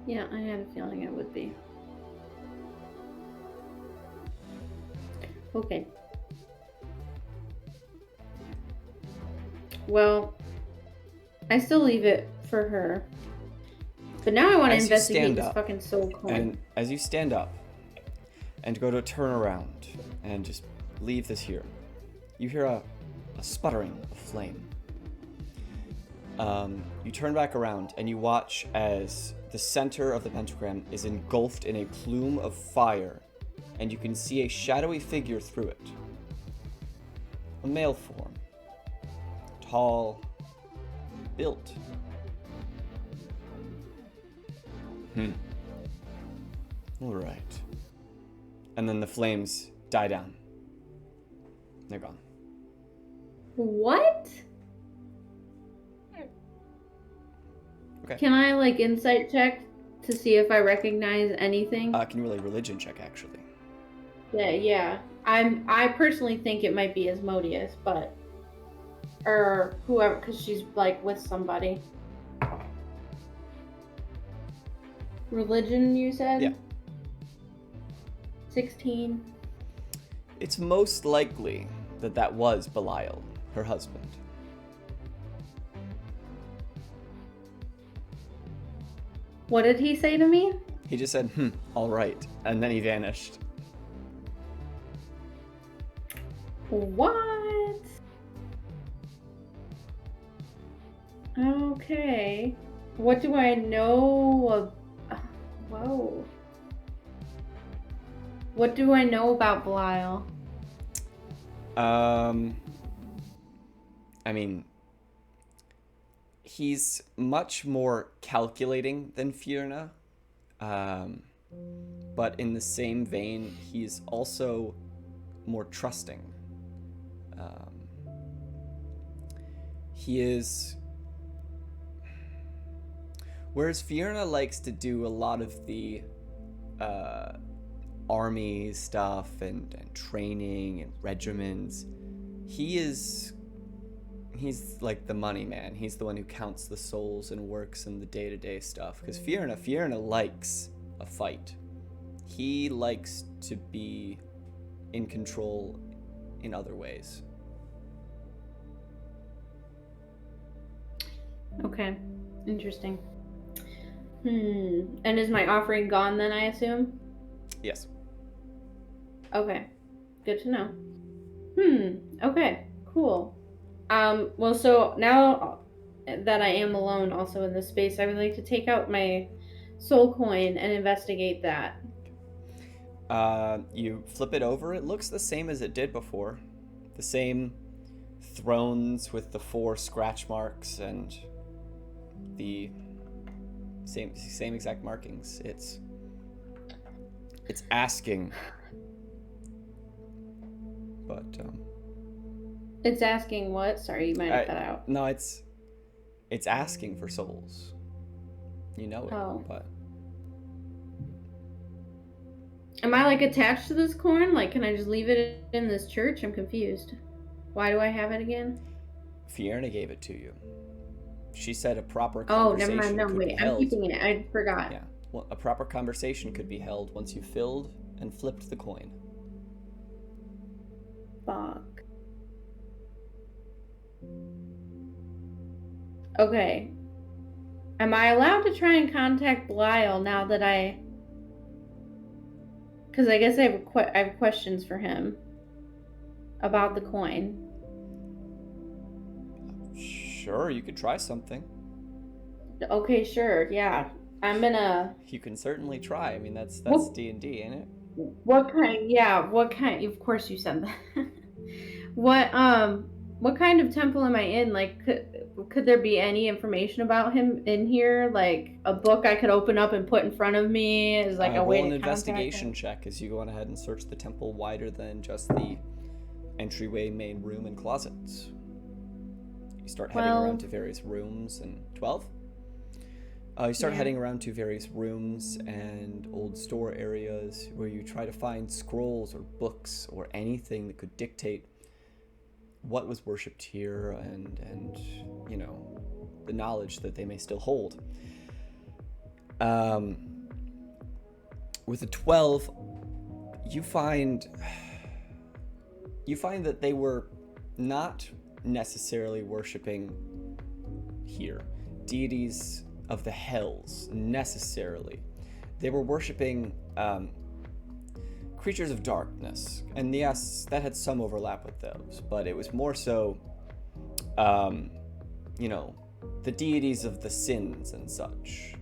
Speaker 3: Yeah, I had a feeling it would be. Okay. Well, I still leave it for her. But now I want to
Speaker 1: As you
Speaker 3: investigate
Speaker 1: stand
Speaker 3: this
Speaker 1: up,
Speaker 3: fucking soul coin.
Speaker 1: And as you stand up and go to turn around and just leave this here, you hear a sputtering of flame. You turn back around and you watch as the center of the pentagram is engulfed in a plume of fire, and you can see a shadowy figure through it. A male form. Tall. Built. Alright. And then the flames die down. They're gone.
Speaker 3: What?
Speaker 1: Okay.
Speaker 3: Can I like insight check to see if I recognize anything?
Speaker 1: Can you roll a religion check, actually?
Speaker 3: Yeah. I personally think it might be Asmodeus, but or whoever, because she's like with somebody. Religion, you said?
Speaker 1: Yeah.
Speaker 3: 16.
Speaker 1: It's most likely that was Belial, her husband.
Speaker 3: What did he say to me?
Speaker 1: He just said, all right, and then he vanished.
Speaker 3: What? Okay. What do I know of... Whoa. What do I know about Belial?
Speaker 1: I mean, he's much more calculating than Fiona, but in the same vein, he's also more trusting. He is... Whereas Fiona likes to do a lot of the army stuff and training and regiments. He's like the money man. He's the one who counts the souls and works in the day-to-day stuff. Because Fiorina likes a fight. He likes to be in control in other ways.
Speaker 3: Okay, interesting. And is my offering gone then, I assume?
Speaker 1: Yes.
Speaker 3: Okay, good to know. Okay, cool. Well, so now that I am alone also in this space, I would like to take out my soul coin and investigate that.
Speaker 1: You flip it over. It looks the same as it did before. The same thrones with the 4 scratch marks and the same exact markings. It's asking, but
Speaker 3: It's asking what? Sorry, you might have cut out.
Speaker 1: No, it's asking for souls. You know it,
Speaker 3: Oh.
Speaker 1: but
Speaker 3: Am I like attached to this coin? Like, can I just leave it in this church? I'm confused. Why do I have it again?
Speaker 1: Fiorina gave it to you. She said a proper
Speaker 3: Oh,
Speaker 1: conversation
Speaker 3: never mind. No,
Speaker 1: could
Speaker 3: wait.
Speaker 1: be
Speaker 3: I'm
Speaker 1: held.
Speaker 3: keeping it. I forgot.
Speaker 1: Yeah. Well, a proper conversation could be held once you filled and flipped the coin.
Speaker 3: Fuck. Okay. Am I allowed to try and contact Belial now that I... Because I guess I have questions for him about the coin.
Speaker 1: Sure, you could try something.
Speaker 3: Okay, sure. Yeah. I'm gonna...
Speaker 1: You can certainly try. I mean, that's
Speaker 3: Well-
Speaker 1: D&D, ain't it?
Speaker 3: What kind? Yeah, what kind? Of course you said that. What kind of temple am I in? Like, could there be any information about him in here? Like a book I could open up and put in front of me is like a way
Speaker 1: roll
Speaker 3: to
Speaker 1: an
Speaker 3: contact
Speaker 1: investigation
Speaker 3: him?
Speaker 1: check as you go on ahead and search the temple wider than just the entryway, main room, and closets. You start heading around to various rooms and 12? You start
Speaker 3: Yeah.
Speaker 1: heading around to various rooms and old store areas where you try to find scrolls or books or anything that could dictate what was worshipped here and you know, the knowledge that they may still hold. With a 12, you find that they were not necessarily worshipping here deities of the hells necessarily. They were worshipping creatures of darkness, and yes, that had some overlap with those, but it was more so you know, the deities of the sins and such,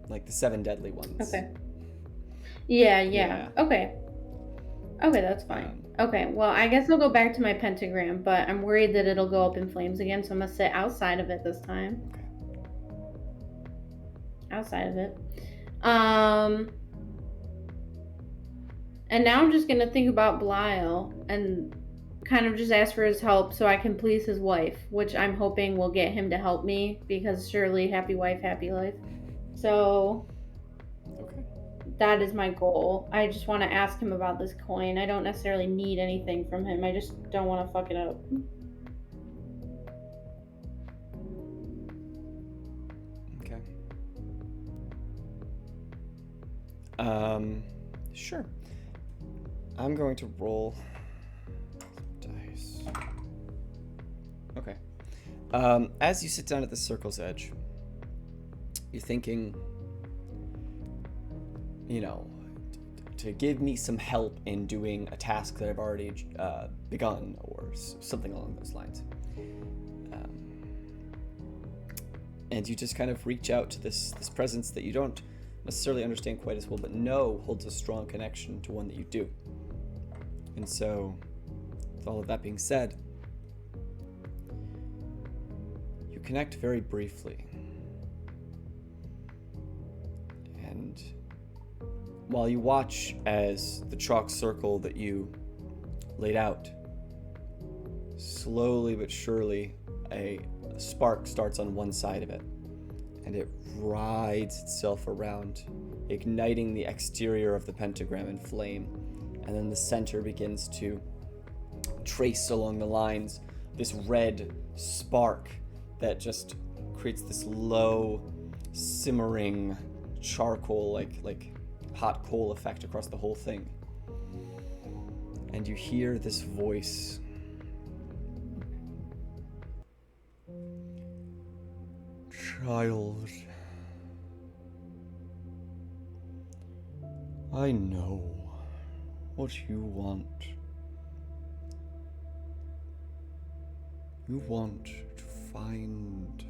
Speaker 1: like the 7 deadly ones.
Speaker 3: Okay. Yeah. Okay, that's fine. Okay, well, I guess I'll go back to my pentagram, but I'm worried that it'll go up in flames again, so I'm gonna sit outside of it this time.
Speaker 1: Okay.
Speaker 3: Outside of it. And now I'm just gonna think about Belial and kind of just ask for his help so I can please his wife, which I'm hoping will get him to help me, because surely happy wife, happy life. So
Speaker 1: Okay.
Speaker 3: that is my goal. I just want to ask him about this coin. I don't necessarily need anything from him. I just don't want to fuck it up.
Speaker 1: Okay. Sure. I'm going to roll dice. Okay. As you sit down at the circle's edge, you're thinking, you know, to give me some help in doing a task that I've already begun, or something along those lines. And you just kind of reach out to this presence that you don't necessarily understand quite as well, but know holds a strong connection to one that you do. And so, with all of that being said, you connect very briefly. And while you watch as the chalk circle that you laid out, slowly but surely a spark starts on one side of it, and it rides itself around, igniting the exterior of the pentagram in flame. And then the center begins to trace along the lines this red spark that just creates this low, simmering charcoal, like hot coal effect across the whole thing. And you hear this voice. Child, I know what you want. You want to find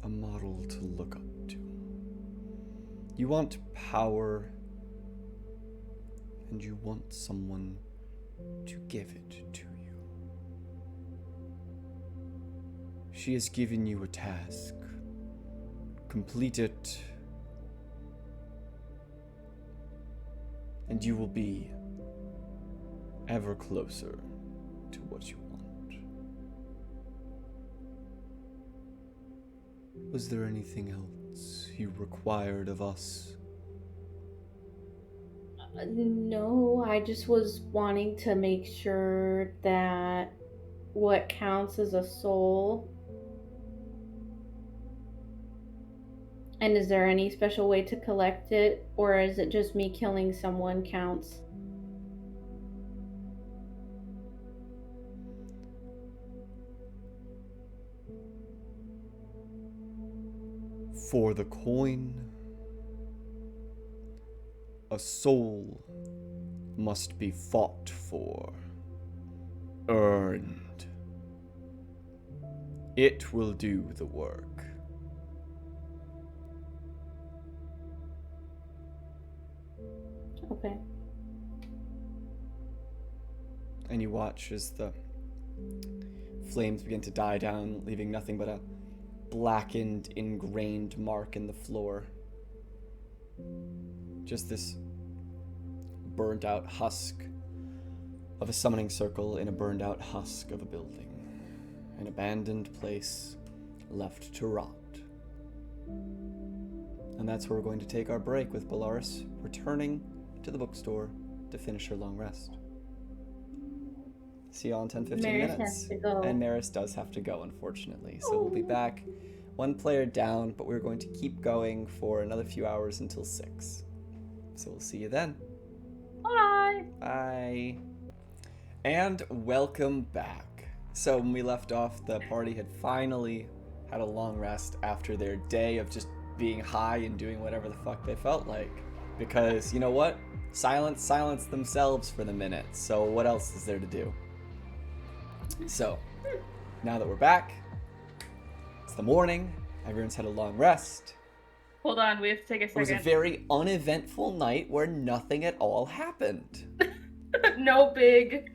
Speaker 1: a model to look up to. You want power, and you want someone to give it to you. She has given you a task. Complete it, and you will be ever closer to what you want. Was there anything else you required of us?
Speaker 3: No, I just was wanting to make sure that what counts as a soul. And is there any special way to collect it, or is it just me killing someone counts?
Speaker 1: For the coin, a soul must be fought for, earned. It will do the work.
Speaker 3: Okay.
Speaker 1: And you watch as the flames begin to die down, leaving nothing but a blackened, ingrained mark in the floor. Just this burned out husk of a summoning circle in a burned out husk of a building. An abandoned place left to rot. And that's where we're going to take our break, with Bellaris returning to the bookstore to finish her long rest. See y'all in 10-15
Speaker 3: Maris
Speaker 1: minutes.
Speaker 3: has to go.
Speaker 1: And Maris does have to go, unfortunately. So we'll be back. One player down, but we're going to keep going for another few hours until 6. So we'll see you then.
Speaker 2: Bye.
Speaker 1: Bye. And welcome back. So when we left off, the party had finally had a long rest after their day of just being high and doing whatever the fuck they felt like. Because, you know what? Silence themselves for the minute. So what else is there to do? So, now that we're back, it's the morning, everyone's had a long rest.
Speaker 2: Hold on, we have to take a
Speaker 1: It was a
Speaker 2: second.
Speaker 1: very uneventful night where nothing at all happened.
Speaker 2: No big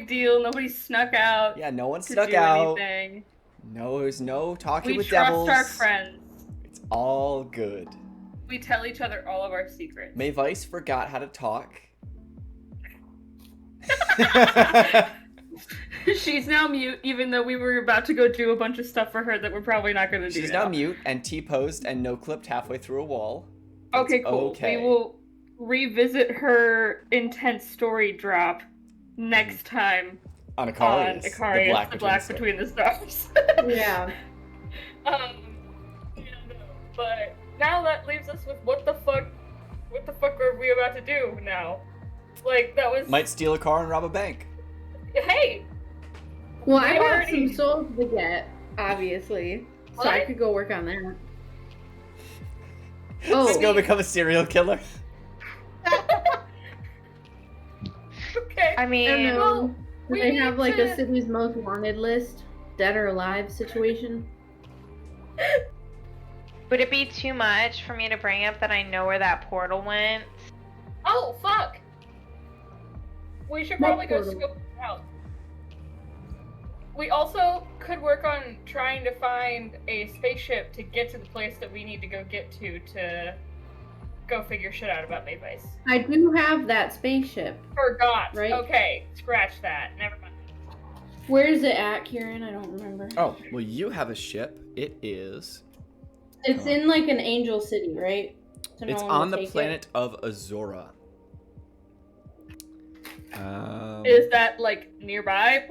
Speaker 2: deal. Nobody snuck out.
Speaker 1: Yeah, no one
Speaker 2: to
Speaker 1: snuck
Speaker 2: do
Speaker 1: out.
Speaker 2: anything.
Speaker 1: No, there's no talking
Speaker 2: We
Speaker 1: with
Speaker 2: trust
Speaker 1: devils.
Speaker 2: our friends.
Speaker 1: It's all good.
Speaker 2: We tell each other all of our secrets.
Speaker 1: May Vice forgot how to talk.
Speaker 2: She's now mute, even though we were about to go do a bunch of stuff for her that we're probably not going to do.
Speaker 1: She's now mute and T-posed and no-clipped halfway through a wall.
Speaker 2: Okay,
Speaker 1: It's
Speaker 2: cool.
Speaker 1: okay.
Speaker 2: We will revisit her intense story drop next time
Speaker 1: On Icarius.
Speaker 2: on Icarius, the Black Between the Stars.
Speaker 3: Yeah.
Speaker 2: Yeah, no. But now that leaves us with what the fuck are we about to do now? Like, that was...
Speaker 1: Might steal a car and rob a bank.
Speaker 2: Hey!
Speaker 3: Well, I
Speaker 2: We
Speaker 3: got
Speaker 2: already-
Speaker 3: some souls to get, obviously. So I
Speaker 2: What?
Speaker 3: could go work on that.
Speaker 1: Just go become a serial killer.
Speaker 2: Okay.
Speaker 4: I
Speaker 3: I
Speaker 4: mean,
Speaker 3: don't know.
Speaker 2: Well,
Speaker 3: Do
Speaker 2: we
Speaker 3: they
Speaker 2: need
Speaker 3: have like
Speaker 2: to-
Speaker 3: a city's most wanted list? Dead or alive situation?
Speaker 4: would it be too much for me to bring up that I know where that portal went?
Speaker 2: Oh, fuck! We should
Speaker 3: What
Speaker 2: probably go
Speaker 3: portal?
Speaker 2: scope it out. We also could work on trying to find a spaceship to get to the place that we need to go get to go figure shit out about Mayvice.
Speaker 3: I do have that spaceship.
Speaker 2: Forgot.
Speaker 3: Right.
Speaker 2: Okay, scratch that. Never mind.
Speaker 3: Where's it at, Kieran? I don't remember.
Speaker 1: Oh, well, you have a ship. It is.
Speaker 3: It's
Speaker 1: Come on.
Speaker 3: in like an angel city, right? So no
Speaker 1: It's
Speaker 3: one will
Speaker 1: on the
Speaker 3: take it.
Speaker 1: planet of Azora.
Speaker 2: Is that like nearby?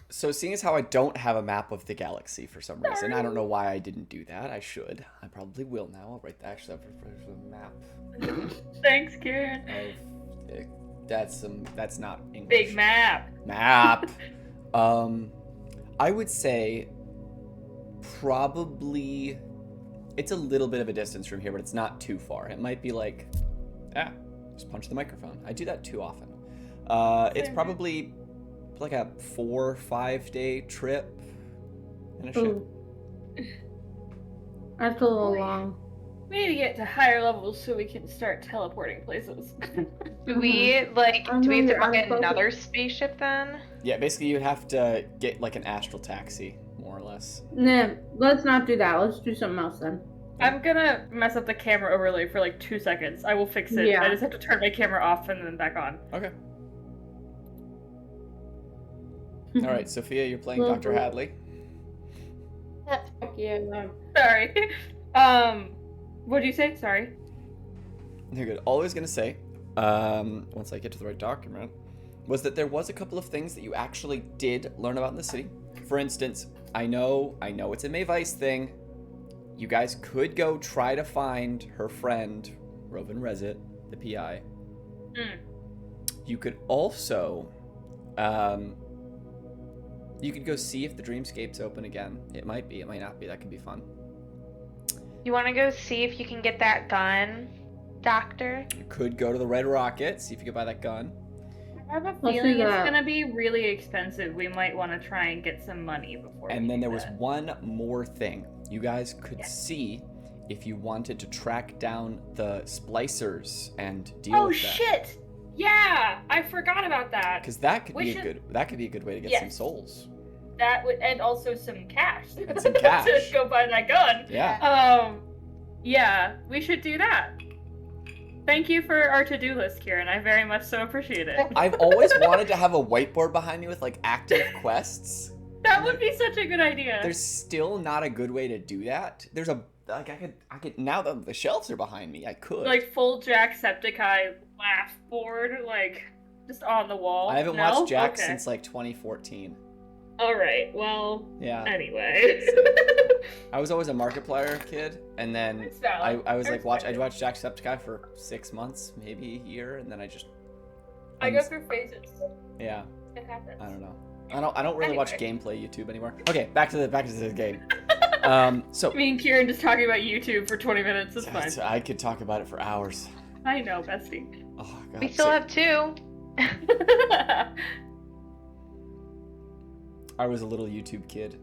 Speaker 1: So seeing as how I don't have a map of the galaxy for some reason, I don't know why I didn't do that. I should. I probably will now. I'll write that actually up for the map.
Speaker 2: Thanks, Kieran.
Speaker 1: That's not English.
Speaker 2: Big map.
Speaker 1: Map. I would say probably it's a little bit of a distance from here, but it's not too far. It might be like, just punch the microphone. I do that too often. It's probably like a 4 or 5 day trip in a ship.
Speaker 3: Ooh. That's a little long.
Speaker 2: We need to get to higher levels so we can start teleporting places.
Speaker 4: Do we like?
Speaker 3: Oh,
Speaker 4: Do we
Speaker 3: no,
Speaker 4: have to
Speaker 3: you're
Speaker 4: book
Speaker 3: unfocused.
Speaker 4: another spaceship then?
Speaker 1: Yeah, basically you'd have to get like an astral taxi, more or less.
Speaker 3: Nah, let's not do that. Let's do something else then.
Speaker 2: I'm gonna mess up the camera overlay for like 2 seconds. I will fix it.
Speaker 3: Yeah.
Speaker 2: I just have to turn my camera off and then back on.
Speaker 1: Okay. All right, Sophia, you're playing
Speaker 3: Well,
Speaker 1: Dr. Hadley.
Speaker 3: Yeah, no.
Speaker 2: Sorry. What'd you say? Sorry.
Speaker 1: You're good. All I was gonna say, once I get to the right document, was that there was a couple of things that you actually did learn about in the city. For instance, I know it's a Mayvice thing. You guys could go try to find her friend, Rovin Rezit, the PI. You could also, you could go see if the Dreamscape's open again. It might be, it might not be. That could be fun.
Speaker 4: You want to go see if you can get that gun, Doctor?
Speaker 1: You could go to the Red Rocket, see if you could buy that gun.
Speaker 2: I have a
Speaker 3: Let's
Speaker 2: feeling
Speaker 3: do
Speaker 2: it's
Speaker 3: that.
Speaker 2: gonna be really expensive. We might want to try and get some money before.
Speaker 1: And
Speaker 2: we
Speaker 1: then
Speaker 2: do
Speaker 1: there was
Speaker 2: that.
Speaker 1: one more thing. You guys could see if you wanted to track down the splicers and deal
Speaker 2: Oh
Speaker 1: with that.
Speaker 2: shit! Yeah, I forgot about that.
Speaker 1: Because that could
Speaker 2: We
Speaker 1: be a
Speaker 2: should-
Speaker 1: good way to get some
Speaker 2: Yes.
Speaker 1: souls.
Speaker 2: That would, and also some cash.
Speaker 1: And some cash.
Speaker 2: to go buy that gun.
Speaker 1: Yeah.
Speaker 2: Yeah, we should do that. Thank you for our to-do list, Kieran. I very much so appreciate it.
Speaker 1: I've always wanted to have a whiteboard behind me with like active quests.
Speaker 2: That would be such a good idea.
Speaker 1: There's still not a good way to do that. There's a like I could now that the shelves are behind me, I could.
Speaker 2: Like full Jacksepticeye laugh board, like just on the wall.
Speaker 1: I haven't
Speaker 2: No?
Speaker 1: watched Jack
Speaker 2: Okay.
Speaker 1: since like 2014.
Speaker 2: All right. Well.
Speaker 1: Yeah.
Speaker 2: Anyway.
Speaker 1: I was always a Markiplier kid, and then
Speaker 2: It's valid.
Speaker 1: I was
Speaker 2: I
Speaker 1: like
Speaker 2: respect
Speaker 1: I'd
Speaker 2: it.
Speaker 1: watch Jacksepticeye for 6 months, maybe a year, and then I just
Speaker 2: I go through phases.
Speaker 1: yeah.
Speaker 2: It happens.
Speaker 1: I don't know. I don't really watch
Speaker 2: Anyway.
Speaker 1: gameplay YouTube anymore. Okay, back to the game. So
Speaker 2: Me and Kieran just talking about YouTube for 20 minutes is fine.
Speaker 1: I could talk about it for hours.
Speaker 2: I know, bestie.
Speaker 1: Oh god.
Speaker 4: We still have 2.
Speaker 1: I was a little YouTube kid.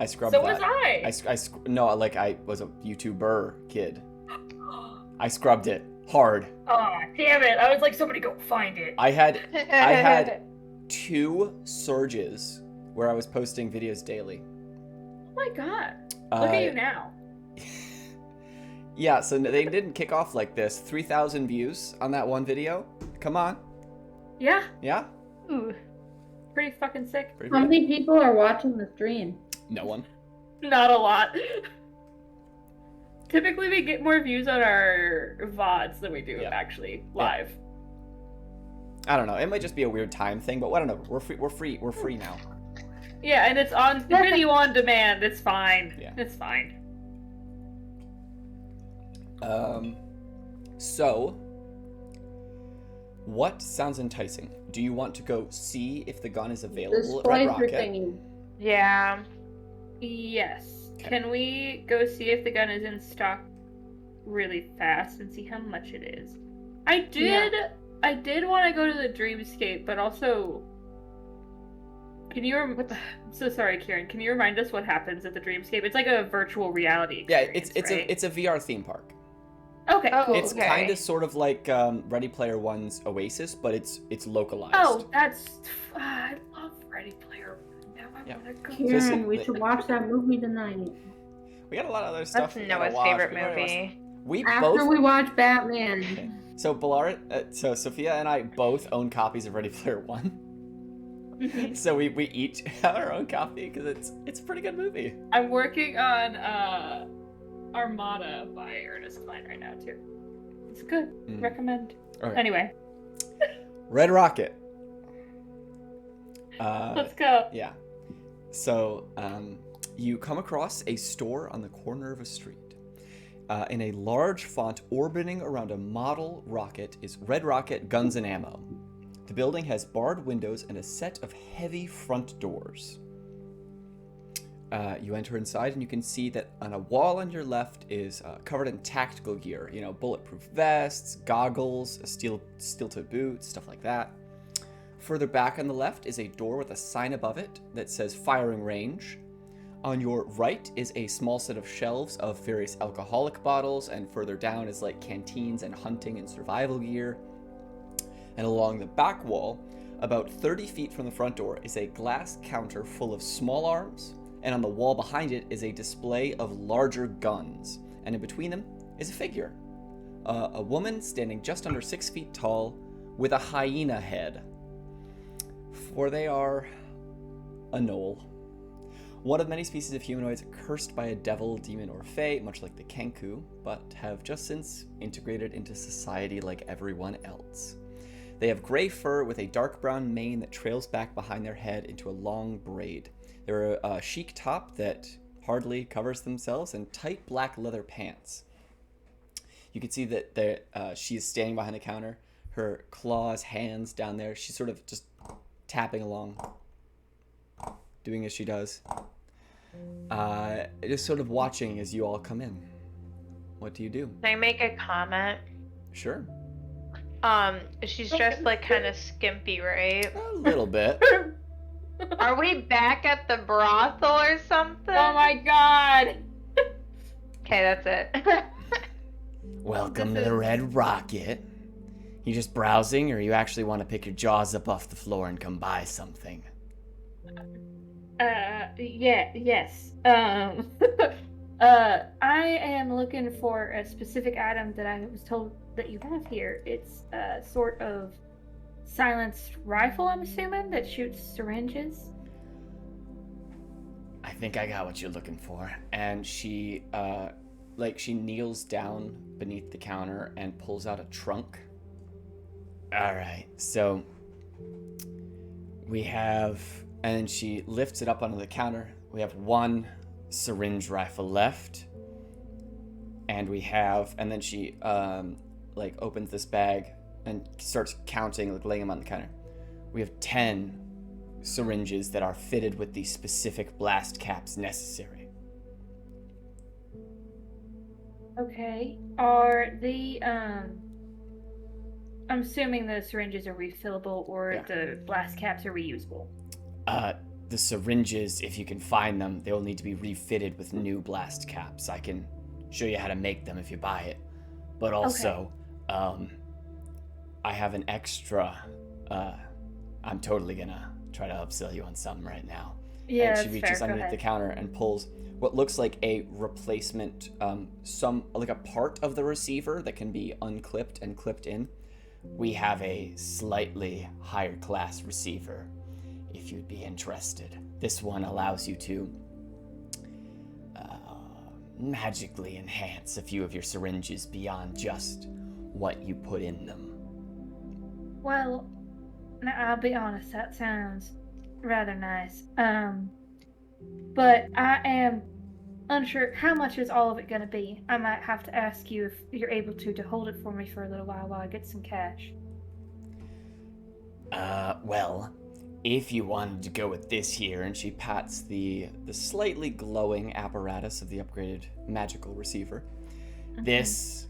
Speaker 1: I scrubbed
Speaker 2: So
Speaker 1: that.
Speaker 2: was I.
Speaker 1: No, like I was a YouTuber kid. I scrubbed it hard.
Speaker 2: Oh, damn it. I was like, somebody go find it.
Speaker 1: I had 2 surges where I was posting videos daily.
Speaker 2: Oh my god. Look at you now.
Speaker 1: Yeah, so they didn't kick off like this. 3,000 views on that one video. Come on.
Speaker 2: Yeah.
Speaker 1: Yeah?
Speaker 4: Ooh.
Speaker 2: Pretty fucking sick.
Speaker 1: Pretty
Speaker 3: How
Speaker 1: good.
Speaker 3: many people are watching the stream?
Speaker 1: No one.
Speaker 2: Not a lot. Typically, we get more views on our VODs than we do
Speaker 1: Yeah.
Speaker 2: actually live.
Speaker 1: I don't know. It might just be a weird time thing, but I don't know. We're free now.
Speaker 2: Yeah, and it's on video on demand. It's fine.
Speaker 1: Yeah.
Speaker 2: It's fine.
Speaker 1: So what sounds enticing? Do you want to go see if the gun is
Speaker 3: The
Speaker 1: available at Red
Speaker 3: splicer
Speaker 1: Rocket?
Speaker 3: thingy.
Speaker 4: Yeah.
Speaker 2: Yes.
Speaker 1: Okay.
Speaker 2: Can we go see if the gun is in stock really fast and see how much it is? I did want to go to the Dreamscape, but also can you I'm so sorry, Kieran. Can you remind us what happens at the Dreamscape? It's like a virtual reality
Speaker 1: Yeah,
Speaker 2: experience, right?
Speaker 1: it's a VR theme park.
Speaker 2: Okay,
Speaker 4: Oh,
Speaker 2: cool.
Speaker 1: It's
Speaker 4: okay.
Speaker 1: kind of sort of like Ready Player One's Oasis, but it's localized.
Speaker 2: Oh, that's I love Ready Player One. Now I
Speaker 1: Yeah.
Speaker 2: want to go.
Speaker 3: Kieran, we should watch that movie tonight.
Speaker 1: We got a lot of other stuff.
Speaker 4: That's
Speaker 1: we gotta
Speaker 4: Noah's
Speaker 1: watch.
Speaker 4: favorite
Speaker 1: We gotta watch.
Speaker 4: movie.
Speaker 1: We
Speaker 3: After
Speaker 1: both.
Speaker 3: we watch Batman.
Speaker 1: So so Sophia and I both own copies of Ready Player One. So we each have our own copy because it's a pretty good movie.
Speaker 2: I'm working on Armada by Ernest Cline right now too. It's good. Recommend.
Speaker 1: All right.
Speaker 2: Anyway,
Speaker 1: Red Rocket.
Speaker 2: let's go.
Speaker 1: Yeah. So you come across a store on the corner of a street. In a large font orbiting around a model rocket is Red Rocket Guns and Ammo. The building has barred windows and a set of heavy front doors. You enter inside and you can see that on a wall on your left is covered in tactical gear. You know, bulletproof vests, goggles, steel-toed boots, stuff like that. Further back on the left is a door with a sign above it that says firing range. On your right is a small set of shelves of various alcoholic bottles, and further down is like canteens and hunting and survival gear. And along the back wall, about 30 feet from the front door, is a glass counter full of small arms, and on the wall behind it is a display of larger guns. And in between them is a figure. A woman standing just under 6 feet tall with a hyena head. For they are a gnoll. One of many species of humanoids cursed by a devil, demon, or fae, much like the Kenku, but have just since integrated into society like everyone else. They have gray fur with a dark brown mane that trails back behind their head into a long braid. They wear a chic top that hardly covers themselves and tight black leather pants. You can see that she is standing behind the counter, her claws, hands down there. She's sort of just tapping along, doing as she does. Just sort of watching as you all come in. What do you do?
Speaker 4: Can I make a comment?
Speaker 1: Sure.
Speaker 4: She's dressed like kind of skimpy, right?
Speaker 1: A little bit.
Speaker 4: Are we back at the brothel or something?
Speaker 2: Oh my god!
Speaker 4: Okay, that's it.
Speaker 1: Welcome to the Red Rocket. You just browsing, or you actually want to pick your jaws up off the floor and come buy something?
Speaker 2: Yes. I am looking for a specific item that I was told that you have here. It's a sort of silenced rifle, I'm assuming, that shoots syringes.
Speaker 1: I think I got what you're looking for. And she, she kneels down beneath the counter and pulls out a trunk. All right, so we have, and she lifts it up onto the counter. We have one syringe rifle left, and then she opens this bag and starts counting, laying them on the counter. We have 10 syringes that are fitted with the specific blast caps necessary.
Speaker 2: Okay. Are the I'm assuming the syringes are refillable, or the blast caps are reusable.
Speaker 1: The syringes, if you can find them, they will need to be refitted with new blast caps. I can show you how to make them if you buy it. But also, I have an extra. I'm totally gonna try to upsell you on something right now.
Speaker 2: Yeah,
Speaker 1: and she reaches underneath the counter and pulls what looks like a replacement, a part of the receiver that can be unclipped and clipped in. We have a slightly higher class receiver, if you'd be interested. This one allows you to magically enhance a few of your syringes beyond just what you put in them.
Speaker 2: Well, I'll be honest, that sounds rather nice. But I am unsure, how much is all of it going to be? I might have to ask you if you're able to hold it for me for a little while I get some cash.
Speaker 1: Well, if you wanted to go with this here, and she pats the slightly glowing apparatus of the upgraded magical receiver. Mm-hmm. This,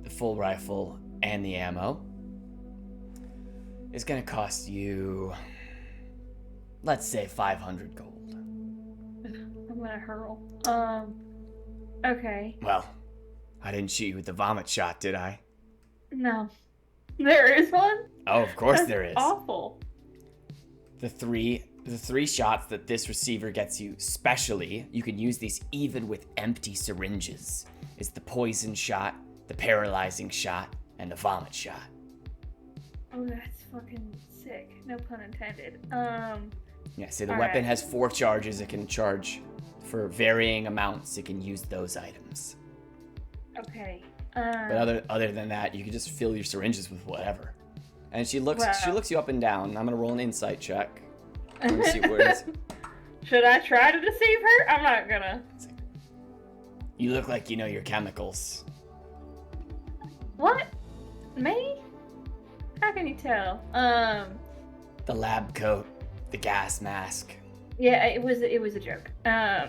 Speaker 1: the full rifle, and the ammo is gonna cost you, let's say, 500 gold.
Speaker 2: I'm gonna hurl. Okay.
Speaker 1: Well, I didn't shoot you with the vomit shot, did I?
Speaker 2: No. There is one?
Speaker 1: Oh, of course
Speaker 2: That's
Speaker 1: there is.
Speaker 2: Awful.
Speaker 1: The three shots that this receiver gets you specially, you can use these even with empty syringes, is the poison shot, the paralyzing shot, and the vomit shot.
Speaker 2: Oh, that's fucking sick. No pun intended.
Speaker 1: Yeah, see, the
Speaker 2: All
Speaker 1: weapon
Speaker 2: right.
Speaker 1: has 4 charges. It can charge for varying amounts. It can use those items.
Speaker 2: Okay.
Speaker 1: But other than that, you can just fill your syringes with whatever. And she looks
Speaker 2: Wow.
Speaker 1: you up and down. I'm gonna roll an insight check. Let me see what it is.
Speaker 2: Should I try to deceive her? I'm not gonna.
Speaker 1: You look like you know your chemicals.
Speaker 2: What? Me? How can you tell?
Speaker 1: The lab coat, the gas mask.
Speaker 2: Yeah, it was a joke.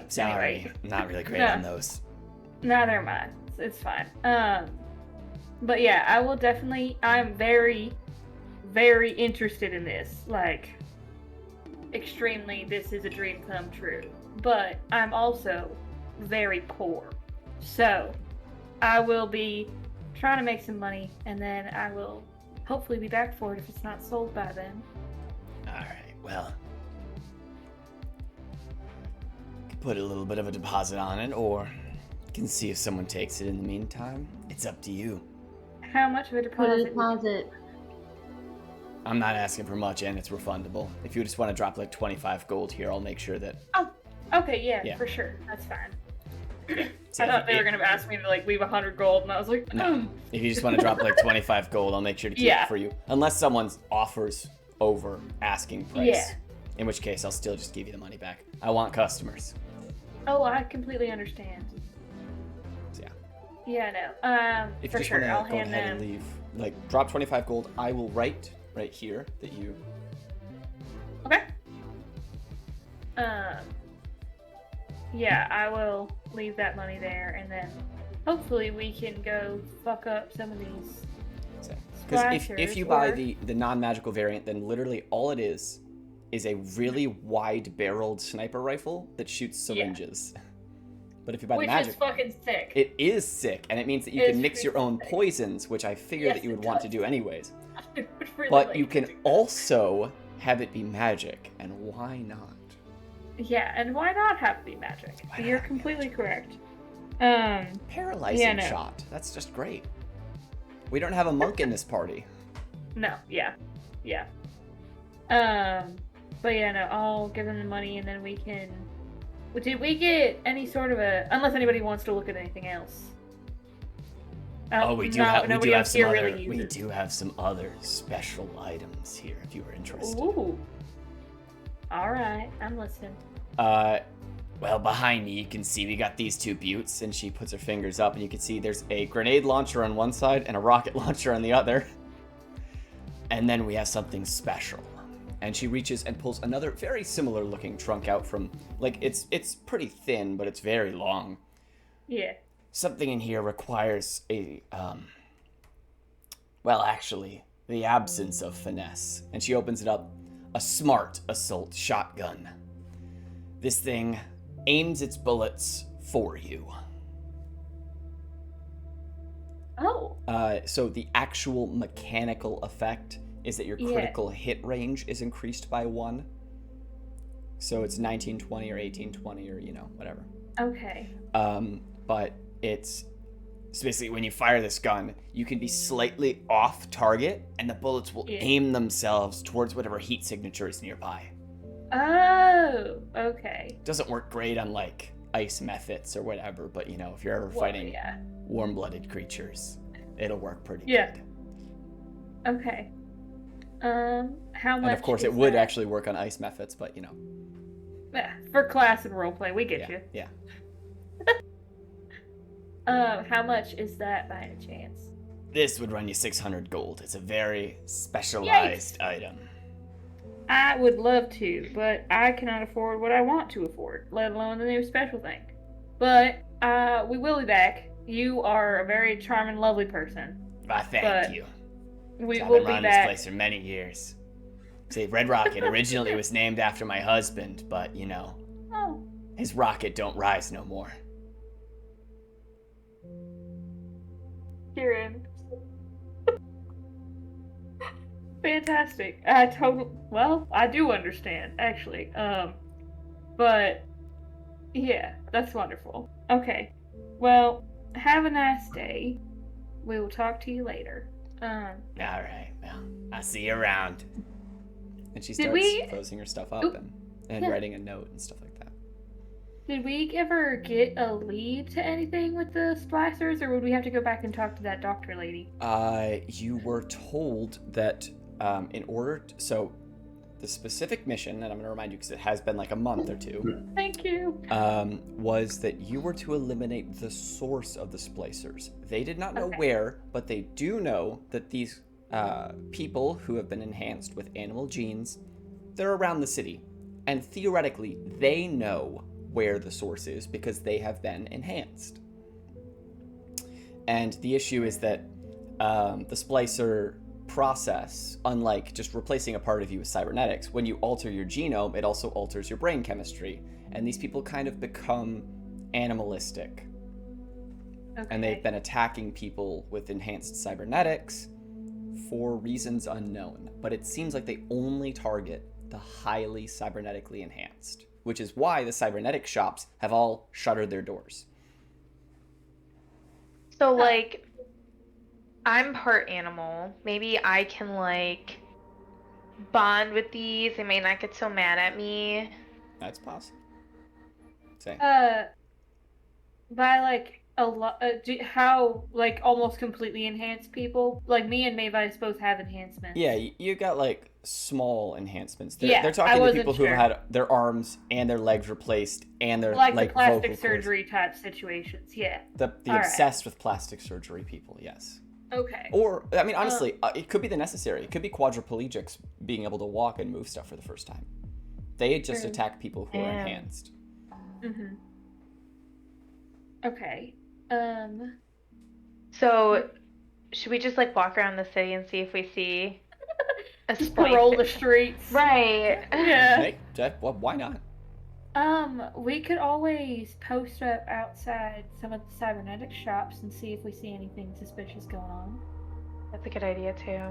Speaker 1: Sorry,
Speaker 2: Anyway.
Speaker 1: I'm not really great
Speaker 2: No.
Speaker 1: on those.
Speaker 2: Neither am I. It's fine. But yeah, I will definitely. I'm very, very interested in this. Like, extremely. This is a dream come true. But I'm also very poor, so I will be trying to make some money, and then I will hopefully be back for it if it's not sold by then.
Speaker 1: All right, well, can put a little bit of a deposit on it, or can see if someone takes it in the meantime. It's up to you.
Speaker 2: How much of a
Speaker 3: Put a
Speaker 2: deposit?
Speaker 3: deposit.
Speaker 1: I'm not asking for much, and it's refundable. If you just want to drop like 25 gold here, I'll make sure that.
Speaker 2: Okay, yeah,
Speaker 1: Yeah.
Speaker 2: for sure. That's fine.
Speaker 1: See,
Speaker 2: I thought they
Speaker 1: if-
Speaker 2: were gonna ask me to like leave 100 gold, and I was like,
Speaker 1: No. If you just want to drop like 25 gold, I'll make sure to keep
Speaker 2: Yeah.
Speaker 1: it for you. Unless someone offers over asking price.
Speaker 2: Yeah.
Speaker 1: In which case, I'll still just give you the money back. I want customers.
Speaker 2: Oh, I completely understand.
Speaker 1: So, yeah.
Speaker 2: Yeah, no.
Speaker 1: If
Speaker 2: For
Speaker 1: you just
Speaker 2: sure,
Speaker 1: want
Speaker 2: I'll
Speaker 1: to go
Speaker 2: hand
Speaker 1: ahead and
Speaker 2: them.
Speaker 1: leave, like, drop 25 gold, I will write right here that you.
Speaker 2: Okay. Yeah, I will leave that money there, and then hopefully we can go fuck up some of these.
Speaker 1: Because if you buy
Speaker 2: or-
Speaker 1: the non-magical variant, then literally all it is a really wide-barreled sniper rifle that shoots syringes. But if you buy
Speaker 2: Which
Speaker 1: the magic
Speaker 2: is fucking sick.
Speaker 1: it is sick, and it means that you
Speaker 2: It
Speaker 1: can
Speaker 2: is
Speaker 1: mix your
Speaker 2: pretty
Speaker 1: own
Speaker 2: sick.
Speaker 1: poisons, which I figure
Speaker 2: Yes,
Speaker 1: that you would
Speaker 2: it
Speaker 1: want to
Speaker 2: does.
Speaker 1: do anyways.
Speaker 2: I would really
Speaker 1: But
Speaker 2: like
Speaker 1: you
Speaker 2: to
Speaker 1: can
Speaker 2: do that.
Speaker 1: also have it be magic, and why not?
Speaker 2: Yeah, and why not have it be magic?
Speaker 1: Why not
Speaker 2: You're
Speaker 1: have
Speaker 2: completely correct.
Speaker 1: Paralyzing
Speaker 2: Yeah, no.
Speaker 1: shot. That's just great. We don't have a monk in this party.
Speaker 2: No, yeah. But yeah, no, I'll give them the money, and then we can. Did we get any sort of a? Unless anybody wants to look at anything else.
Speaker 1: Oh, we do
Speaker 2: no,
Speaker 1: have
Speaker 2: nobody else
Speaker 1: some
Speaker 2: here
Speaker 1: other
Speaker 2: really
Speaker 1: we
Speaker 2: uses.
Speaker 1: do have some other special items here if you were interested.
Speaker 2: Ooh. All right, I'm listening.
Speaker 1: Well, behind me you can see we got these 2 buttes, and she puts her fingers up, and you can see there's a grenade launcher on one side and a rocket launcher on the other. And then we have something special. And she reaches and pulls another very similar looking trunk out from, like, it's pretty thin, but it's very long.
Speaker 2: Yeah.
Speaker 1: Something in here requires a, well, actually, the absence of finesse. And she opens it up. A smart assault shotgun. This thing aims its bullets for you.
Speaker 2: Oh.
Speaker 1: So the actual mechanical effect is that your
Speaker 2: Yeah.
Speaker 1: critical hit range is increased by 1. So it's 1920 or 1820 or, whatever.
Speaker 2: Okay.
Speaker 1: But it's so basically when you fire this gun, you can be slightly off target, and the bullets will
Speaker 2: Yeah.
Speaker 1: aim themselves towards whatever heat signature is nearby.
Speaker 2: Oh. Okay.
Speaker 1: Doesn't work great on like ice methods or whatever, but if you're ever
Speaker 2: Well,
Speaker 1: fighting
Speaker 2: yeah.
Speaker 1: warm-blooded creatures, it'll work pretty
Speaker 2: Yeah.
Speaker 1: good.
Speaker 2: Okay. How much?
Speaker 1: And of course,
Speaker 2: is
Speaker 1: it would
Speaker 2: that?
Speaker 1: actually work on ice methods, but
Speaker 2: Yeah, for class and roleplay, we get
Speaker 1: yeah,
Speaker 2: you.
Speaker 1: yeah.
Speaker 2: How much is that by any chance?
Speaker 1: This would run you 600 gold. It's a very specialized item.
Speaker 2: I would love to, but I cannot afford what I want to afford, let alone the new special thing. But we will be back. You are a very charming, lovely person.
Speaker 1: I thank
Speaker 2: But
Speaker 1: you.
Speaker 2: We
Speaker 1: I've
Speaker 2: will
Speaker 1: been
Speaker 2: be
Speaker 1: running this
Speaker 2: back.
Speaker 1: place for many years. See, Red Rocket originally was named after my husband, but
Speaker 2: Oh,
Speaker 1: his rocket don't rise no more.
Speaker 2: Kieran. Fantastic. Well, I do understand, actually. But yeah, that's wonderful. Okay. Well, have a nice day. We will talk to you later.
Speaker 1: All right, well, I'll see you around. And she
Speaker 2: Did
Speaker 1: starts
Speaker 2: we-
Speaker 1: closing her stuff up
Speaker 2: Oop.
Speaker 1: and
Speaker 2: Yeah.
Speaker 1: writing a note and stuff like that.
Speaker 2: Did we ever get a lead to anything with the splicers, or would we have to go back and talk to that doctor lady?
Speaker 1: You were told that in order so the specific mission, and I'm going to remind you because it has been like a month or two,
Speaker 2: Thank you.
Speaker 1: was that you were to eliminate the source of the splicers. They did not know
Speaker 2: Okay.
Speaker 1: where, but they do know that these people who have been enhanced with animal genes, they're around the city. And theoretically, they know where the source is because they have been enhanced. And the issue is that the splicer process, unlike just replacing a part of you with cybernetics, when you alter your genome, it also alters your brain chemistry. And these people kind of become animalistic.
Speaker 2: Okay.
Speaker 1: And they've been attacking people with enhanced cybernetics for reasons unknown. But it seems like they only target the highly cybernetically enhanced, which is why the cybernetic shops have all shuttered their doors.
Speaker 4: So, like, I'm part animal. Maybe I can, like, bond with these. They may not get so mad at me.
Speaker 1: That's possible. Say.
Speaker 2: By like a lot, how like almost completely enhanced people? Like me and Mavis both have enhancements.
Speaker 1: Yeah, you got like small enhancements. They're,
Speaker 2: Yeah,
Speaker 1: they're
Speaker 2: I
Speaker 1: talking to
Speaker 2: wasn't
Speaker 1: people who
Speaker 2: sure.
Speaker 1: have had their arms and their legs replaced and their
Speaker 2: like
Speaker 1: like
Speaker 2: the plastic
Speaker 1: vocal cords.
Speaker 2: surgery type situations. Yeah.
Speaker 1: The
Speaker 2: All right.
Speaker 1: obsessed with plastic surgery people, yes.
Speaker 2: Okay.
Speaker 1: Or I mean, honestly, it could be the necessary. It could be quadriplegics being able to walk and move stuff for the first time. They just
Speaker 2: True.
Speaker 1: attack people who are
Speaker 4: Yeah.
Speaker 1: enhanced.
Speaker 2: Mhm. Okay.
Speaker 4: So, should we just, like, walk around the city and see if we see a
Speaker 2: Just
Speaker 4: splicer?
Speaker 2: parole the streets.
Speaker 4: Right.
Speaker 2: Yeah.
Speaker 1: Hey, Jeff, well, why not?
Speaker 2: We could always post up outside some of the cybernetic shops and see if we see anything suspicious going on.
Speaker 4: That's a good idea, too.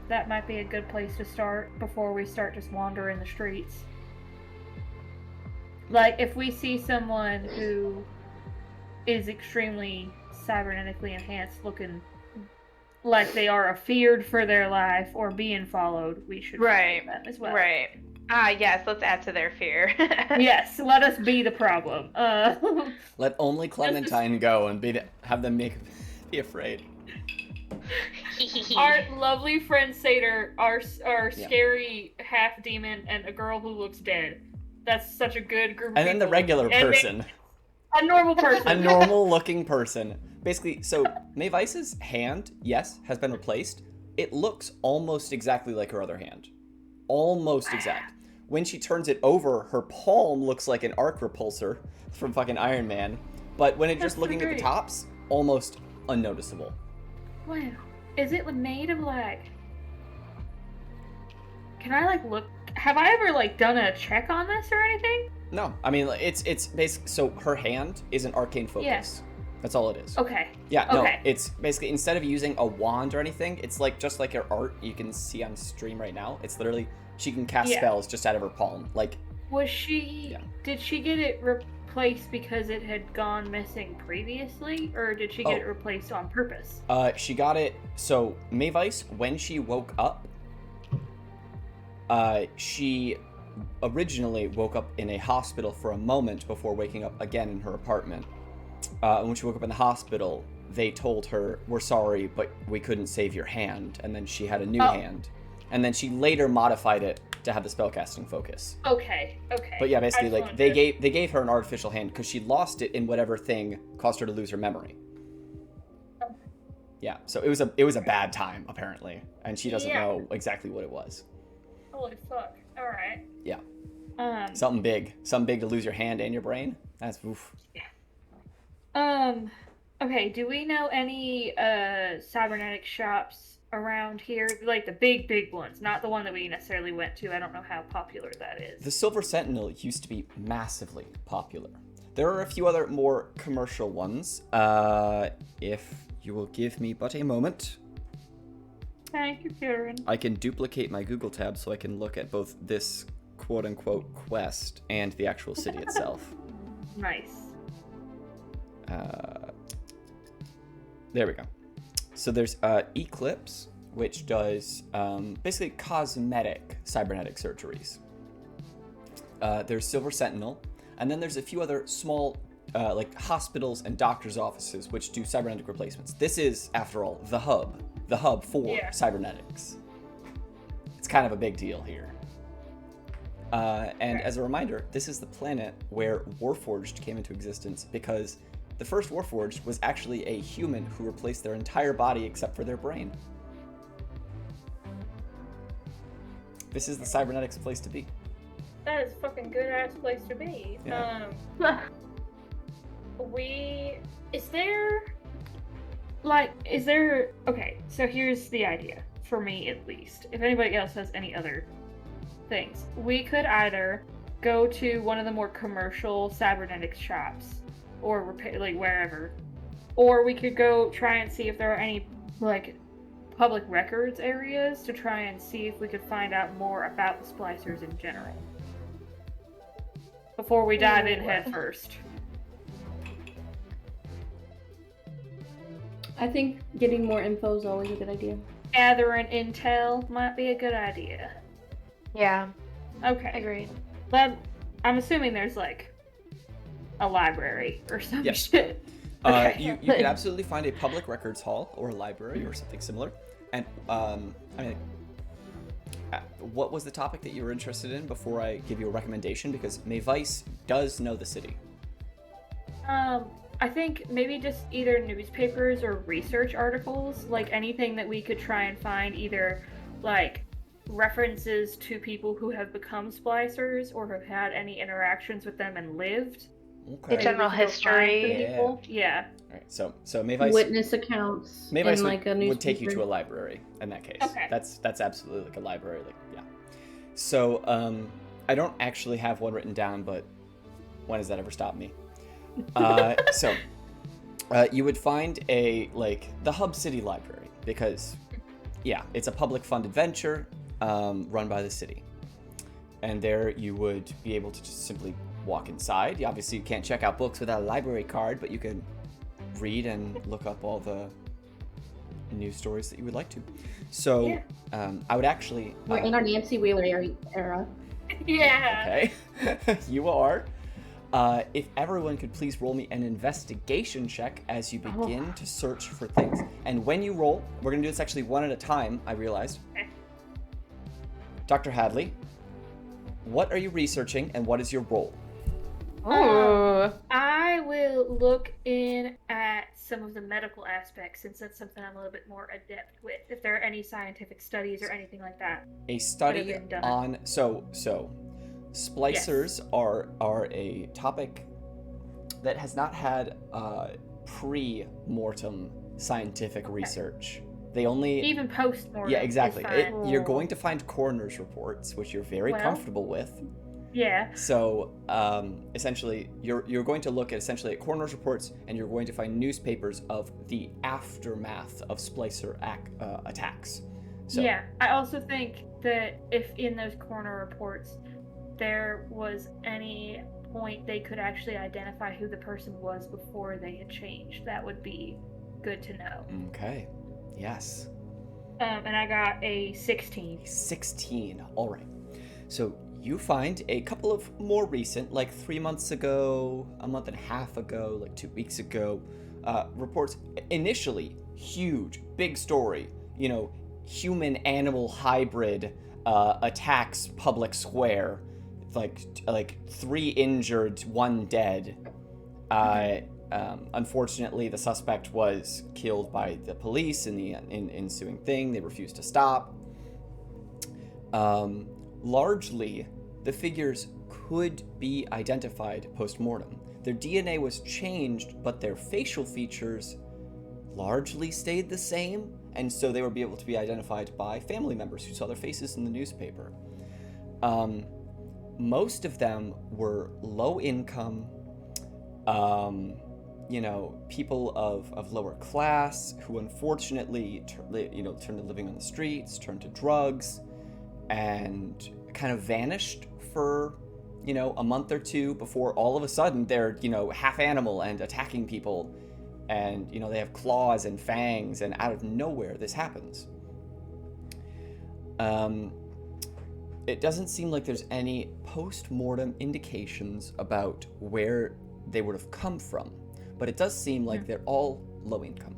Speaker 2: That might be a good place to start before we start just wandering the streets. Like, if we see someone who is extremely cybernetically enhanced, looking like they are feared for their life or being followed, we should
Speaker 4: Right.
Speaker 2: follow them as well.
Speaker 4: Right. Ah, yes, let's add to their fear.
Speaker 2: Yes, let us be the problem.
Speaker 1: Let only Clementine go and have them be afraid.
Speaker 2: Our lovely friend Satyr, our scary half demon, and a girl who looks dead. That's such a good group of
Speaker 1: And then the
Speaker 2: people.
Speaker 1: regular
Speaker 2: And
Speaker 1: person.
Speaker 2: a normal person.
Speaker 1: A normal looking person. Basically, so Mavice's hand, yes, has been replaced. It looks almost exactly like her other hand. Almost exact. When she turns it over, her palm looks like an arc repulsor from fucking Iron Man. But when it's
Speaker 2: That's
Speaker 1: just
Speaker 2: so
Speaker 1: looking at the
Speaker 2: great.
Speaker 1: tops, almost unnoticeable.
Speaker 2: Wow. Is it made of like... Can I like look... Have I ever like done a check on this or anything?
Speaker 1: No, I mean, it's basically, so her hand is an arcane focus.
Speaker 2: Yes.
Speaker 1: That's all it is.
Speaker 2: Okay.
Speaker 1: Yeah, no,
Speaker 2: Okay.
Speaker 1: it's basically, instead of using a wand or anything, it's like just like her art you can see on stream right now. It's literally, she can cast
Speaker 2: Yeah.
Speaker 1: spells just out of her palm. Like,
Speaker 2: Was she...
Speaker 1: Yeah.
Speaker 2: Did she get it replaced because it had gone missing previously? Or did she get
Speaker 1: Oh.
Speaker 2: it replaced on purpose?
Speaker 1: she got it, so Mavice, when she woke up, she originally woke up in a hospital for a moment before waking up again in her apartment. And when she woke up in the hospital, they told her, "We're sorry, but we couldn't save your hand." And then she had a new
Speaker 2: Oh.
Speaker 1: hand. And then she later modified it to have the spellcasting focus.
Speaker 2: Okay.
Speaker 1: But yeah,
Speaker 2: I
Speaker 1: basically,
Speaker 2: just
Speaker 1: like
Speaker 2: wanted
Speaker 1: they
Speaker 2: to-
Speaker 1: gave her an artificial hand because she lost it in whatever thing caused her to lose her memory.
Speaker 2: Oh.
Speaker 1: Yeah, so it was a bad time apparently, and she doesn't
Speaker 2: Yeah.
Speaker 1: know exactly what it was.
Speaker 2: Holy fuck. Alright.
Speaker 1: Yeah.
Speaker 2: Something
Speaker 1: Something big to lose your hand and your brain. That's oof.
Speaker 2: Okay, do we know any cybernetic shops around here? Like the big ones, not the one that we necessarily went to. I don't know how popular that is.
Speaker 1: The Silver Sentinel used to be massively popular. There are a few other more commercial ones. If you will give me but a moment,
Speaker 2: Thank you, Kieran.
Speaker 1: I can duplicate my Google tab so I can look at both this quote-unquote quest and the actual city itself.
Speaker 2: Nice.
Speaker 1: There we go. So there's Eclipse, which does basically cosmetic cybernetic surgeries. There's Silver Sentinel, and then there's a few other small like hospitals and doctors' offices which do cybernetic replacements. This is, after all, the hub for cybernetics. It's kind of a big deal here. And as a reminder, this is the planet where Warforged came into existence, because the first Warforged was actually a human who replaced their entire body except for their brain. This is the cybernetics place to be.
Speaker 2: That is a fucking good ass place to be.
Speaker 1: Yeah.
Speaker 2: Okay, so here's the idea, for me at least. If anybody else has any other things, we could either go to one of the more commercial cybernetics shops, or like wherever, or we could go try and see if there are any like public records areas to try and see if we could find out more about the splicers in general before we dive in head first.
Speaker 3: I think getting more info is always a good idea.
Speaker 2: Gathering intel might be a good idea.
Speaker 4: Yeah,
Speaker 2: Okay.
Speaker 4: agreed.
Speaker 2: But I'm assuming there's like a library or some
Speaker 1: Yes.
Speaker 2: shit. Okay.
Speaker 1: You can absolutely find a public records hall or a library or something similar. And what was the topic that you were interested in before I give you a recommendation? Because Mayvice does know the city.
Speaker 2: I think maybe just either newspapers or research articles, like anything that we could try and find, either like references to people who have become splicers or have had any interactions with them and lived.
Speaker 1: Okay.
Speaker 4: The general
Speaker 2: We could go find
Speaker 4: history.
Speaker 2: the people. Yeah.
Speaker 1: All right. So Mayvice
Speaker 3: Witness accounts
Speaker 1: Mayvice
Speaker 3: in like a newspaper.
Speaker 1: would take you to a library in that case.
Speaker 2: Okay.
Speaker 1: That's absolutely like a library, like yeah. So I don't actually have one written down, but when has that ever stopped me? So you would find the Hub City Library, because yeah, it's a public funded venture run by the city, and there you would be able to just simply walk inside. Obviously you can't check out books without a library card, but you can read and look up all the news stories that you would like to. So I would actually
Speaker 3: We're in our Nancy Wheeler era.
Speaker 2: Yeah.
Speaker 1: okay. You are. If everyone could please roll me an investigation check as you begin to search for things. And when you roll, we're going to do this actually one at a time, I realized.
Speaker 2: Okay.
Speaker 1: Dr. Hadley, what are you researching and what is your role?
Speaker 4: Ooh.
Speaker 2: I will look in at some of the medical aspects, since that's something I'm a little bit more adept with. If there are any scientific studies or anything like that.
Speaker 1: A study
Speaker 2: been done.
Speaker 1: on... So splicers are a topic that has not had pre-mortem scientific research. They only...
Speaker 2: Even post-mortem.
Speaker 1: Yeah, exactly.
Speaker 2: is fine.
Speaker 1: You're going to find coroner's reports, which you're very
Speaker 2: Well.
Speaker 1: comfortable with.
Speaker 2: Yeah.
Speaker 1: So essentially, you're going to look at coroner's reports, and you're going to find newspapers of the aftermath of splicer attacks. So,
Speaker 2: Yeah. I also think that if in those coroner reports there was any point they could actually identify who the person was before they had changed, that would be good to know.
Speaker 1: Okay. Yes.
Speaker 2: And I got a 16.
Speaker 1: 16. All right. So you find a couple of more recent, like 3 months ago, a month and a half ago, like 2 weeks ago, reports. Initially, huge, big story. Human-animal hybrid attacks public square. Like 3 injured, 1 dead. Unfortunately, the suspect was killed by the police in the ensuing thing. They refused to stop. Largely, the figures could be identified post-mortem. Their DNA was changed, but their facial features largely stayed the same, and so they would be able to be identified by family members who saw their faces in the newspaper. Most of them were low income, people of lower class who unfortunately turned to living on the streets, turned to drugs, and kind of vanished for a month or two before all of a sudden they're half animal and attacking people, and they have claws and fangs, and out of nowhere this happens. It doesn't seem like there's any post-mortem indications about where they would have come from, but it does seem like they're all low income.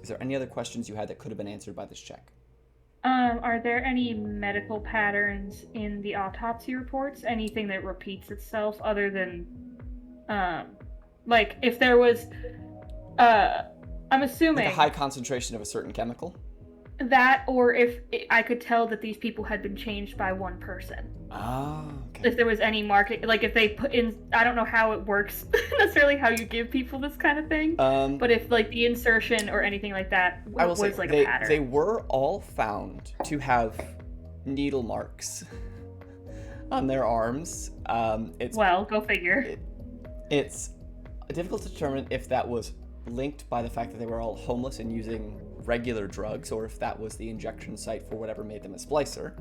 Speaker 1: Is there any other questions you had that could have been answered by this check?
Speaker 2: Are there any medical patterns in the autopsy reports? Anything that repeats itself other than, like if there was, I'm assuming
Speaker 1: Like a high concentration of a certain chemical?
Speaker 2: that, or if I could tell that these people had been changed by one person.
Speaker 1: Ah, okay.
Speaker 2: If there was any market, like if they put in, I don't know how it works necessarily, how you give people this kind of thing. But if like the insertion or anything like that
Speaker 1: I will
Speaker 2: was
Speaker 1: say
Speaker 2: like
Speaker 1: they,
Speaker 2: a pattern.
Speaker 1: they were all found to have needle marks on their arms.
Speaker 2: Well, go figure.
Speaker 1: It's difficult to determine if that was linked by the fact that they were all homeless and using regular drugs, or if that was the injection site for whatever made them a splicer.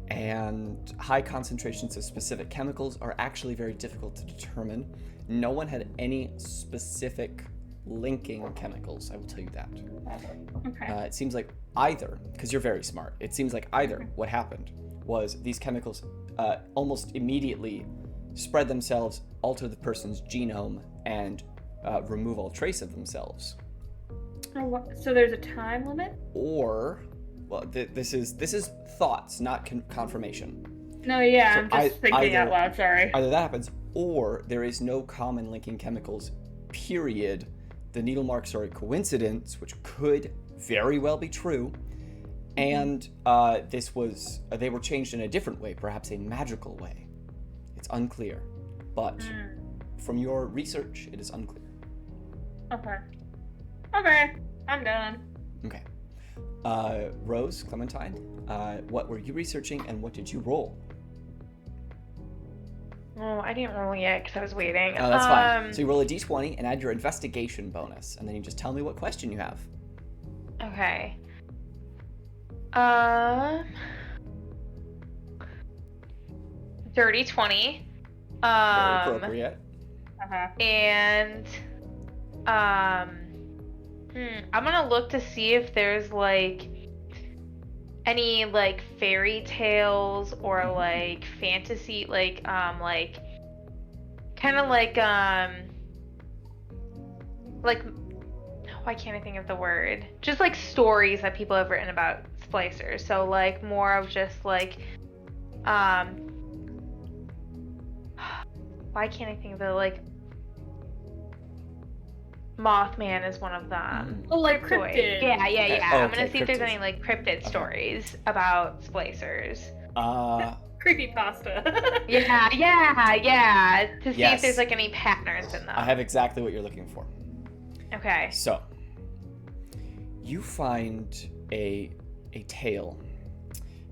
Speaker 1: And high concentrations of specific chemicals are actually very difficult to determine. No one had any specific linking chemicals, I will tell you that.
Speaker 2: Okay.
Speaker 1: It seems like either, because you're very smart, it seems like either what happened was these chemicals almost immediately spread themselves, alter the person's genome, and remove all trace of themselves.
Speaker 2: So there's a time limit?
Speaker 1: Or, well, this is thoughts, not confirmation.
Speaker 2: No, yeah,
Speaker 1: So
Speaker 2: I'm just thinking out loud, sorry.
Speaker 1: Either that happens, or there is no common linking chemicals, period. The needle marks are a coincidence, which could very well be true. And they were changed in a different way, perhaps a magical way. It's unclear. But from your research, it is unclear.
Speaker 2: Okay, I'm done.
Speaker 1: Okay. Rose, Clementine, what were you researching and what did you roll?
Speaker 4: Oh, I didn't roll yet because I was waiting.
Speaker 1: Oh, that's fine. So you roll a d20 and add your investigation bonus, and then you just tell me what question you have.
Speaker 4: Okay. Dirty 20.
Speaker 1: Very appropriate.
Speaker 4: And I'm gonna look to see if there's like any like fairy tales or like fantasy, like kind of like why can't I think of the word? Just like stories that people have written about splicers. So like more of just like why can't I think of it? Like Mothman is one of them.
Speaker 2: Oh, like cryptid.
Speaker 4: Yeah.
Speaker 1: Okay.
Speaker 4: I'm gonna
Speaker 1: Okay,
Speaker 4: see if there's
Speaker 1: cryptids.
Speaker 4: any like cryptid stories about splicers.
Speaker 2: Creepypasta.
Speaker 4: Yeah. To see
Speaker 1: Yes.
Speaker 4: if there's like any patterns in them.
Speaker 1: I have exactly what you're looking for.
Speaker 4: Okay.
Speaker 1: So, you find a tale.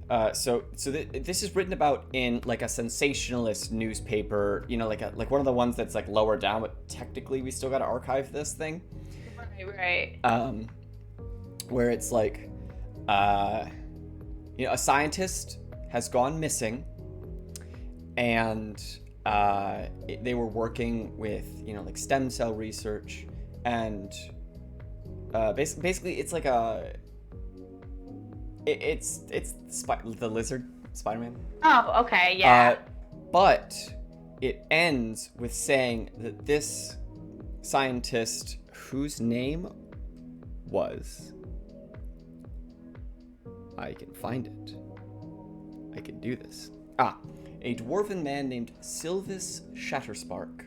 Speaker 1: This is written about in like a sensationalist newspaper, you know, like one of the ones that's like lower down, but technically we still got to archive this thing.
Speaker 4: Right.
Speaker 1: Where it's like, a scientist has gone missing, and they were working with, like stem cell research, and basically it's like it's the lizard Spider-Man.
Speaker 4: Oh, okay, yeah.
Speaker 1: But it ends with saying that this scientist, whose name was, I can find it. I can do this. A dwarven man named Sylvis Shatterspark,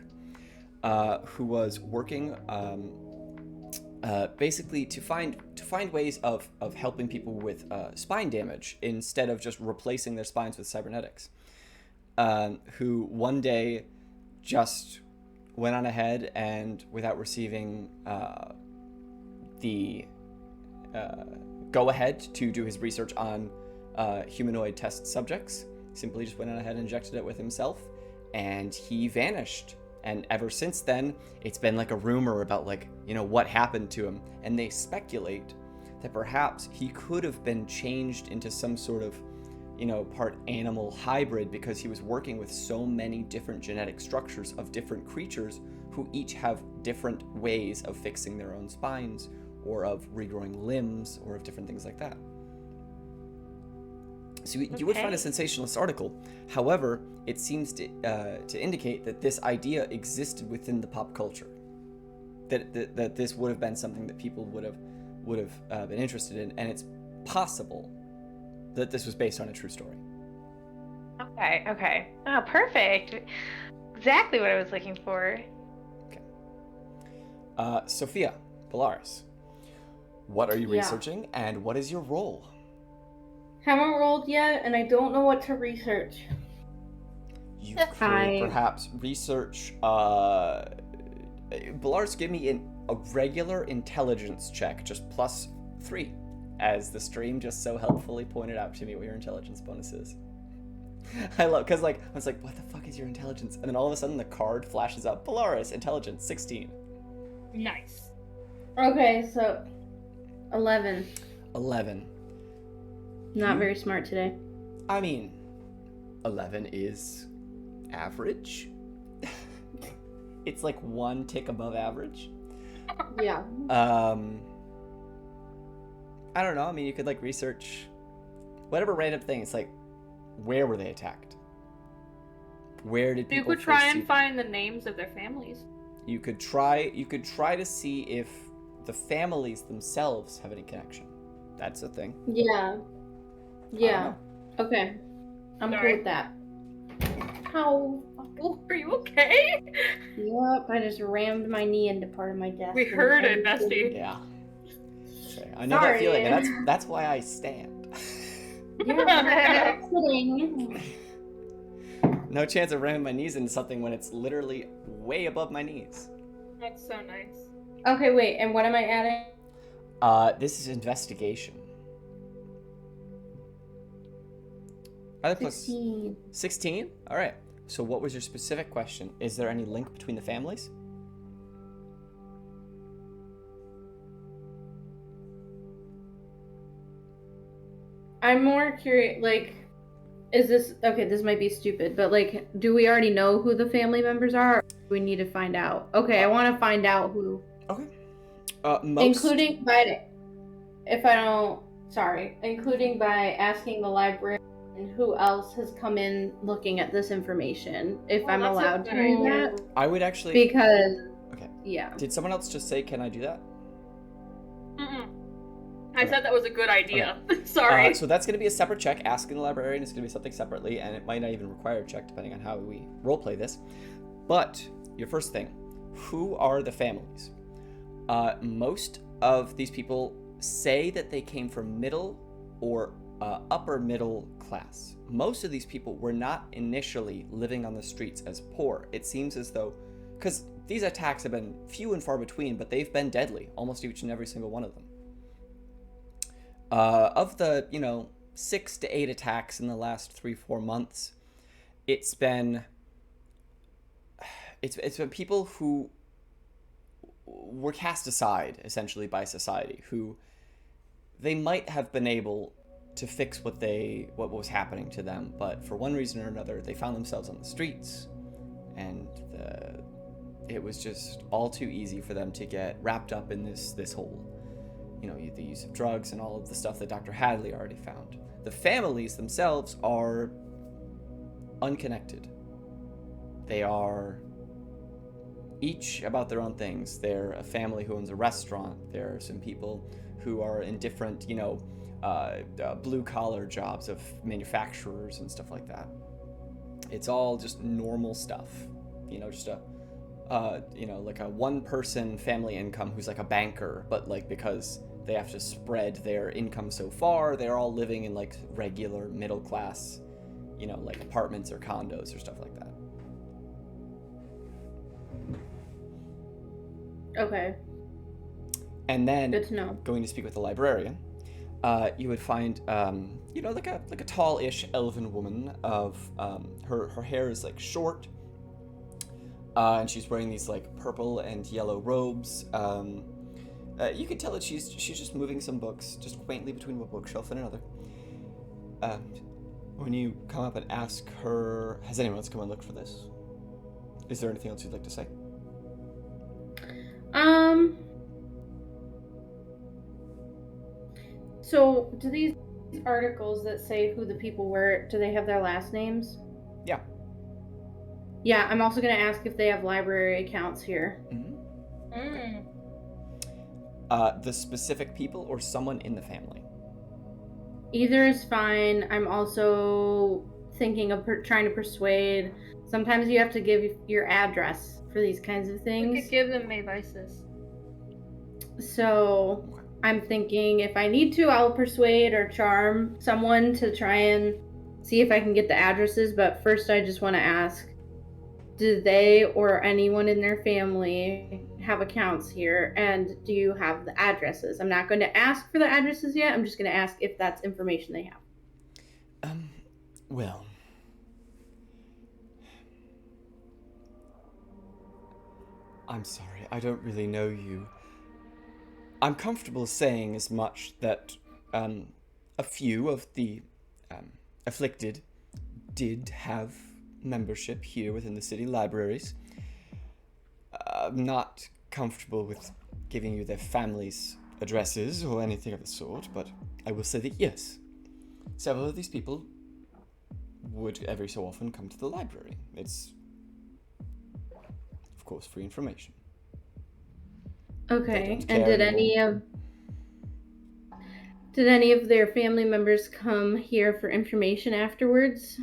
Speaker 1: who was working basically to find ways of helping people with spine damage instead of just replacing their spines with cybernetics. Who one day just went on ahead and, without receiving the go-ahead to do his research on humanoid test subjects, simply just went on ahead and injected it with himself, and he vanished. And ever since then, it's been like a rumor about what happened to him. And they speculate that perhaps he could have been changed into some sort of, part animal hybrid, because he was working with so many different genetic structures of different creatures who each have different ways of fixing their own spines, or of regrowing limbs, or of different things like that. So you would find a
Speaker 4: Okay.
Speaker 1: sensationalist article. However, it seems to indicate that this idea existed within the pop culture. That this would have been something that people would have been interested in, and it's possible that this was based on a true story.
Speaker 4: Okay, okay. Oh, perfect. Exactly what I was looking for.
Speaker 1: Sophia, Polaris, what are you
Speaker 3: Yeah.
Speaker 1: researching, and what is your role?
Speaker 3: Haven't rolled yet, and I don't know what to research.
Speaker 1: You could perhaps research. Polaris, give me a regular intelligence check, just +3, as the stream just so helpfully pointed out to me what your intelligence bonus is. I love, because I was like, what the fuck is your intelligence? And then all of a sudden the card flashes up, Polaris, intelligence, 16.
Speaker 2: Nice.
Speaker 3: Okay, so 11.
Speaker 1: 11.
Speaker 3: Not very smart today.
Speaker 1: I mean, 11 is average. It's like one tick above average.
Speaker 3: Yeah.
Speaker 1: I don't know. I mean, you could research whatever random thing. It's like, where were they attacked? Where did
Speaker 2: You
Speaker 1: people
Speaker 2: could try
Speaker 1: first
Speaker 2: and
Speaker 1: see-
Speaker 2: find the names of their families.
Speaker 1: You could try to see if the families themselves have any connection. That's a thing.
Speaker 3: Yeah. Yeah.
Speaker 1: I
Speaker 3: Okay. I'm
Speaker 2: Sorry.
Speaker 3: cool with that. How?
Speaker 2: Oh, are you okay?
Speaker 3: Yep, I just rammed my knee into part of my desk.
Speaker 2: We heard it, bestie.
Speaker 1: Yeah. Okay, I know that feeling,
Speaker 3: Sorry.
Speaker 1: and that's why I stand.
Speaker 3: Yeah, kidding.
Speaker 1: No chance of ramming my knees into something when it's literally way above my knees.
Speaker 2: That's so nice.
Speaker 3: Okay, wait, and what am I adding?
Speaker 1: This is investigation. Are they plus
Speaker 3: 16.
Speaker 1: 16? All right. So what was your specific question? Is there any link between the families?
Speaker 3: I'm more curious, is this, okay, this might be stupid, but do we already know who the family members are, or do we need to find out? Okay, I want to find out who.
Speaker 1: Okay.
Speaker 3: Including by asking the librarian who else has come in looking at this information, if I'm
Speaker 2: that's a
Speaker 3: allowed to
Speaker 2: good
Speaker 3: do
Speaker 2: idea.
Speaker 3: that.
Speaker 1: I would actually.
Speaker 3: Because,
Speaker 1: Okay.
Speaker 3: yeah.
Speaker 1: Did someone else just say, "Can I do that"?
Speaker 2: Mm-mm. I
Speaker 1: Okay.
Speaker 2: said that was a good idea. Sorry.
Speaker 1: So that's going to be a separate check. Asking the librarian is going to be something separately, and it might not even require a check depending on how we roleplay this. But your first thing, who are the families? Most of these people say that they came from middle or upper middle class. Most of these people were not initially living on the streets as poor. It seems as though, because these attacks have been few and far between, but they've been deadly, almost each and every single one of them. Of the 6 to 8 attacks in the last 3-4 months, it's been people who were cast aside essentially by society, who they might have been able to fix what was happening to them, but for one reason or another they found themselves on the streets, and it was just all too easy for them to get wrapped up in this whole the use of drugs and all of the stuff that Dr. Hadley already found. The families themselves are unconnected. They are each about their own things. They're a family who owns a restaurant. There are some people who are in different, blue-collar jobs of manufacturers and stuff like that. It's all just normal stuff. Just a one-person family income who's like a banker, but because they have to spread their income so far, they're all living in regular middle class, apartments or condos or stuff like that.
Speaker 3: Okay,
Speaker 1: And then
Speaker 3: good to know.
Speaker 1: going to speak with the librarian, you would find like a tall-ish elven woman of her hair is short, and she's wearing these purple and yellow robes. You could tell that she's just moving some books just quaintly between one bookshelf and another. When you come up and ask her, has anyone else come and looked for this? Is there anything else you'd like to say?
Speaker 3: So do these articles that say who the people were, do they have their last names?
Speaker 1: Yeah.
Speaker 3: Yeah, I'm also going to ask if they have library accounts here.
Speaker 1: Mm-hmm. The specific people or someone in the family?
Speaker 3: Either is fine. I'm also thinking of trying to persuade. Sometimes you have to give your address for these kinds of
Speaker 2: We
Speaker 3: things.
Speaker 2: could give them Mayvices.
Speaker 3: So I'm thinking if I need to, I'll persuade or charm someone to try and see if I can get the addresses. But first, I just want to ask, do they or anyone in their family have accounts here? And do you have the addresses? I'm not going to ask for the addresses yet. I'm just going to ask if that's information they have.
Speaker 1: Well, I'm sorry, I don't really know you. I'm comfortable saying as much that a few of the afflicted did have membership here within the city libraries. I'm not comfortable with giving you their families' addresses or anything of the sort, but I will say that yes, several of these people would every so often come to the library. It's, of course, free information.
Speaker 3: Okay.
Speaker 1: don't
Speaker 3: And
Speaker 1: care
Speaker 3: did any of their family members come here for information afterwards?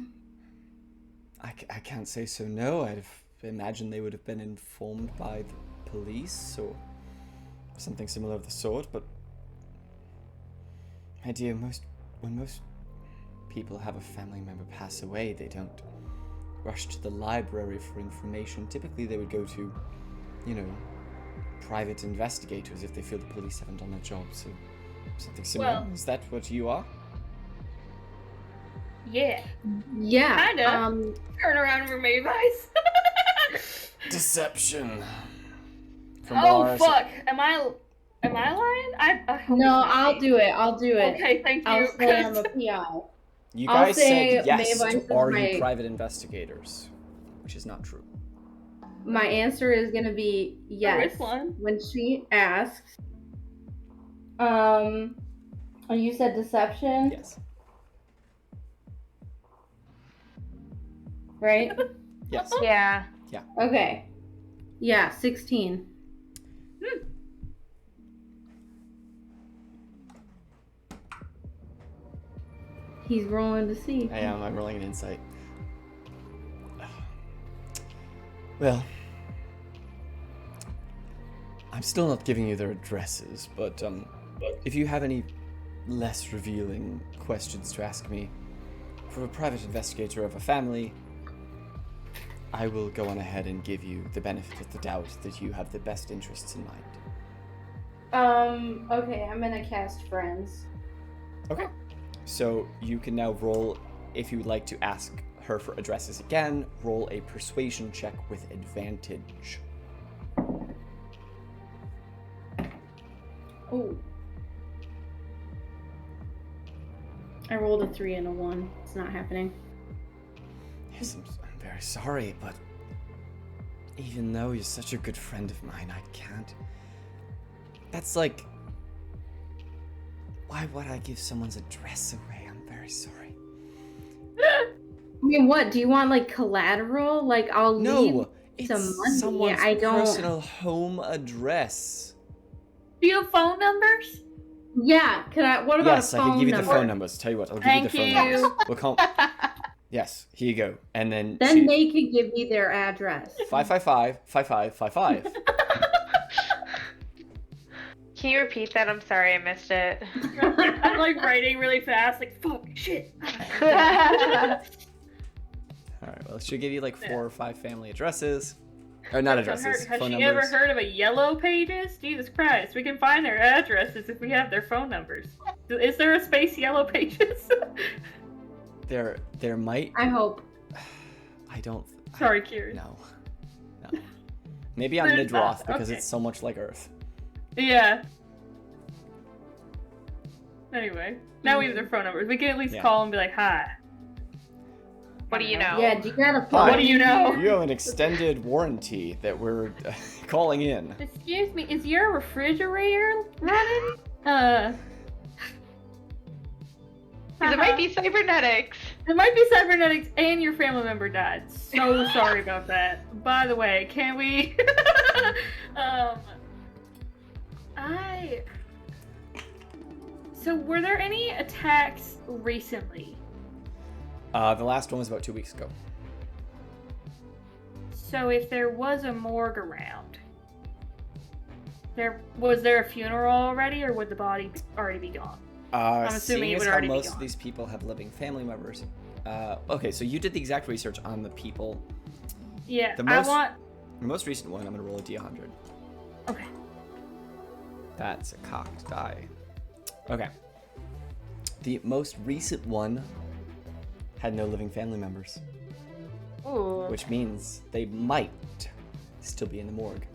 Speaker 1: I can't say so, no. I'd imagine they would have been informed by the police or something similar of the sort, but my dear, when most people have a family member pass away, they don't rush to the library for information. Typically they would go to, private investigators if they feel the police haven't done their job, so something similar.
Speaker 2: Well-
Speaker 1: Is that what you are?
Speaker 2: Yeah.
Speaker 3: Yeah.
Speaker 2: Kinda. Turn around for Mayvice.
Speaker 1: Deception.
Speaker 2: Oh fuck! Am I lying? I hope
Speaker 3: No,
Speaker 2: it's not
Speaker 3: I'll
Speaker 2: me.
Speaker 3: do it. I'll do it.
Speaker 2: Okay, thank you.
Speaker 3: I'll say I'm
Speaker 2: 'cause-
Speaker 3: a PI.
Speaker 1: You
Speaker 3: I'll
Speaker 1: guys
Speaker 3: say
Speaker 1: said yes
Speaker 3: Mayvice
Speaker 1: to
Speaker 3: is
Speaker 1: are
Speaker 3: my-
Speaker 1: you private investigators, which is not true.
Speaker 3: My answer is gonna be yes.
Speaker 2: which one?
Speaker 3: When she asks, you said deception,
Speaker 1: Yes.
Speaker 3: right?
Speaker 1: Yes.
Speaker 4: Yeah.
Speaker 3: Okay. Yeah, 16. He's rolling to see.
Speaker 1: I am. I'm rolling an insight. Well, I'm still not giving you their addresses, but if you have any less revealing questions to ask me, from a private investigator of a family, I will go on ahead and give you the benefit of the doubt that you have the best interests in mind.
Speaker 3: Okay, I'm gonna cast friends.
Speaker 1: Okay. So you can now roll, if you would like to ask her for addresses again, roll a persuasion check with advantage.
Speaker 3: Oh. I rolled a 3 and a 1. It's not happening.
Speaker 1: Yes, I'm very sorry, but even though you're such a good friend of mine, I can't. That's like, why would I give someone's address away? I'm very sorry.
Speaker 3: I mean, what? Do you want, like, collateral? Like, I'll leave
Speaker 1: No, it's
Speaker 3: some money.
Speaker 1: someone's
Speaker 3: I don't...
Speaker 1: personal home address.
Speaker 2: Do you have phone numbers?
Speaker 3: Yeah, can I... What about
Speaker 1: Yes,
Speaker 3: a
Speaker 1: I
Speaker 3: phone
Speaker 1: can give you
Speaker 3: number?
Speaker 1: the phone numbers. Tell you what, I'll give
Speaker 2: Thank
Speaker 1: you the phone
Speaker 2: you.
Speaker 1: numbers. We'll call... Yes, here you go. And then
Speaker 3: Then they can give me their address.
Speaker 1: 555-5555.
Speaker 4: Can you repeat that? I'm sorry, I missed it.
Speaker 2: I'm like writing really fast, like fuck, shit.
Speaker 1: All right, well, she'll give you like 4 or 5 family addresses. Or not addresses,
Speaker 2: Has
Speaker 1: phone
Speaker 2: she
Speaker 1: numbers.
Speaker 2: ever heard of a yellow pages? Jesus Christ, we can find their addresses if we have their phone numbers. Is there a space yellow pages?
Speaker 1: There might...
Speaker 3: I hope.
Speaker 1: I don't...
Speaker 2: Sorry, Kieran.
Speaker 1: No. Maybe on
Speaker 2: There's
Speaker 1: Midroth,
Speaker 2: not,
Speaker 1: because
Speaker 2: okay.
Speaker 1: it's so much like Earth.
Speaker 2: Yeah. Anyway, now we have their phone numbers. We can at least
Speaker 1: Yeah.
Speaker 2: call and be like, hi.
Speaker 4: What do you know?
Speaker 3: Yeah, do you got a
Speaker 1: Hi.
Speaker 3: phone?
Speaker 2: What do you know?
Speaker 1: You have an extended warranty that we're calling in.
Speaker 2: Excuse me, is your refrigerator running?
Speaker 4: Because it might be cybernetics.
Speaker 2: It might be cybernetics and your family member died. So sorry about that. By the way, can we... So were there any attacks recently?
Speaker 1: The last one was about 2 weeks ago.
Speaker 2: So if there was a morgue around, was there a funeral already, or would the body already be gone? I'm assuming it would already be
Speaker 1: most
Speaker 2: gone.
Speaker 1: of these people have living family members. Okay, so you did the exact research on the people.
Speaker 2: Yeah,
Speaker 1: The most recent one, I'm going to roll a d100.
Speaker 2: Okay.
Speaker 1: That's a cocked die. Okay. The most recent one had no living family members,
Speaker 4: Ooh.
Speaker 1: which means they might still be in the morgue.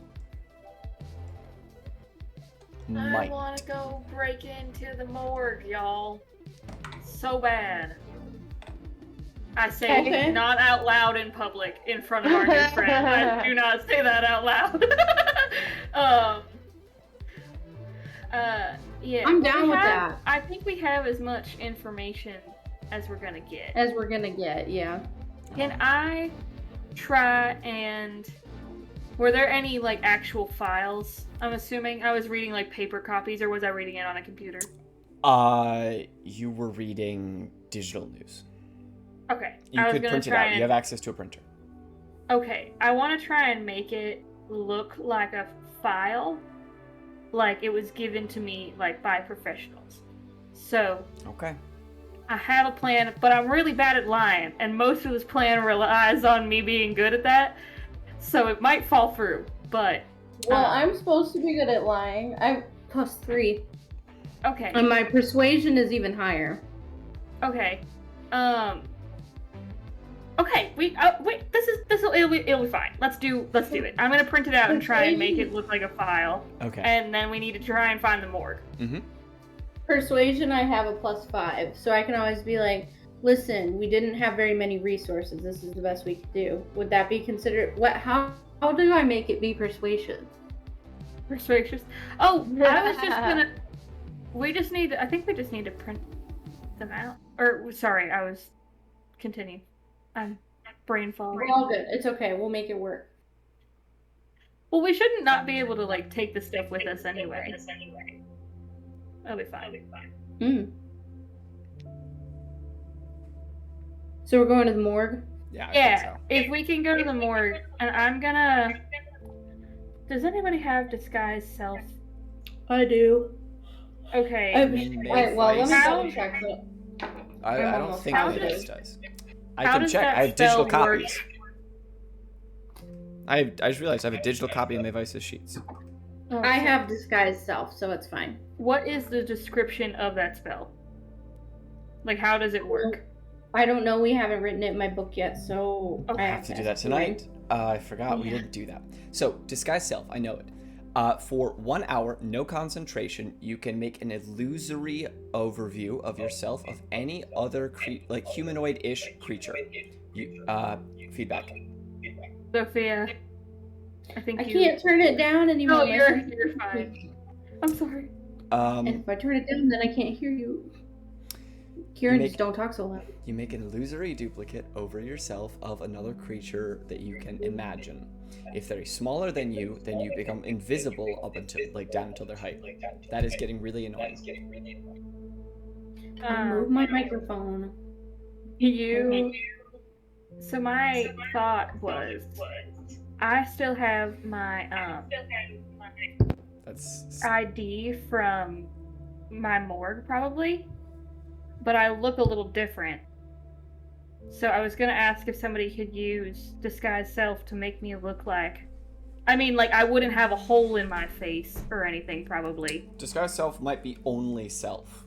Speaker 2: I want to go break into the morgue, y'all. So bad. I say
Speaker 3: Okay.
Speaker 2: not out loud in public in front of our new friend. I do not say that out loud. Yeah.
Speaker 3: I'm
Speaker 2: but
Speaker 3: down
Speaker 2: we
Speaker 3: with
Speaker 2: have-
Speaker 3: that.
Speaker 2: I think we have as much information as we're gonna get.
Speaker 3: As we're gonna get, yeah.
Speaker 2: Can I try and... Were there any, like, actual files? I'm assuming I was reading, like, paper copies, or was I reading it on a computer?
Speaker 1: You were reading digital news.
Speaker 2: Okay.
Speaker 1: You could print it out. You have access to a printer.
Speaker 2: Okay, I want to try and make it look like a file, like it was given to me, like, by professionals. So,
Speaker 1: Okay.
Speaker 2: I have a plan, but I'm really bad at lying, and most of this plan relies on me being good at that, so it might fall through, but...
Speaker 3: Well, I'm supposed to be good at lying. I'm +3.
Speaker 2: Okay.
Speaker 3: And my persuasion is even higher.
Speaker 2: Okay. Okay, it'll be fine. Let's do it. I'm gonna print it out and try and make it look like a file.
Speaker 1: Okay.
Speaker 2: And then we need to try and find the morgue.
Speaker 1: Mm-hmm.
Speaker 3: Persuasion, I have a +5, so I can always be like, listen, we didn't have very many resources. This is the best we could do. Would that be considered? How do I make it be persuasion?
Speaker 2: Persuasive. Oh, I was just gonna. I think we just need to print them out. Or, sorry, continue. I'm brain fog.
Speaker 3: We're all good. It's okay. We'll make it work.
Speaker 2: Well, we shouldn't not be able to, like, take the stuff with us anyway. That'll be fine.
Speaker 3: Mm. So we're going to the morgue?
Speaker 1: Yeah. I
Speaker 2: Yeah,
Speaker 1: think so.
Speaker 2: if we can go to the morgue, and I'm gonna... Does anybody have disguise self?
Speaker 3: I do.
Speaker 2: Okay.
Speaker 3: Alright, well, let me
Speaker 2: How-
Speaker 3: double check that.
Speaker 1: I don't
Speaker 3: almost
Speaker 1: think
Speaker 2: positive.
Speaker 1: this does. I
Speaker 2: How
Speaker 1: can
Speaker 2: does
Speaker 1: check.
Speaker 2: that
Speaker 1: I have digital
Speaker 2: spell work?
Speaker 1: copies. I just realized I have a digital copy of my Vice's sheets.
Speaker 2: Oh,
Speaker 3: I
Speaker 2: shit.
Speaker 3: have disguise self, so it's fine.
Speaker 2: What is the description of that spell? Like, how does it work?
Speaker 3: I don't know. We haven't written it in my book yet, so
Speaker 2: Okay.
Speaker 3: I
Speaker 1: I have to do that tonight. I forgot we
Speaker 2: Yeah.
Speaker 1: didn't do that. So, disguise self, I know it. For 1 hour, no concentration, you can make an illusory overview of yourself of any other humanoid-ish creature. Feedback.
Speaker 2: Sophia, I think
Speaker 3: I
Speaker 2: you...
Speaker 3: can't turn it down anymore.
Speaker 2: No,
Speaker 3: My
Speaker 2: you're
Speaker 3: sensitivity-
Speaker 2: fine. I'm sorry.
Speaker 3: And if I turn it down, then I can't hear you. Kieran,
Speaker 1: make-
Speaker 3: just don't talk so loud.
Speaker 1: You make an illusory duplicate over yourself of another creature that you can imagine. If they're smaller than you, then you become invisible up until down until their height. That is getting really annoying.
Speaker 3: Move my microphone.
Speaker 2: So my thought was, I still have my
Speaker 1: That's
Speaker 2: ID from my morgue, probably, but I look a little different. So I was gonna ask if somebody could use disguise self to make me look like... I mean, like, I wouldn't have a hole in my face or anything, probably.
Speaker 1: disguise self might be only self.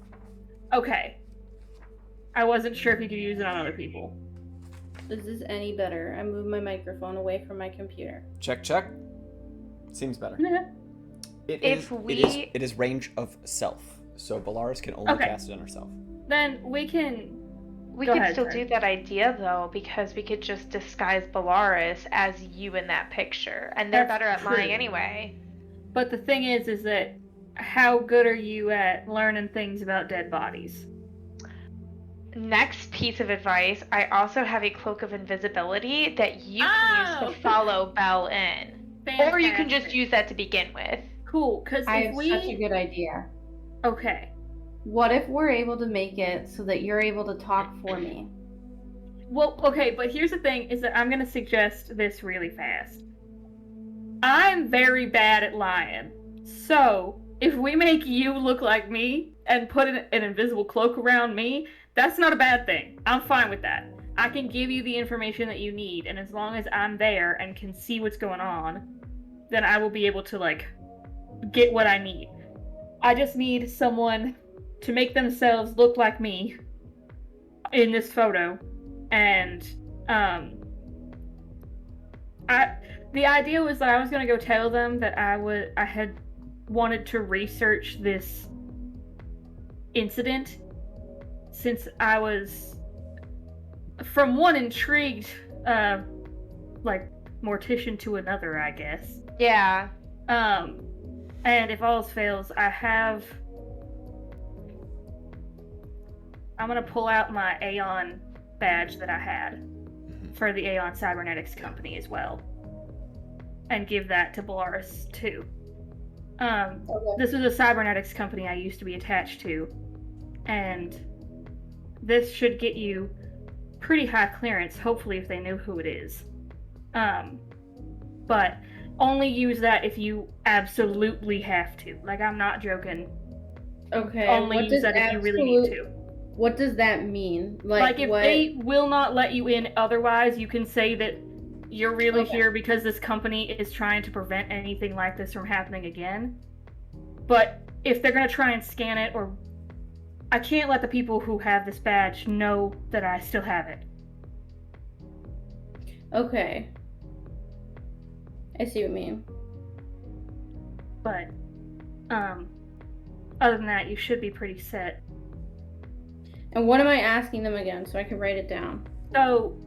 Speaker 2: Okay. I wasn't sure if you could use it on other people.
Speaker 3: Is this any better? I moved my microphone away from my computer.
Speaker 1: Check. Seems better. It is range of self. So Bellaris can only
Speaker 2: Okay.
Speaker 1: cast it on herself.
Speaker 2: Then we can...
Speaker 4: We
Speaker 2: Go
Speaker 4: could
Speaker 2: ahead,
Speaker 4: still
Speaker 2: sorry.
Speaker 4: do that idea though, because we could just disguise Bellaris as you in that picture, and they're
Speaker 2: That's
Speaker 4: better at
Speaker 2: true.
Speaker 4: lying anyway.
Speaker 2: But the thing is that how good are you at learning things about dead bodies?
Speaker 4: next piece of advice, I also have a cloak of invisibility that you can use to follow Belle in.
Speaker 2: Fantastic.
Speaker 4: Or you can just use that to begin with.
Speaker 2: Cool, because
Speaker 3: I
Speaker 2: if
Speaker 3: have
Speaker 2: we...
Speaker 3: such a good idea.
Speaker 2: Okay.
Speaker 3: What if we're able to make it so that you're able to talk for me?
Speaker 2: Well, okay, but here's the thing, is that I'm going to suggest this really fast. I'm very bad at lying. So, if we make you look like me and put an invisible cloak around me, that's not a bad thing. I'm fine with that. I can give you the information that you need, and as long as I'm there and can see what's going on, then I will be able to, like, get what I need. I just need someone to make themselves look like me in this photo, and, the idea was that I was gonna go tell them that I had wanted to research this incident, since I was, from one, intrigued, like, mortician to another, I guess.
Speaker 4: Yeah.
Speaker 2: And if all else fails, I'm gonna pull out my Aeon badge that I had for the Aeon Cybernetics company as well, and give that to Bolaris too. This was a cybernetics company I used to be attached to, and this should get you pretty high clearance, hopefully, if they know who it is. But only use that if you absolutely have to. Like, I'm not joking.
Speaker 3: Okay.
Speaker 2: Only use that if you really need to.
Speaker 3: What does that mean?
Speaker 2: Like if they will not let you in otherwise, you can say that you're really here because this company is trying to prevent anything like this from happening again. But if they're going to try and scan it, or I can't let the people who have this badge know that I still have it.
Speaker 3: Okay. I see what you mean.
Speaker 2: But, other than that, you should be pretty set.
Speaker 3: And what am I asking them again so I can write it down?
Speaker 2: So,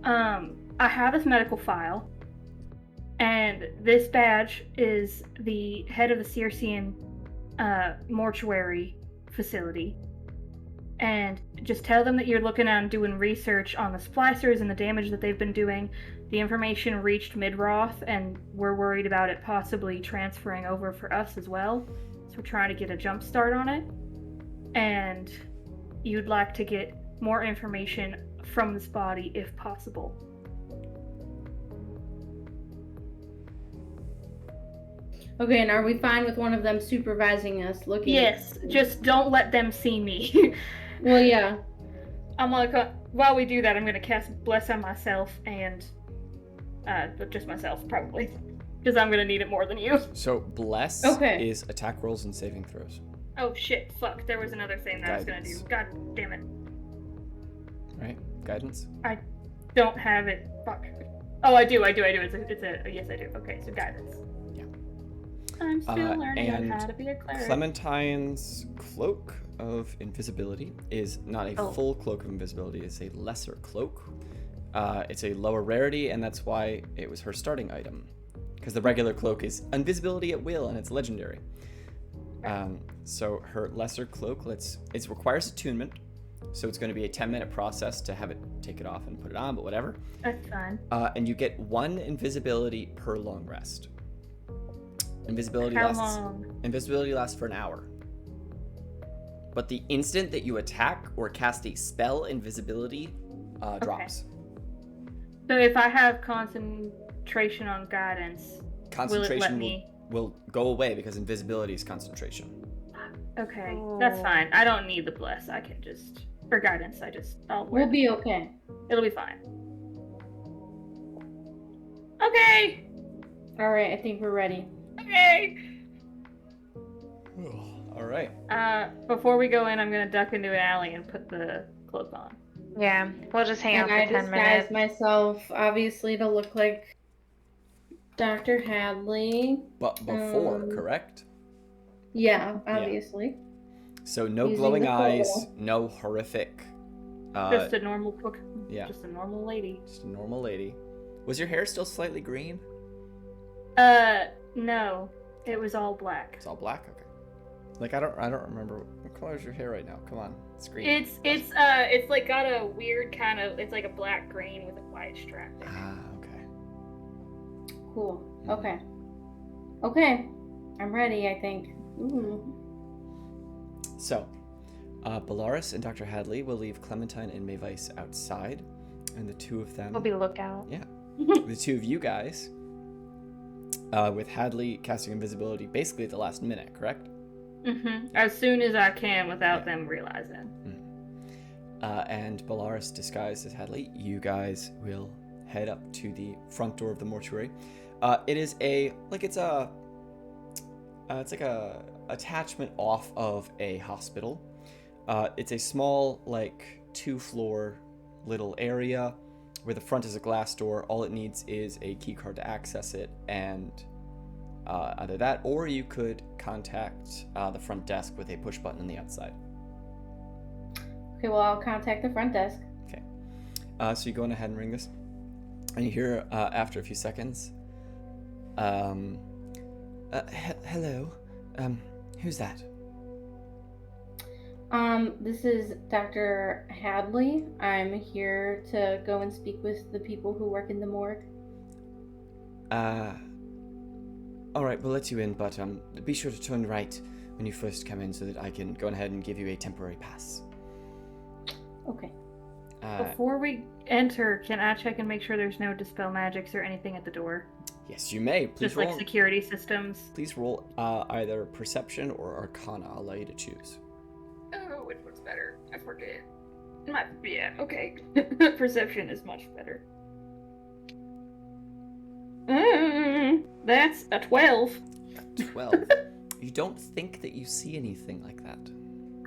Speaker 2: I have this medical file, and this badge is the head of the Circean mortuary facility. And just tell them that you're looking at and doing research on the splicers and the damage that they've been doing. The information reached Midroth, and we're worried about it possibly transferring over for us as well. So we're trying to get a jump start on it. And you'd like to get more information from this body if possible.
Speaker 3: Okay, and are we fine with one of them supervising us, looking?
Speaker 2: Yes, just don't let them see me.
Speaker 3: Well, yeah.
Speaker 2: I'm like, while we do that, I'm gonna cast Bless on myself and, just myself, probably. Because I'm gonna need it more than you.
Speaker 1: So, Bless is attack rolls and saving throws.
Speaker 2: Oh shit, fuck, there was another thing that
Speaker 1: Guidance.
Speaker 2: I was gonna do. God damn it.
Speaker 1: Right? Guidance?
Speaker 2: I don't have it. Fuck. Oh, I do. It's a yes, I do. Okay, so guidance.
Speaker 1: Yeah.
Speaker 2: I'm still learning
Speaker 1: and
Speaker 2: how to be a cleric.
Speaker 1: Clementine's cloak of invisibility is not a full cloak of invisibility, it's a lesser cloak. It's a lower rarity, and that's why it was her starting item. Because the regular cloak is invisibility at will, and it's legendary. So her lesser cloak, it requires attunement, so it's going to be a 10-minute process to have it take it off and put it on, but whatever.
Speaker 2: That's fine.
Speaker 1: And you get 1 invisibility per long rest. Invisibility
Speaker 2: How
Speaker 1: lasts.
Speaker 2: long?
Speaker 1: Invisibility lasts for an hour. But the instant that you attack or cast a spell, invisibility drops.
Speaker 2: So if I have concentration on guidance,
Speaker 1: Concentration
Speaker 2: will it let me?
Speaker 1: will go away because invisibility is concentration.
Speaker 2: Okay, that's fine. I don't need the bless. I can just, for guidance,
Speaker 3: We'll be okay.
Speaker 2: It'll be fine. Okay.
Speaker 3: All right, I think we're ready.
Speaker 2: Okay.
Speaker 1: All right.
Speaker 2: Before we go in, I'm gonna duck into an alley and put the cloak on.
Speaker 4: Yeah, we'll just hang out
Speaker 3: And
Speaker 4: for
Speaker 3: I
Speaker 4: 10 minutes.
Speaker 3: disguise myself, obviously, to look like Dr. Hadley.
Speaker 1: But before, correct?
Speaker 3: Yeah, obviously.
Speaker 1: So no
Speaker 3: Using
Speaker 1: glowing
Speaker 3: the photo.
Speaker 1: eyes, no horrific.
Speaker 2: Just a normal cook.
Speaker 1: Yeah.
Speaker 2: Just a normal lady.
Speaker 1: Just a normal lady. Was your hair still slightly green?
Speaker 2: No. It was all black.
Speaker 1: It's all black? Okay. Like I don't remember what color is your hair right now. Come on, it's green.
Speaker 2: It's like got a weird kind of. It's like a black green with a white strap. In it.
Speaker 1: Okay.
Speaker 3: Cool. Okay. Okay. I'm ready, I think. Ooh.
Speaker 1: So, Bellaris and Dr. Hadley will leave Clementine and Mayvice outside, and the two of them.
Speaker 4: We'll be lookout.
Speaker 1: Yeah. The two of you guys, with Hadley casting invisibility basically at the last minute, correct?
Speaker 2: As soon as I can without them realizing.
Speaker 1: And Bellaris disguised as Hadley, you guys will head up to the front door of the mortuary. It is it's like a attachment off of a hospital. It's a small, 2-floor little area where the front is a glass door. All it needs is a key card to access it, and either that, or you could contact the front desk with a push button on the outside.
Speaker 3: Okay, well, I'll contact the front desk.
Speaker 1: Okay. So you go on ahead and ring this, and you hear after a few seconds, hello, who's that?
Speaker 3: This is Dr. Hadley. I'm here to go and speak with the people who work in the morgue.
Speaker 1: Alright, we'll let you in, but be sure to turn right when you first come in so that I can go ahead and give you a temporary pass.
Speaker 3: Okay.
Speaker 2: Before we enter, can I check and make sure there's no dispel magics or anything at the door?
Speaker 1: Yes, you may. Please
Speaker 2: Just
Speaker 1: roll.
Speaker 2: like security systems.
Speaker 1: Please roll either perception or arcana. I'll allow you to choose.
Speaker 2: Oh, which one's better? I forget. Yeah, okay. Perception is much better. That's a 12.
Speaker 1: 12. You don't think that you see anything like that.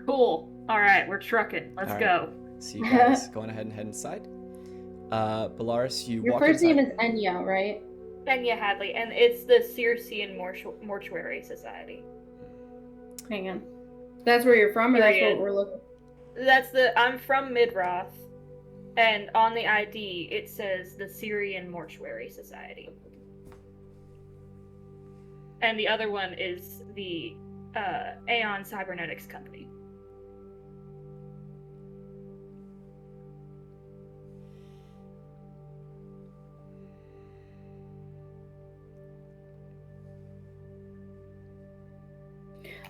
Speaker 2: Cool. Alright, we're trucking. Let's go.
Speaker 1: So you guys going ahead and head inside. Bellaris, you
Speaker 3: Your
Speaker 1: walk
Speaker 3: first
Speaker 1: inside.
Speaker 3: name is Enya, right?
Speaker 2: Enya Hadley, and it's the Circean Mortuary Society.
Speaker 3: Hang on. That's where you're from, or that's
Speaker 2: Myriad.
Speaker 3: what we're looking?
Speaker 2: I'm from Midroth, and on the ID it says the Syrian Mortuary Society. And the other one is the Aeon Cybernetics Company.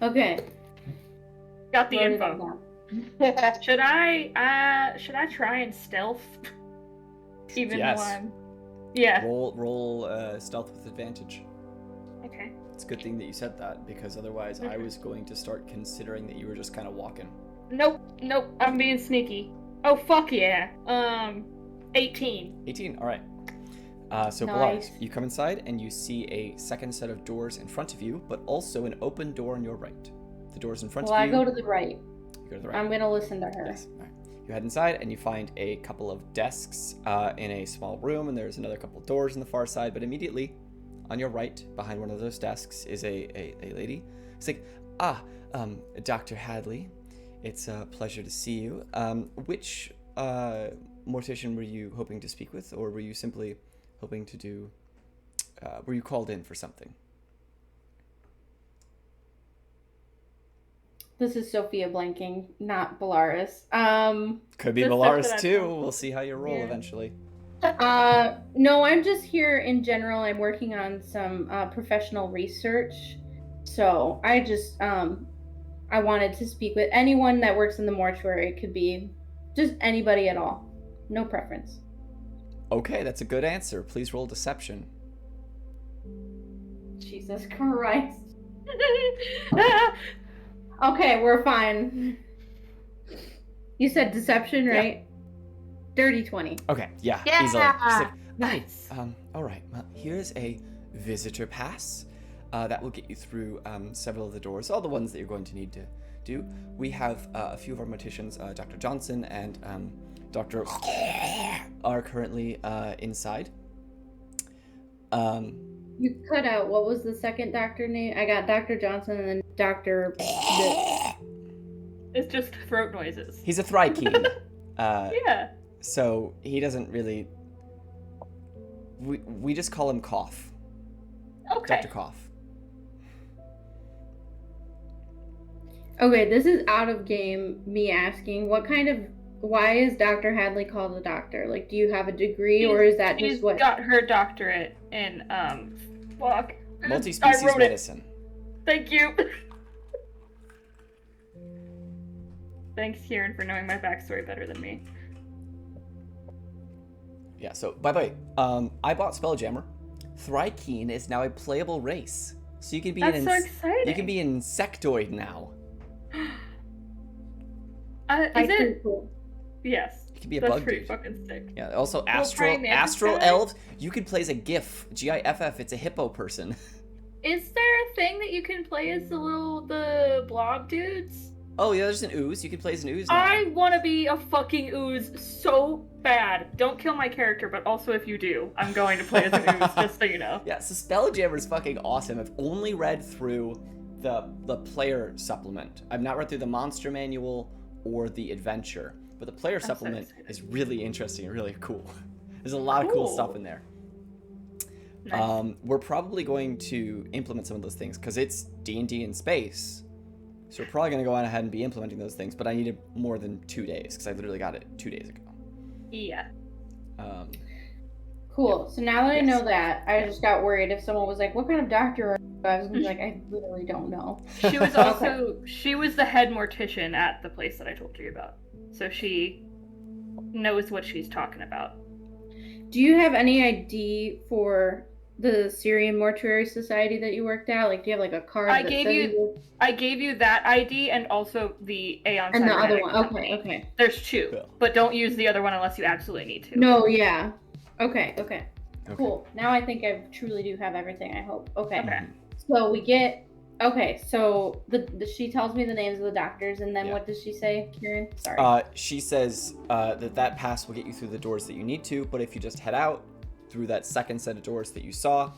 Speaker 3: Okay.
Speaker 2: Got the
Speaker 3: Wrote it
Speaker 2: info.
Speaker 3: down.
Speaker 2: Should I try and stealth? Even
Speaker 1: Yes.
Speaker 2: though I'm. Yeah.
Speaker 1: Roll stealth with advantage.
Speaker 2: Okay.
Speaker 1: It's a good thing that you said that, because otherwise I was going to start considering that you were just kind of walking.
Speaker 2: Nope. I'm being sneaky. Oh fuck yeah. 18.
Speaker 1: 18. All right. So
Speaker 3: Nice.
Speaker 1: Bellaris, you come inside and you see a second set of doors in front of you, but also an open door on your right. The doors in front
Speaker 3: Well,
Speaker 1: of
Speaker 3: I
Speaker 1: you.
Speaker 3: go to the right.
Speaker 1: You go to the right.
Speaker 3: I'm gonna listen to her.
Speaker 1: Yes. All right. You head inside and you find a couple of desks in a small room, and there's another couple of doors on the far side. But immediately, on your right, behind one of those desks, is a lady. It's like, Dr. Hadley, it's a pleasure to see you. Which mortician were you hoping to speak with, or were you simply hoping to do? Were you called in for something?
Speaker 3: This is Sophia blanking, not Bellaris.
Speaker 1: Could be
Speaker 2: That's
Speaker 1: Bellaris
Speaker 2: what I
Speaker 1: too.
Speaker 2: thought.
Speaker 1: We'll see how you roll
Speaker 2: Yeah.
Speaker 1: eventually.
Speaker 3: No, I'm just here in general. I'm working on some professional research. So I just, I wanted to speak with anyone that works in the mortuary. It could be just anybody at all. No preference.
Speaker 1: Okay, that's a good answer. Please roll deception.
Speaker 3: Jesus Christ. Okay, we're fine. You said deception,
Speaker 1: Yeah.
Speaker 3: right? Dirty 20.
Speaker 1: Okay, yeah,
Speaker 4: Yeah!
Speaker 1: easily. She's like,
Speaker 2: Nice.
Speaker 1: all right, well, here's a visitor pass. That will get you through several of the doors, all the ones that you're going to need to do. We have a few of our morticians, Dr. Johnson and Dr. are currently inside.
Speaker 3: You cut out. What was the second doctor name? I got Dr. Johnson and then Dr.
Speaker 2: It's just throat noises.
Speaker 1: He's a Thrykeen.
Speaker 2: Yeah.
Speaker 1: So he doesn't really... We just call him Cough.
Speaker 2: Okay.
Speaker 1: Dr. Cough.
Speaker 3: Okay, this is out of game. Me asking, why is Dr. Hadley called a doctor? Like, do you have a degree, or is that
Speaker 2: She's
Speaker 3: just what?
Speaker 2: got her doctorate in fuck.
Speaker 1: Multi-species
Speaker 2: I wrote
Speaker 1: medicine.
Speaker 2: It. Thank you. Thanks, Kieran, for knowing my backstory better than me.
Speaker 1: Yeah, so, by the way, I bought Spelljammer. Thrykeen is now a playable race. So you can be
Speaker 2: That's so exciting.
Speaker 1: You can be an insectoid now.
Speaker 2: Is it?
Speaker 3: Cool.
Speaker 2: Yes.
Speaker 1: You can be a
Speaker 2: That's
Speaker 1: bug
Speaker 2: pretty
Speaker 1: dude.
Speaker 2: fucking sick.
Speaker 1: Yeah, also
Speaker 2: Little praying mantis
Speaker 1: astral
Speaker 2: guy?
Speaker 1: elves. You could play as a GIF. GIFF, it's a hippo person.
Speaker 2: Is there a thing that you can play as the blob dudes?
Speaker 1: Oh, yeah, there's an ooze. You can play as an ooze now.
Speaker 2: I want to be a fucking ooze so bad. Don't kill my character, but also if you do, I'm going to play as an ooze, just so you know.
Speaker 1: Yeah, so Spelljammer is fucking awesome. I've only read through the player supplement. I've not read through the monster manual or the adventure, but the player supplement is really interesting and really cool. There's a lot of cool stuff in there.
Speaker 2: Nice.
Speaker 1: We're probably going to implement some of those things because it's D&D in space. So we're probably going to go on ahead and be implementing those things, but I needed more than 2 days because I literally got it 2 days ago.
Speaker 2: Yeah.
Speaker 3: Cool. So now that I
Speaker 1: Yes.
Speaker 3: know that, I just got worried if someone was like, "What kind of doctor are you?" I was gonna be like, "I literally don't know."
Speaker 2: She was also she was the head mortician at the place that I told you about. So she knows what she's talking about.
Speaker 3: Do you have any ID for the Syrian Mortuary Society that you worked at? Like, do you have like a card?
Speaker 2: I
Speaker 3: that
Speaker 2: gave
Speaker 3: says
Speaker 2: you that ID and also the Aeon
Speaker 3: and the other
Speaker 2: Cybernetic
Speaker 3: one.
Speaker 2: company.
Speaker 3: Okay.
Speaker 2: There's two,
Speaker 1: Cool.
Speaker 2: but don't use the other one unless you absolutely need to.
Speaker 3: No, yeah. Okay.
Speaker 1: Okay.
Speaker 3: Cool. Now I think I truly do have everything. I hope. Okay.
Speaker 2: Okay.
Speaker 3: So we get. Okay. So she tells me the names of the doctors, and then
Speaker 1: Yeah.
Speaker 3: what does she say, Kieran? Sorry.
Speaker 1: She says that pass will get you through the doors that you need to, but if you just head out through that second set of doors that you saw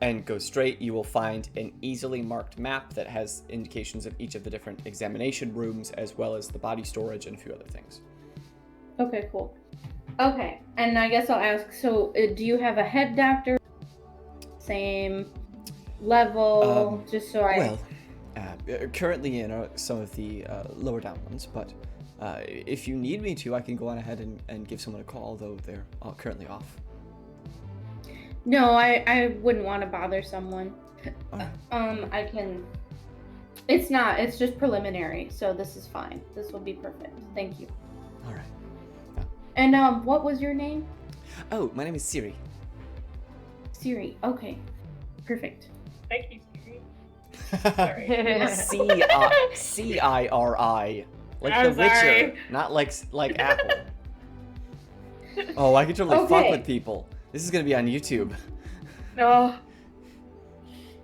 Speaker 1: and go straight, you will find an easily marked map that has indications of each of the different examination rooms as well as the body storage and a few other things.
Speaker 3: Okay, cool. Okay, and I guess I'll ask, so do you have a head doctor? Same level, just so I...
Speaker 1: Well, currently in some of the lower down ones, but if you need me to, I can go on ahead and give someone a call, though they're currently off.
Speaker 3: No, I wouldn't want to bother someone.
Speaker 1: Alright.
Speaker 3: I can... it's just preliminary, so this is fine. This will be perfect. Thank you.
Speaker 1: All right.
Speaker 3: And what was your name?
Speaker 1: Oh, my name is Siri.
Speaker 3: Siri. Okay. Perfect.
Speaker 2: Thank you, Siri.
Speaker 1: Ciri, like
Speaker 2: I'm
Speaker 1: The Witcher,
Speaker 2: sorry.
Speaker 1: not like Apple. Oh, I can totally fuck
Speaker 3: Okay.
Speaker 1: with people. This is gonna be on YouTube.
Speaker 2: No.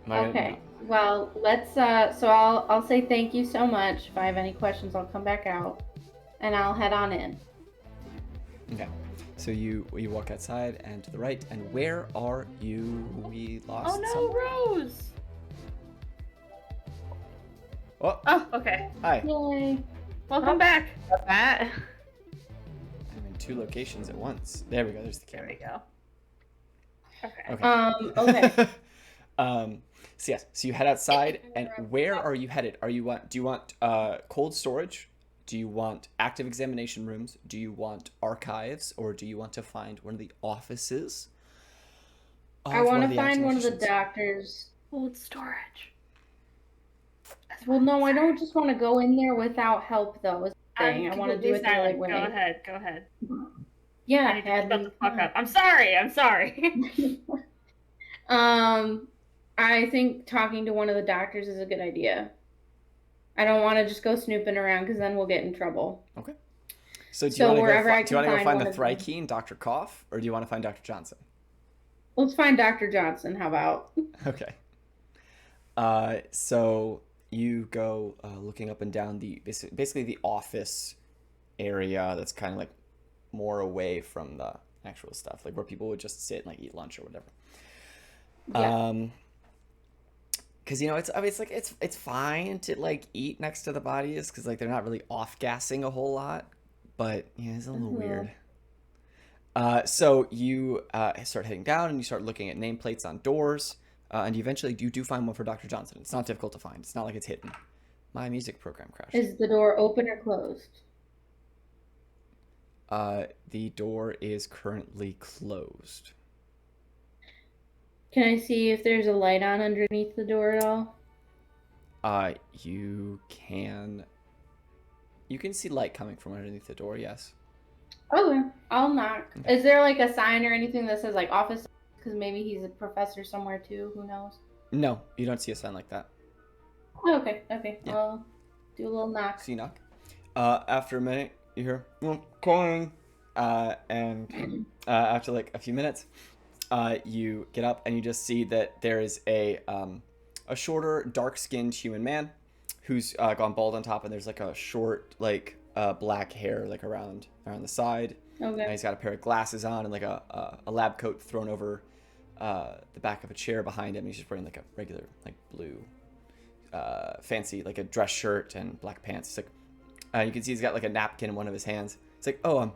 Speaker 3: Okay. Well, let's so I'll say thank you so much. If I have any questions, I'll come back out and I'll head on in.
Speaker 1: Okay. So you walk outside and to the right, and where are you? We lost.
Speaker 2: Oh no,
Speaker 1: someone.
Speaker 2: Rose.
Speaker 1: Oh,
Speaker 2: Oh, okay.
Speaker 1: hi.
Speaker 3: Yay.
Speaker 2: Welcome back.
Speaker 4: That.
Speaker 1: I'm in 2 locations at once. There we go. There's the
Speaker 2: There we
Speaker 1: camera.
Speaker 2: go. Okay.
Speaker 3: Okay.
Speaker 1: So yes, so you head outside, and where are you headed? Do you want cold storage? Do you want active examination rooms? Do you want archives, or do you want to find one of the offices?
Speaker 3: I want to
Speaker 1: the
Speaker 3: find one of the
Speaker 1: activations?
Speaker 3: doctors.
Speaker 2: Cold storage. That's
Speaker 3: Well,
Speaker 2: what
Speaker 3: no, I
Speaker 2: I'm
Speaker 3: don't just want to go in there without help, though. Is the
Speaker 2: saying.
Speaker 3: thing.
Speaker 2: I'm
Speaker 3: I want to do it the right
Speaker 2: silent.
Speaker 3: way.
Speaker 2: Go ahead. Go ahead.
Speaker 3: Yeah,
Speaker 2: I need to shut
Speaker 3: Hadley.
Speaker 2: the fuck up. I'm sorry. I'm sorry.
Speaker 3: I think talking to one of the doctors is a good idea. I don't want to just go snooping around because then we'll get in trouble.
Speaker 1: Okay. So do you
Speaker 3: So
Speaker 1: want to
Speaker 3: wherever I
Speaker 1: do you want to
Speaker 3: can
Speaker 1: go
Speaker 3: find
Speaker 1: find the
Speaker 3: one of them.
Speaker 1: Thrykeen, Dr. Koff, or do you want to find Dr. Johnson?
Speaker 3: Let's find Dr. Johnson. How about?
Speaker 1: Okay. So you go looking up and down the basically the office area that's kind of like more away from the actual stuff, like where people would just sit and like eat lunch or whatever.
Speaker 3: Yeah.
Speaker 1: Because it's fine to like eat next to the bodies because like they're not really off gassing a whole lot, but yeah, it's a little weird. So you start heading down and you start looking at nameplates on doors, and you eventually do find one for Dr. Johnson. It's not difficult to find. It's not like it's hidden. My music program crashed.
Speaker 3: Is the door open or closed?
Speaker 1: The door is currently closed.
Speaker 3: Can I see if there's a light on underneath the door at all?
Speaker 1: You can see light coming from underneath the door, yes.
Speaker 3: Okay, I'll knock.
Speaker 1: Okay.
Speaker 3: Is there like a sign or anything that says like office? Because maybe he's a professor somewhere too. Who knows?
Speaker 1: No, you don't see a sign like that.
Speaker 3: Oh, okay.
Speaker 1: Yeah.
Speaker 3: I'll do a little knock.
Speaker 1: So you knock. After a minute, you hear calling. And after like a few minutes, you get up and you just see that there is a shorter, dark-skinned human man who's gone bald on top, and there's like a short, like black hair like around the side.
Speaker 3: Okay.
Speaker 1: And he's got a pair of glasses on and like a lab coat thrown over the back of a chair behind him. He's just wearing like a regular like blue fancy like a dress shirt and black pants. It's like you can see he's got like a napkin in one of his hands. It's like, oh,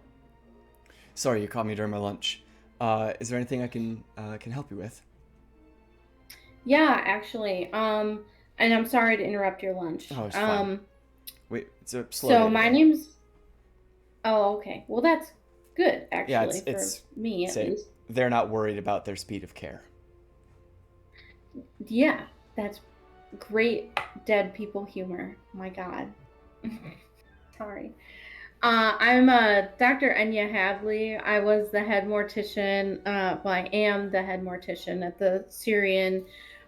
Speaker 1: sorry, you caught me during my lunch. Is there anything I can help you with?
Speaker 3: Yeah, actually. And I'm sorry to interrupt your lunch.
Speaker 1: Oh, it's fine. Wait, it's a slow.
Speaker 3: So my name's. Oh, okay. Well, that's good actually.
Speaker 1: Yeah,
Speaker 3: for
Speaker 1: it's
Speaker 3: me at least.
Speaker 1: They're not worried about their speed of care.
Speaker 3: Yeah, that's great dead people humor. My God. Sorry. I'm Dr. Enya Hadley. I was the head mortician. I am the head mortician at the Syrian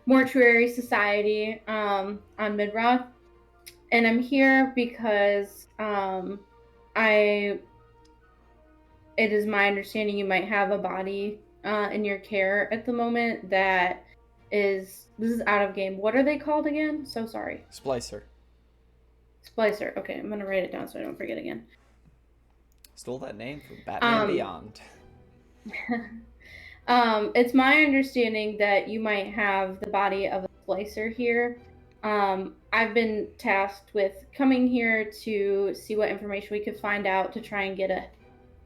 Speaker 3: Mortuary Society on Midroth, and I'm here because it is my understanding you might have a body in your care at the moment that this is out of game. What are they called again? So sorry.
Speaker 1: Splicer.
Speaker 3: Splicer. Okay, I'm gonna write it down so I don't forget again.
Speaker 1: Stole that name from Batman Beyond.
Speaker 3: It's my understanding that you might have the body of a splicer here. I've been tasked with coming here to see what information we could find out to try and get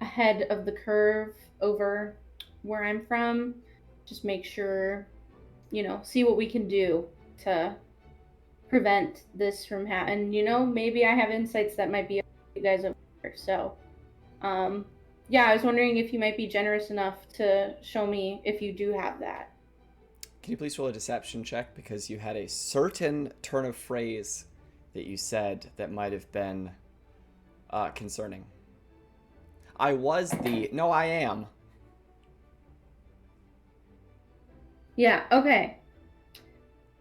Speaker 3: ahead of the curve over where I'm from. Just make sure, see what we can do to prevent this from happening. Maybe I have insights that might be you guys over here. So, yeah, I was wondering if you might be generous enough to show me if you do have that.
Speaker 1: Can you please roll a deception check, because you had a certain turn of phrase that you said that might have been concerning. No, I am.
Speaker 3: Yeah, okay.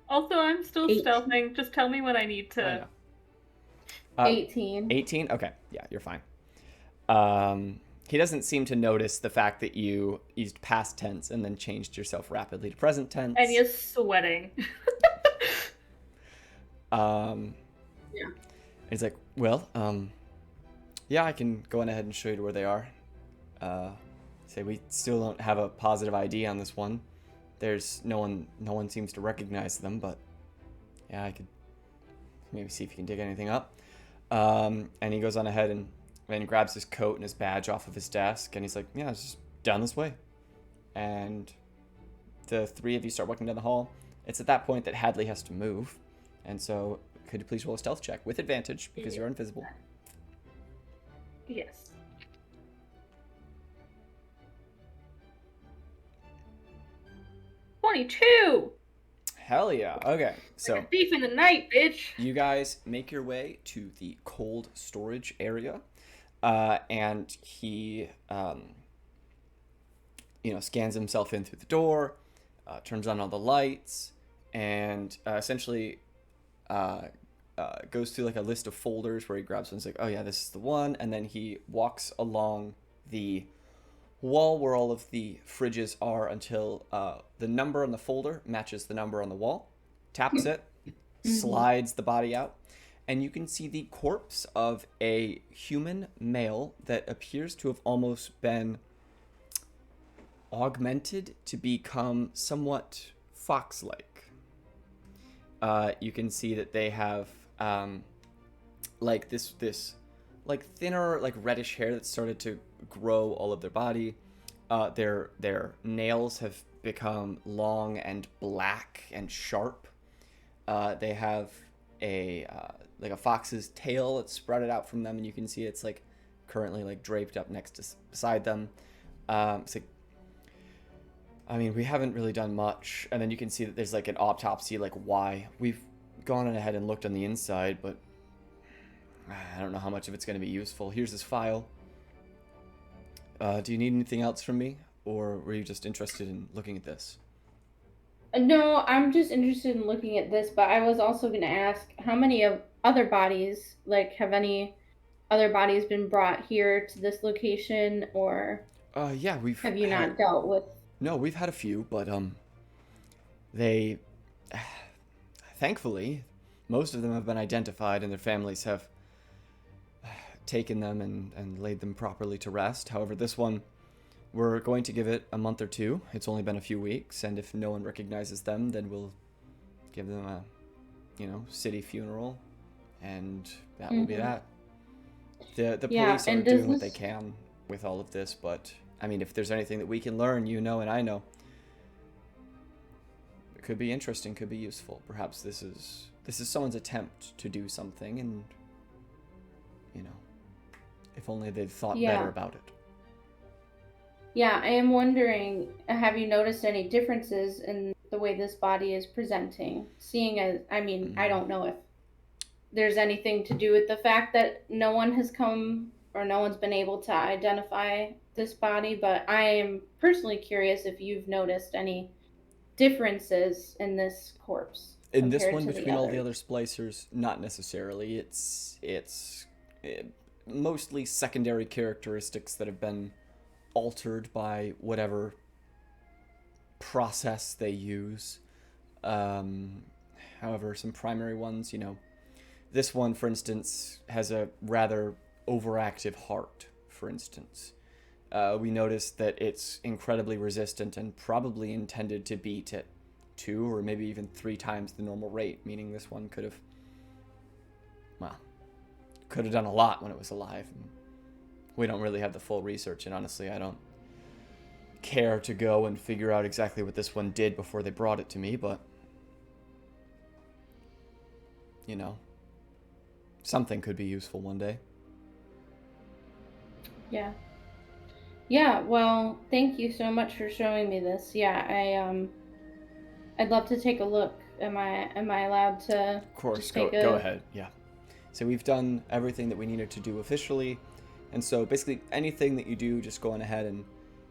Speaker 2: Also, I'm still
Speaker 3: 8.
Speaker 2: stealthing. Just tell me what I need to.
Speaker 3: 18.
Speaker 1: 18? Okay, yeah, you're fine. He doesn't seem to notice the fact that you used past tense and then changed yourself rapidly to present tense.
Speaker 2: And he's sweating.
Speaker 3: Yeah.
Speaker 1: He's like, well, yeah, I can go on ahead and show you to where they are. Say we still don't have a positive ID on this one. There's no one seems to recognize them, but yeah, I could maybe see if you can dig anything up. And he goes on ahead and grabs his coat and his badge off of his desk, and he's like, yeah, it's just down this way. And the three of you start walking down the hall. It's at that point that Hadley has to move, and so could you please roll a stealth check with advantage, because you're invisible.
Speaker 2: Yes. "22!
Speaker 1: Hell yeah. Okay, so
Speaker 2: Like a thief in the night, bitch!
Speaker 1: you guys make your way to the cold storage area, and he, scans himself in through the door, turns on all the lights, and essentially goes through like a list of folders where he grabs one. He's like, oh yeah, this is the one, and then he walks along the wall where all of the fridges are until the number on the folder matches the number on the wall, taps it, slides the body out, and you can see the corpse of a human male that appears to have almost been augmented to become somewhat fox-like. You can see that they have like this like thinner, like reddish hair that started to grow all of their body. Their nails have become long and black and sharp. They have like a fox's tail. It's spread out from them, and you can see it's like currently like draped up beside them. It's like, I mean, we haven't really done much, and then you can see that there's like an autopsy, like why. We've gone ahead and looked on the inside, but I don't know how much of it's going to be useful. Here's this file. Do you need anything else from me, or were you just interested in looking at this?
Speaker 3: No, I'm just interested in looking at this, but I was also going to ask how many of other bodies, like, have any other bodies been brought here to this location, or
Speaker 1: Yeah,
Speaker 3: have you not dealt with?
Speaker 1: No, we've had a few, but they, thankfully, most of them have been identified, and their families have taken them and laid them properly to rest. However, this one, we're going to give it a month or two. It's only been a few weeks, and if no one recognizes them, then we'll give them a, city funeral, and that will be that. The police are doing what they can with all of this, but I mean, if there's anything that we can learn, and I know, it could be interesting, could be useful. Perhaps this is someone's attempt to do something, and if only they'd thought better about it.
Speaker 3: Yeah, I am wondering, have you noticed any differences in the way this body is presenting? Seeing as, I mean, I don't know if there's anything to do with the fact that no one has come or no one's been able to identify this body, but I am personally curious if you've noticed any differences in this corpse.
Speaker 1: In this one, between all the other splicers, not necessarily. It's mostly secondary characteristics that have been altered by whatever process they use. However, some primary ones, this one, for instance, has a rather overactive heart, for instance. We noticed that it's incredibly resistant and probably intended to beat at 2 or maybe even 3 times the normal rate, meaning this one could have done a lot when it was alive. We don't really have the full research, and honestly, I don't care to go and figure out exactly what this one did before they brought it to me, but something could be useful one day.
Speaker 3: Yeah, well, thank you so much for showing me this. Yeah, I'd love to take a look. Am I allowed to?
Speaker 1: Of course, go ahead. Yeah. So we've done everything that we needed to do officially, and so basically anything that you do, just go on ahead and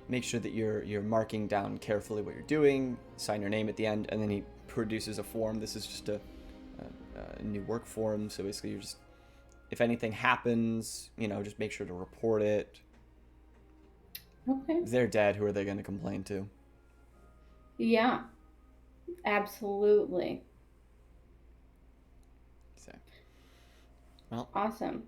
Speaker 1: make sure that you're marking down carefully what you're doing. Sign your name at the end, and then he produces a form. This is just a new work form. So basically, you're just, if anything happens, just make sure to report it.
Speaker 3: Okay.
Speaker 1: If they're dead, who are they going to complain to?
Speaker 3: Yeah, absolutely.
Speaker 1: So, well,
Speaker 3: awesome.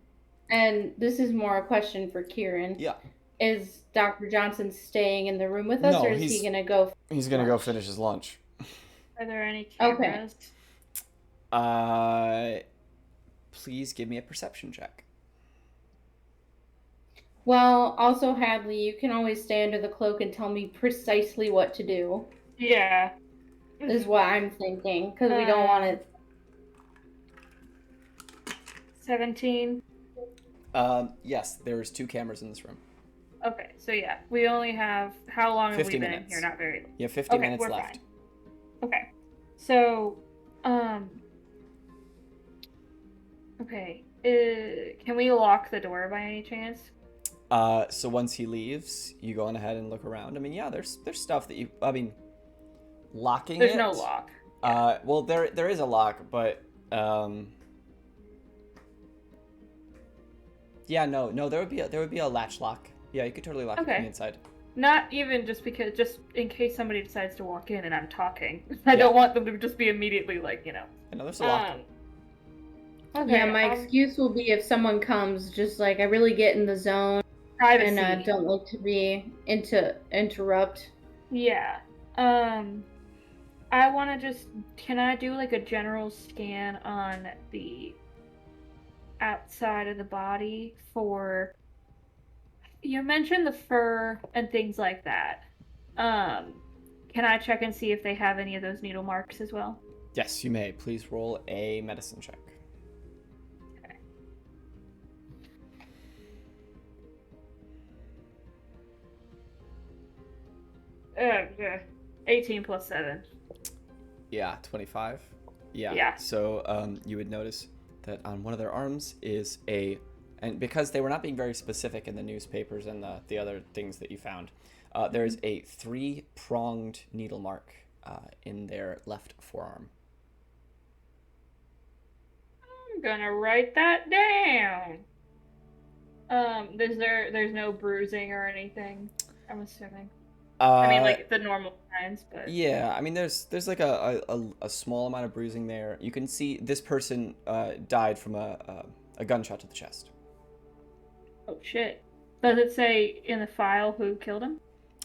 Speaker 3: And this is more a question for Kieran.
Speaker 1: Yeah.
Speaker 3: Is Dr. Johnson staying in the room with us, or is he going to go?
Speaker 1: He's going to go finish his lunch.
Speaker 2: Are there any cameras?
Speaker 1: Okay. Please give me a perception check.
Speaker 3: Well, also, Hadley, you can always stay under the cloak and tell me precisely what to do.
Speaker 2: Yeah.
Speaker 3: Is what I'm thinking, because we don't want to...
Speaker 2: 17.
Speaker 1: Yes, there's 2 cameras in this room.
Speaker 2: Okay, so yeah, we only have, how long have we
Speaker 1: 50
Speaker 2: been
Speaker 1: minutes.
Speaker 2: in here? Not very long.
Speaker 1: You have 50 minutes
Speaker 2: we're
Speaker 1: left.
Speaker 2: Fine. Okay, so, okay, can we lock the door by any chance?
Speaker 1: So once he leaves, you go on ahead and look around. I mean, yeah, there's stuff that locking
Speaker 2: There's no lock.
Speaker 1: Well, there is a lock, but, yeah, no, there would be a latch lock. Yeah, you could totally lock it from the inside.
Speaker 2: Not even just in case somebody decides to walk in and I'm talking. I don't want them to just be immediately like,
Speaker 1: I know there's a lock.
Speaker 3: Okay, yeah, my excuse will be if someone comes, just like I really get in the zone.
Speaker 2: Privacy.
Speaker 3: And don't like to be interrupt.
Speaker 2: Yeah. I want to can I do like a general scan on the outside of the body for, you mentioned the fur and things like that. Can I check and see if they have any of those needle marks as well?
Speaker 1: Yes, you may. Please roll a medicine check.
Speaker 2: Yeah. 18 plus 7.
Speaker 1: Yeah, 25. Yeah.
Speaker 2: Yeah.
Speaker 1: So you would notice that on one of their arms is and because they were not being very specific in the newspapers and the other things that you found, there is a 3-pronged needle mark in their left forearm.
Speaker 2: I'm gonna write that down. There's no bruising or anything, I'm assuming. I mean, like the normal signs, but
Speaker 1: Yeah, I mean, there's like a small amount of bruising there. You can see this person died from a gunshot to the chest.
Speaker 2: oh shit. Does it say in the file who killed him?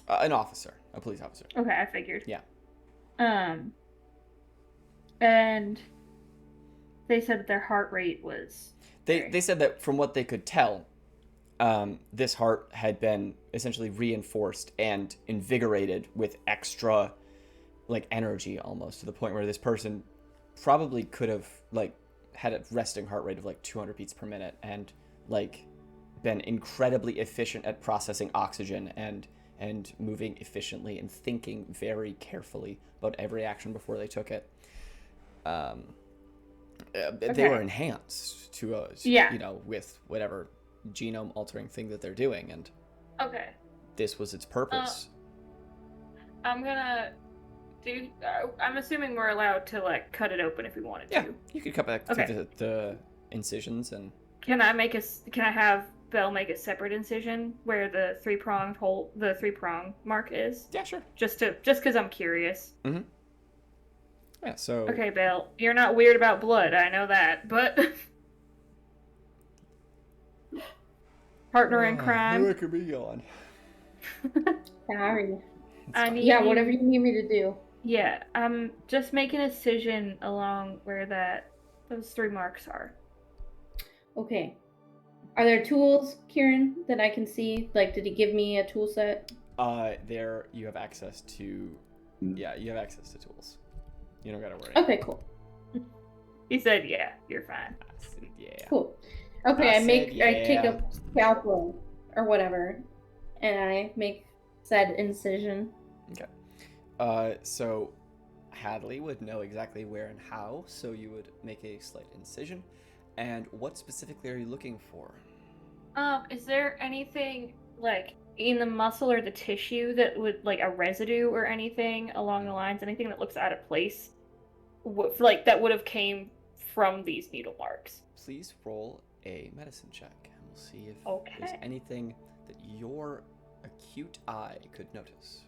Speaker 1: An officer, a police officer.
Speaker 2: Okay, I figured.
Speaker 1: Yeah.
Speaker 2: And they said that their heart rate was.
Speaker 1: They said that from what they could tell, this heart had been essentially reinforced and invigorated with extra, like, energy almost, to the point where this person probably could have, like, had a resting heart rate of like 200 beats per minute and, like, been incredibly efficient at processing oxygen and moving efficiently and thinking very carefully about every action before they took it. They were enhanced to with whatever genome altering thing that they're doing, and this was its purpose.
Speaker 2: I'm gonna do. I'm assuming we're allowed to like cut it open if we wanted to.
Speaker 1: Yeah, you could cut back through the incisions and. Can
Speaker 2: I have Belle make a separate incision where the 3-prong mark is?
Speaker 1: Yeah, sure.
Speaker 2: Just because I'm curious.
Speaker 1: Mm-hmm. Yeah. So.
Speaker 2: Okay, Belle, you're not weird about blood. I know that, but. Partner in crime.
Speaker 1: Look at me yawn.
Speaker 3: Sorry.
Speaker 2: Whatever
Speaker 3: you need me to do.
Speaker 2: Yeah, just make an incision along where those 3 marks are.
Speaker 3: Okay. Are there tools, Kieran, that I can see? Like, did he give me a tool set?
Speaker 1: There you have access to. Yeah, you have access to tools. You don't gotta worry.
Speaker 3: Okay, cool.
Speaker 2: He said, "Yeah, you're fine."
Speaker 1: I said, yeah.
Speaker 3: Cool. Okay, I take
Speaker 1: yeah.
Speaker 3: a scalpel or whatever, and I make said incision.
Speaker 1: Okay. So Hadley would know exactly where and how, so you would make a slight incision. And what specifically are you looking for?
Speaker 2: Is there anything like in the muscle or the tissue that would like a residue or anything along the lines, anything that looks out of place, like that would have came from these needle marks?
Speaker 1: Please roll a medicine check, and we'll see if there's anything that your acute eye could notice.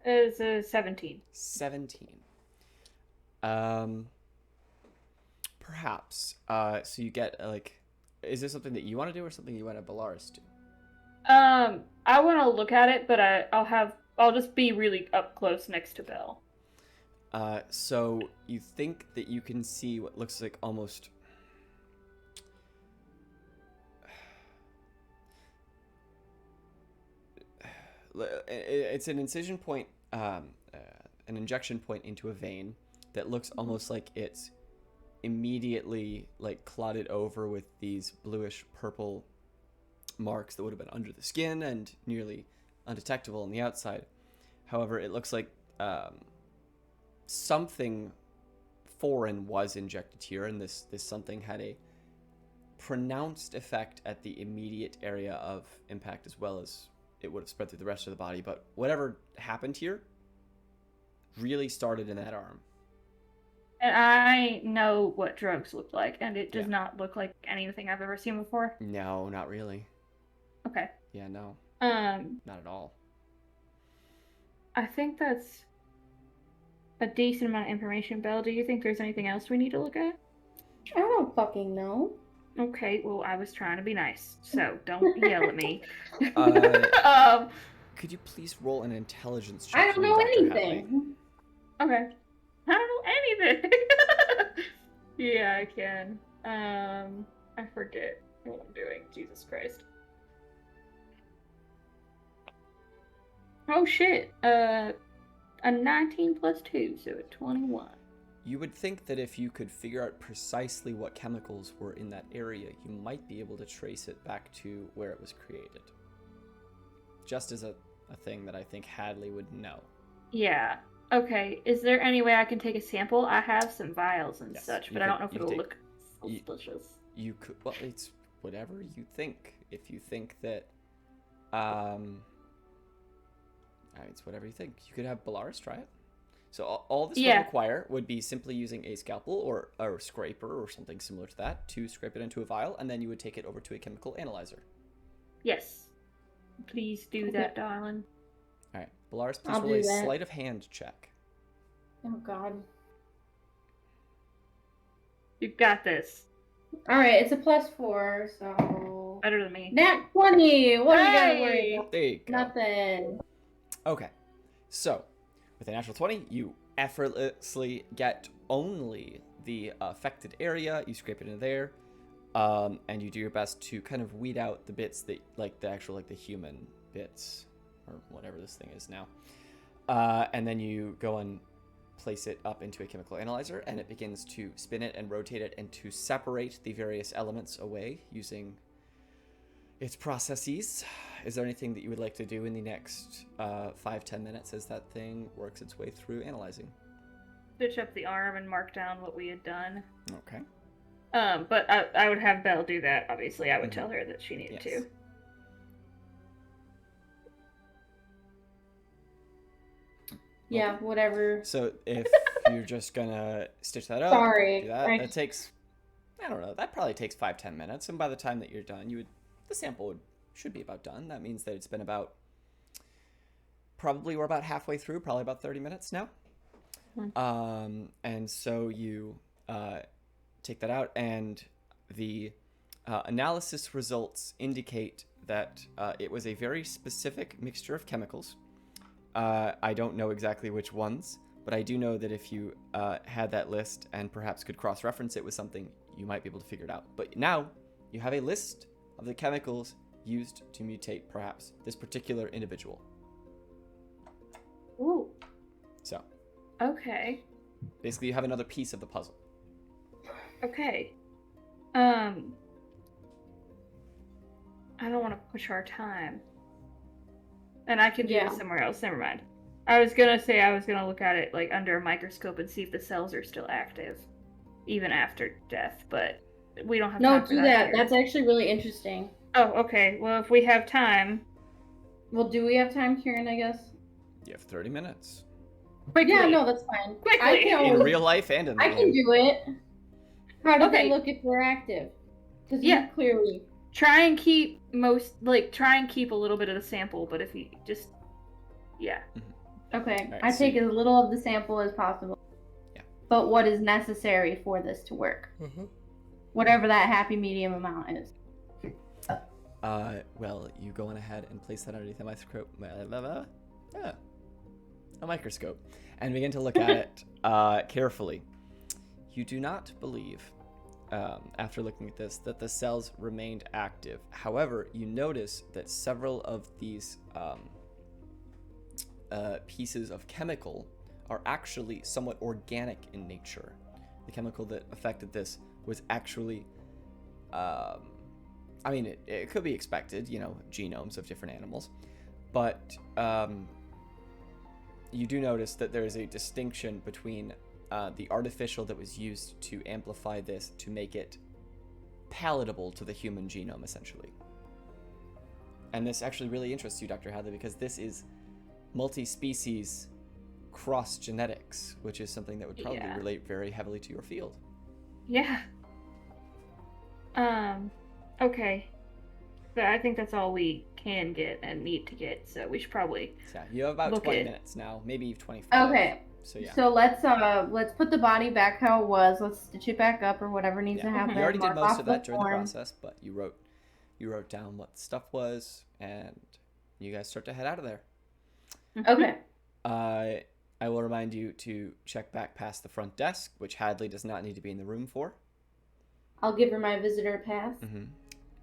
Speaker 2: It's a 17.
Speaker 1: 17. Perhaps. So you get is this something that you want to do or something you want Bellaris to do?
Speaker 2: I want to look at it, but I'll just be really up close next to Belle.
Speaker 1: So you think that you can see what looks like almost. It's an incision point, an injection point into a vein that looks almost like it's immediately like clotted over with these bluish purple marks that would have been under the skin and nearly undetectable on the outside. However, it looks like something foreign was injected here, and this something had a pronounced effect at the immediate area of impact, as well as it would have spread through the rest of the body. But whatever happened here really started in that arm.
Speaker 2: And I know what drugs look like, and it does not look like anything I've ever seen before.
Speaker 1: No, not really.
Speaker 2: Okay.
Speaker 1: Yeah, no. Not at all.
Speaker 2: I think that's a decent amount of information. Belle, do you think there's anything else we need to look at?
Speaker 3: I don't fucking know.
Speaker 2: Okay, well, I was trying to be nice, so don't yell at me.
Speaker 1: Could you please roll an intelligence check?
Speaker 3: I don't know anything.
Speaker 2: Okay. I don't know anything. Yeah, I can. I forget what I'm doing. Jesus Christ. Oh shit. A 19 plus 2, so a 21.
Speaker 1: you would think that if you could figure out precisely what chemicals were in that area, you might be able to trace it back to where it was created. Just as a thing that I think Hadley would know.
Speaker 2: Yeah. Okay. Is there any way I can take a sample? I have some vials and
Speaker 1: Yes,
Speaker 2: such,
Speaker 1: you
Speaker 2: but I
Speaker 1: could-
Speaker 2: don't know if
Speaker 1: you
Speaker 2: it'll
Speaker 1: take-
Speaker 2: look
Speaker 1: you-
Speaker 2: suspicious.
Speaker 1: You could, well, it's whatever you think. If you think that, it's whatever you think. You could have Bellaris try it. So all this would require would be simply using a scalpel or a scraper or something similar to that to scrape it into a vial, and then you would take it over to a chemical analyzer.
Speaker 2: Yes. Please do that, darling.
Speaker 1: All right, Bellaris, please
Speaker 3: I'll
Speaker 1: roll
Speaker 3: do
Speaker 1: a
Speaker 3: that.
Speaker 1: sleight of hand check.
Speaker 3: Oh God.
Speaker 2: You've got this.
Speaker 3: All right, it's a +4, so
Speaker 2: Better than me.
Speaker 3: nat 20. What do you gotta worry about?
Speaker 1: There you go.
Speaker 3: Nothing.
Speaker 1: Okay, so with a natural 20, you effortlessly get only the affected area. You scrape it in there, and you do your best to kind of weed out the bits that, like the actual, like the human bits, or whatever this thing is now. And then you go and place it up into a chemical analyzer, and it begins to spin it and rotate it and to separate the various elements away using its processes. Is there anything that you would like to do in the next 5-10 minutes as that thing works its way through analyzing?
Speaker 2: Stitch up the arm and mark down what we had done.
Speaker 1: Okay.
Speaker 2: But I would have Belle do that, obviously. I would tell her that she needed
Speaker 1: Yes.
Speaker 2: to.
Speaker 3: Yeah,
Speaker 1: Okay.
Speaker 3: whatever.
Speaker 1: So if you're just gonna stitch that up,
Speaker 3: Sorry.
Speaker 1: do that. That takes, I don't know, that probably takes 5-10 minutes, and by the time that you're done, the sample should be about done. That means that it's been about, probably we're about halfway through, probably about 30 minutes now. And so you take that out, and the analysis results indicate that it was a very specific mixture of chemicals. I don't know exactly which ones, but I do know that if you had that list and perhaps could cross-reference it with something, you might be able to figure it out. But now you have a list of the chemicals used to mutate, perhaps, this particular individual.
Speaker 2: Ooh.
Speaker 1: So,
Speaker 2: Okay.
Speaker 1: basically, you have another piece of the puzzle.
Speaker 2: Okay. I don't want to push our time. And I can do
Speaker 3: Yeah.
Speaker 2: this somewhere else. Never mind. I was gonna say I was gonna look at it like under a microscope and see if the cells are still active, even after death. But we don't have
Speaker 3: No,
Speaker 2: time for
Speaker 3: do
Speaker 2: that.
Speaker 3: that.
Speaker 2: here.
Speaker 3: That's actually really interesting.
Speaker 2: Oh, okay. Well, if we have time,
Speaker 3: Well, do we have time, Kieran, I guess?
Speaker 1: You have 30 minutes.
Speaker 2: quickly.
Speaker 3: Yeah, no, that's fine.
Speaker 2: Quickly.
Speaker 3: I can
Speaker 1: In
Speaker 3: always,
Speaker 1: real life and in the
Speaker 3: I
Speaker 1: game.
Speaker 3: can do it. How do
Speaker 2: Okay.
Speaker 3: they look if they're active? Because
Speaker 2: Yeah.
Speaker 3: you clearly...
Speaker 2: Try and keep a little bit of the sample, but if you just, yeah.
Speaker 3: Okay,
Speaker 1: Alright,
Speaker 3: I
Speaker 1: so
Speaker 3: take
Speaker 1: you-
Speaker 3: as little of the sample as possible.
Speaker 1: Yeah.
Speaker 3: But what is necessary for this to work? Whatever that happy medium amount is.
Speaker 1: Well, you go on ahead and place that underneath a microscope, and begin to look at it carefully. You do not believe, after looking at this, that the cells remained active. However, you notice that several of these pieces of chemical are actually somewhat organic in nature. The chemical that affected this was actually, it could be expected, genomes of different animals, but you do notice that there is a distinction between the artificial that was used to amplify this to make it palatable to the human genome, essentially. And this actually really interests you, Dr. Hadley, because this is multi-species cross-genetics, which is something that would probably relate very heavily to your field.
Speaker 2: Yeah. Okay. But I think that's all we can get and need to get, so we should probably...
Speaker 1: So you have about
Speaker 2: Look
Speaker 1: 20
Speaker 2: at-
Speaker 1: minutes now, maybe 25.
Speaker 3: Okay.
Speaker 1: So yeah.
Speaker 3: So let's put the body back how it was. Let's stitch it back up or whatever needs to happen.
Speaker 1: You already did
Speaker 3: Mark
Speaker 1: most
Speaker 3: off
Speaker 1: of that during the
Speaker 3: form.
Speaker 1: process, but you wrote down what the stuff was, and you guys start to head out of there.
Speaker 3: Okay.
Speaker 1: I will remind you to check back past the front desk, which Hadley does not need to be in the room for.
Speaker 3: I'll give her my visitor pass.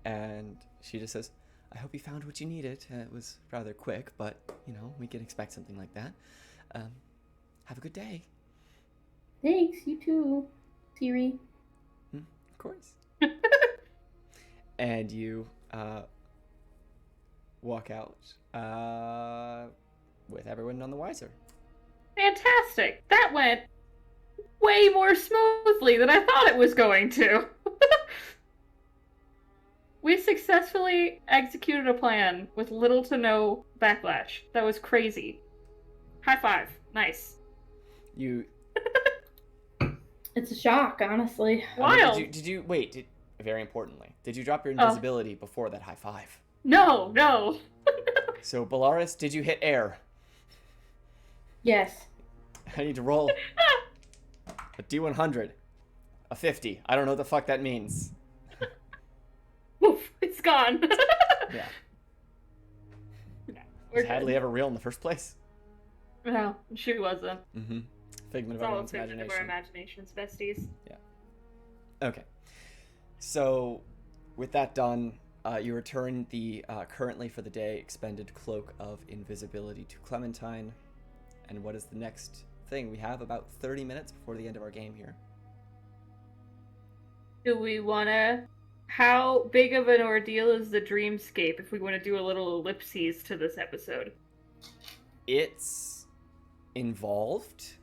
Speaker 1: And she just says, I hope you found what you needed. It was rather quick, but, we can expect something like that. Have a good day.
Speaker 3: Thanks, you too, Siri.
Speaker 1: Of course. And you walk out with everyone none the wiser.
Speaker 2: Fantastic. That went way more smoothly than I thought it was going to. We successfully executed a plan with little to no backlash. That was crazy. High five. Nice.
Speaker 1: You
Speaker 3: It's a shock, honestly.
Speaker 2: Wild.
Speaker 1: did you wait, very importantly, did you drop your invisibility before that high five?
Speaker 2: No.
Speaker 1: So Bellaris, did you hit air?
Speaker 3: Yes.
Speaker 1: I need to roll a D100. A 50. I don't know what the fuck that means.
Speaker 2: Oof, it's gone.
Speaker 1: Yeah.
Speaker 2: We're
Speaker 1: Was Hadley ever real in the first place?
Speaker 2: No, she wasn't.
Speaker 1: Mm-hmm. Figment
Speaker 2: It's
Speaker 1: of
Speaker 2: all a
Speaker 1: everyone's
Speaker 2: figment of our
Speaker 1: imagination.
Speaker 2: imaginations, besties.
Speaker 1: Okay. So, with that done, you return the currently for the day expended cloak of invisibility to Clementine. And what is the next thing? We have about 30 minutes before the end of our game here.
Speaker 2: Do we want to... How big of an ordeal is the dreamscape if we want to do a little ellipses to this episode?
Speaker 1: It's involved.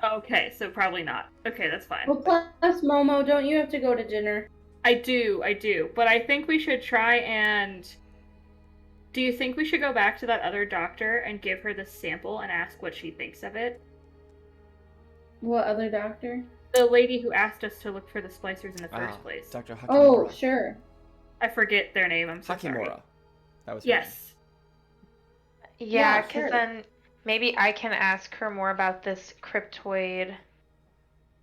Speaker 2: Okay, so probably not. Okay, that's fine.
Speaker 3: Well, plus, Momo, don't you have to go to dinner?
Speaker 2: I do. But I think we should try and... Do you think we should go back to that other doctor and give her the sample and ask what she thinks of it?
Speaker 3: What other doctor?
Speaker 2: The lady who asked us to look for the splicers in the first place.
Speaker 1: Dr. Hakimura.
Speaker 3: Oh, sure.
Speaker 2: I forget their name, I'm so sorry.
Speaker 1: Hakimura. That was her
Speaker 2: Yes.
Speaker 4: Yeah,
Speaker 3: Yeah,
Speaker 4: because
Speaker 3: sure.
Speaker 4: then maybe I can ask her more about this cryptoid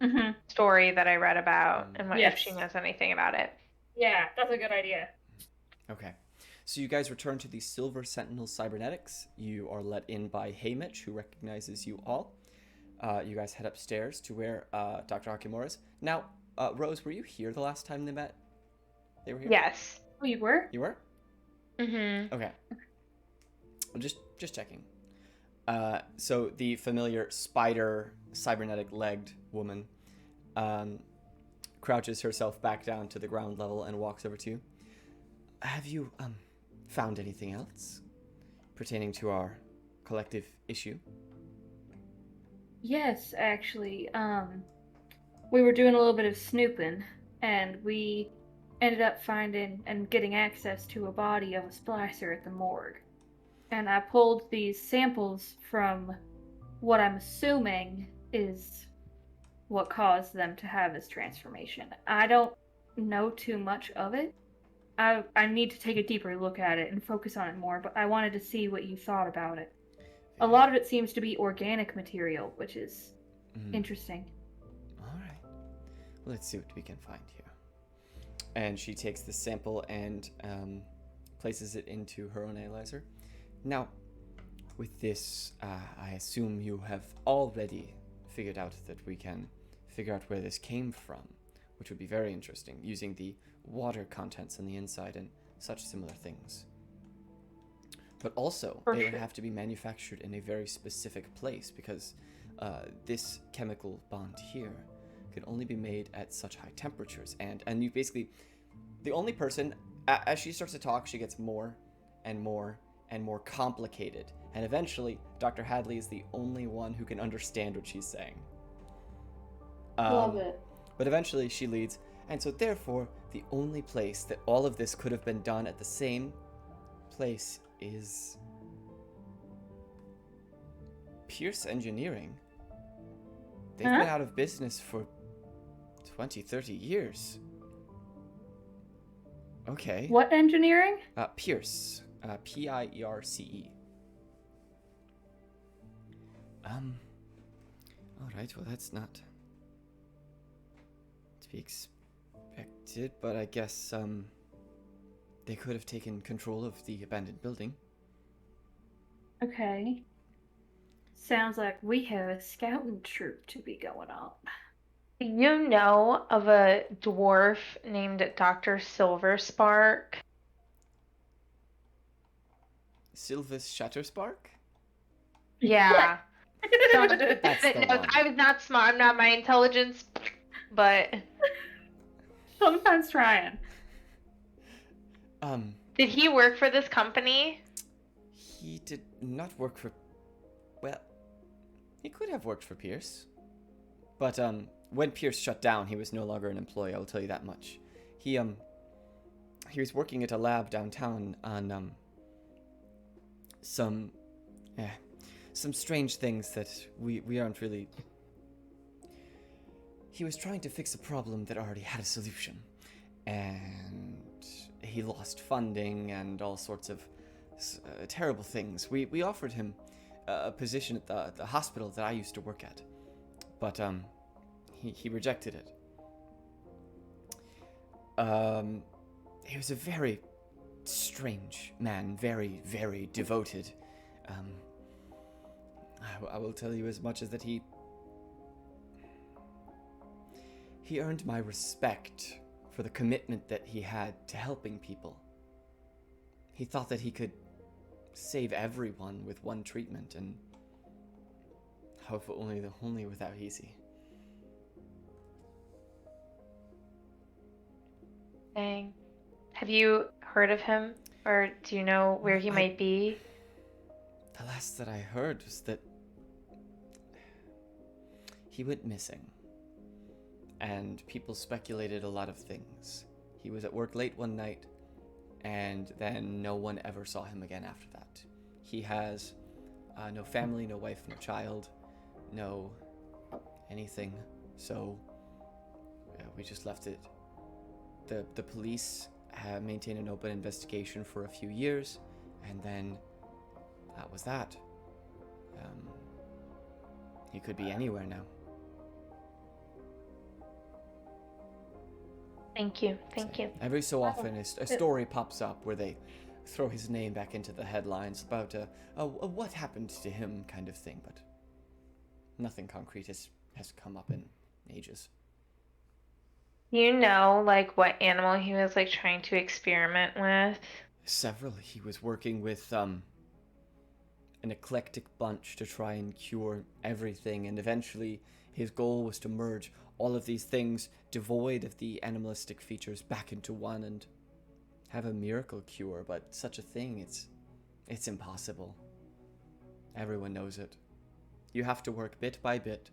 Speaker 2: Mm-hmm.
Speaker 4: story that I read about and what, if
Speaker 2: Yes.
Speaker 4: she knows anything about it.
Speaker 2: Yeah, that's a good idea.
Speaker 1: Okay. So you guys return to the Silver Sentinel Cybernetics. You are let in by Haymitch, who recognizes you all. You guys head upstairs to where Dr. Hakimura is. Now, Rose, were you here the last time they met? They were here?
Speaker 4: Yes.
Speaker 2: Oh, you were?
Speaker 1: You were?
Speaker 4: Mm-hmm.
Speaker 1: Okay. I'm just checking. So the familiar spider, cybernetic-legged woman crouches herself back down to the ground level and walks over to you. Have you found anything else pertaining to our collective issue?
Speaker 2: Yes, actually. We were doing a little bit of snooping, and we ended up finding and getting access to a body of a splicer at the morgue. And I pulled these samples from what I'm assuming is what caused them to have this transformation. I don't know too much of it. I need to take a deeper look at it and focus on it more, but I wanted to see what you thought about it. A lot of it seems to be organic material, which is interesting.
Speaker 1: All right. Well, let's see what we can find here. And she takes the sample and places it into her own analyzer. Now, with this, I assume you have already figured out that we can figure out where this came from, which would be very interesting, using the water contents on the inside and such similar things. But also,
Speaker 2: For
Speaker 1: they would
Speaker 2: sure.
Speaker 1: have to be manufactured in a very specific place because this chemical bond here could only be made at such high temperatures. And you basically, the only person, as she starts to talk, she gets more and more and more complicated. And eventually, Dr. Hadley is the only one who can understand what she's saying.
Speaker 3: Love it.
Speaker 1: But eventually she leads, and so therefore, the only place that all of this could have been done at the same place is Pierce Engineering. They've been out of business for 20, 30 years. Okay.
Speaker 2: What engineering?
Speaker 1: Pierce. P-I-E-R-C-E. Alright, well that's not to be expected, but I guess, they could have taken control of the abandoned building.
Speaker 2: Okay. Sounds like we have a scouting troop to be going on.
Speaker 4: Do you know of a dwarf named Dr. Silverspark?
Speaker 1: Sylvis Shatterspark?
Speaker 4: Yeah.
Speaker 1: That's the one.
Speaker 4: I was not smart. I'm not my intelligence, but
Speaker 2: Sometimes trying.
Speaker 4: did he work for this company?
Speaker 1: He did not work for. Well, he could have worked for Pierce. But when Pierce shut down, he was no longer an employee. I will tell you that much. He was working at a lab downtown on some strange things that we aren't really. He was trying to fix a problem that already had a solution, and he lost funding and all sorts of terrible things. We offered him a position at the hospital that I used to work at, but he rejected it. He was a very strange man, very, very devoted. I will tell you as much as that he earned my respect for the commitment that he had to helping people. He thought that he could save everyone with one treatment, and hope only without easy.
Speaker 4: Dang. Have you heard of him, or do you know where he might be?
Speaker 1: The last that I heard was that he went missing, and people speculated a lot of things. He was at work late one night, and then no one ever saw him again after that. He has no family, no wife, no child, no anything, so we just left it. The police have maintained an open investigation for a few years, and then that was that. He could be anywhere now.
Speaker 4: Thank you.
Speaker 1: Every so often, a story pops up where they throw his name back into the headlines about a what happened to him kind of thing, but nothing concrete has come up in ages.
Speaker 4: You know, like, what animal he was, like, trying to experiment with?
Speaker 1: Several. He was working with an eclectic bunch to try and cure everything, and eventually his goal was to merge all of these things devoid of the animalistic features back into one and have a miracle cure. But such a thing, it's impossible. Everyone knows it. You have to work bit by bit.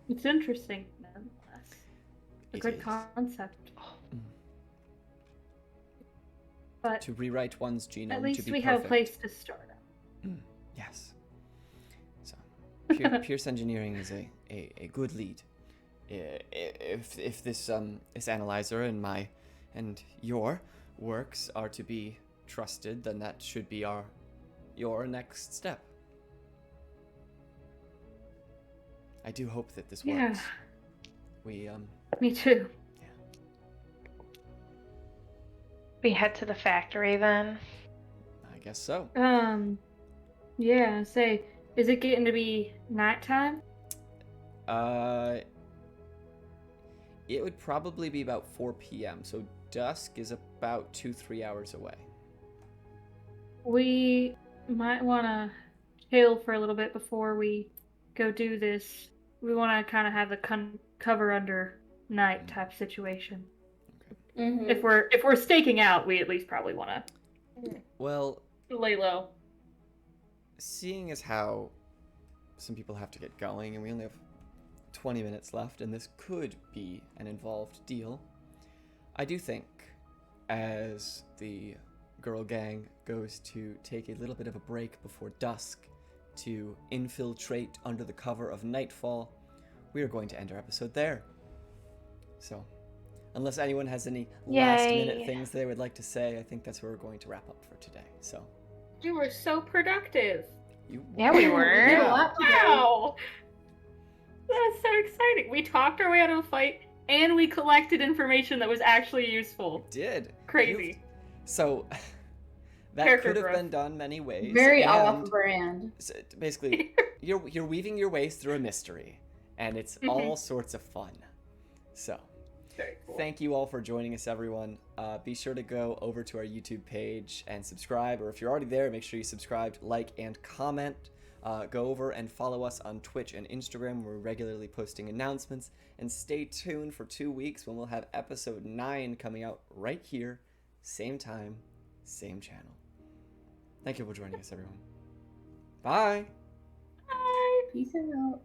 Speaker 2: It's interesting, nonetheless. A
Speaker 1: It
Speaker 2: good
Speaker 1: is.
Speaker 2: concept. But
Speaker 1: To rewrite one's genome
Speaker 2: at
Speaker 1: to
Speaker 2: least
Speaker 1: be
Speaker 2: we
Speaker 1: perfect.
Speaker 2: have a place to start.
Speaker 1: Yes. So, Pierce Engineering is a good lead. If this analyzer and your works are to be trusted, then that should be your next step. I do hope that this works.
Speaker 2: Yeah.
Speaker 1: We
Speaker 2: Me too.
Speaker 4: We head to the factory then.
Speaker 1: I guess so.
Speaker 2: Yeah, say, is it getting to be nighttime?
Speaker 1: It would probably be about 4 p.m. So dusk is about 2-3 hours away.
Speaker 2: We might want to chill for a little bit before we go do this. We want to kind of have the cover under night type situation.
Speaker 3: Mm-hmm.
Speaker 2: If we're staking out, we at least probably want to
Speaker 1: Well,
Speaker 2: lay low.
Speaker 1: seeing as how some people have to get going and we only have 20 minutes left and this could be an involved deal, I do think as the girl gang goes to take a little bit of a break before dusk to infiltrate under the cover of nightfall, we are going to end our episode there. So, unless anyone has any last minute things they would like to say, I think that's where we're going to wrap up for today. So,
Speaker 2: You were so productive.
Speaker 4: Yeah, we were.
Speaker 3: Yeah.
Speaker 2: Wow. That's so exciting. We talked our way out of a fight and we collected information that was actually useful.
Speaker 1: did.
Speaker 2: Crazy.
Speaker 1: So, that
Speaker 2: Character
Speaker 1: could have
Speaker 2: growth.
Speaker 1: been done many ways.
Speaker 3: Very
Speaker 1: and
Speaker 3: off-brand.
Speaker 1: basically, you're weaving your ways through a mystery, and it's all sorts of fun. So,
Speaker 2: Very cool.
Speaker 1: Thank you all for joining us, everyone. Be sure to go over to our YouTube page and subscribe, or if you're already there, make sure you subscribe, like, and comment. Go over and follow us on Twitch and Instagram. We're regularly posting announcements. And stay tuned for 2 weeks when we'll have episode 9 coming out right here, same time, same channel. Thank you for joining us, everyone. Bye!
Speaker 2: Bye!
Speaker 3: Peace out.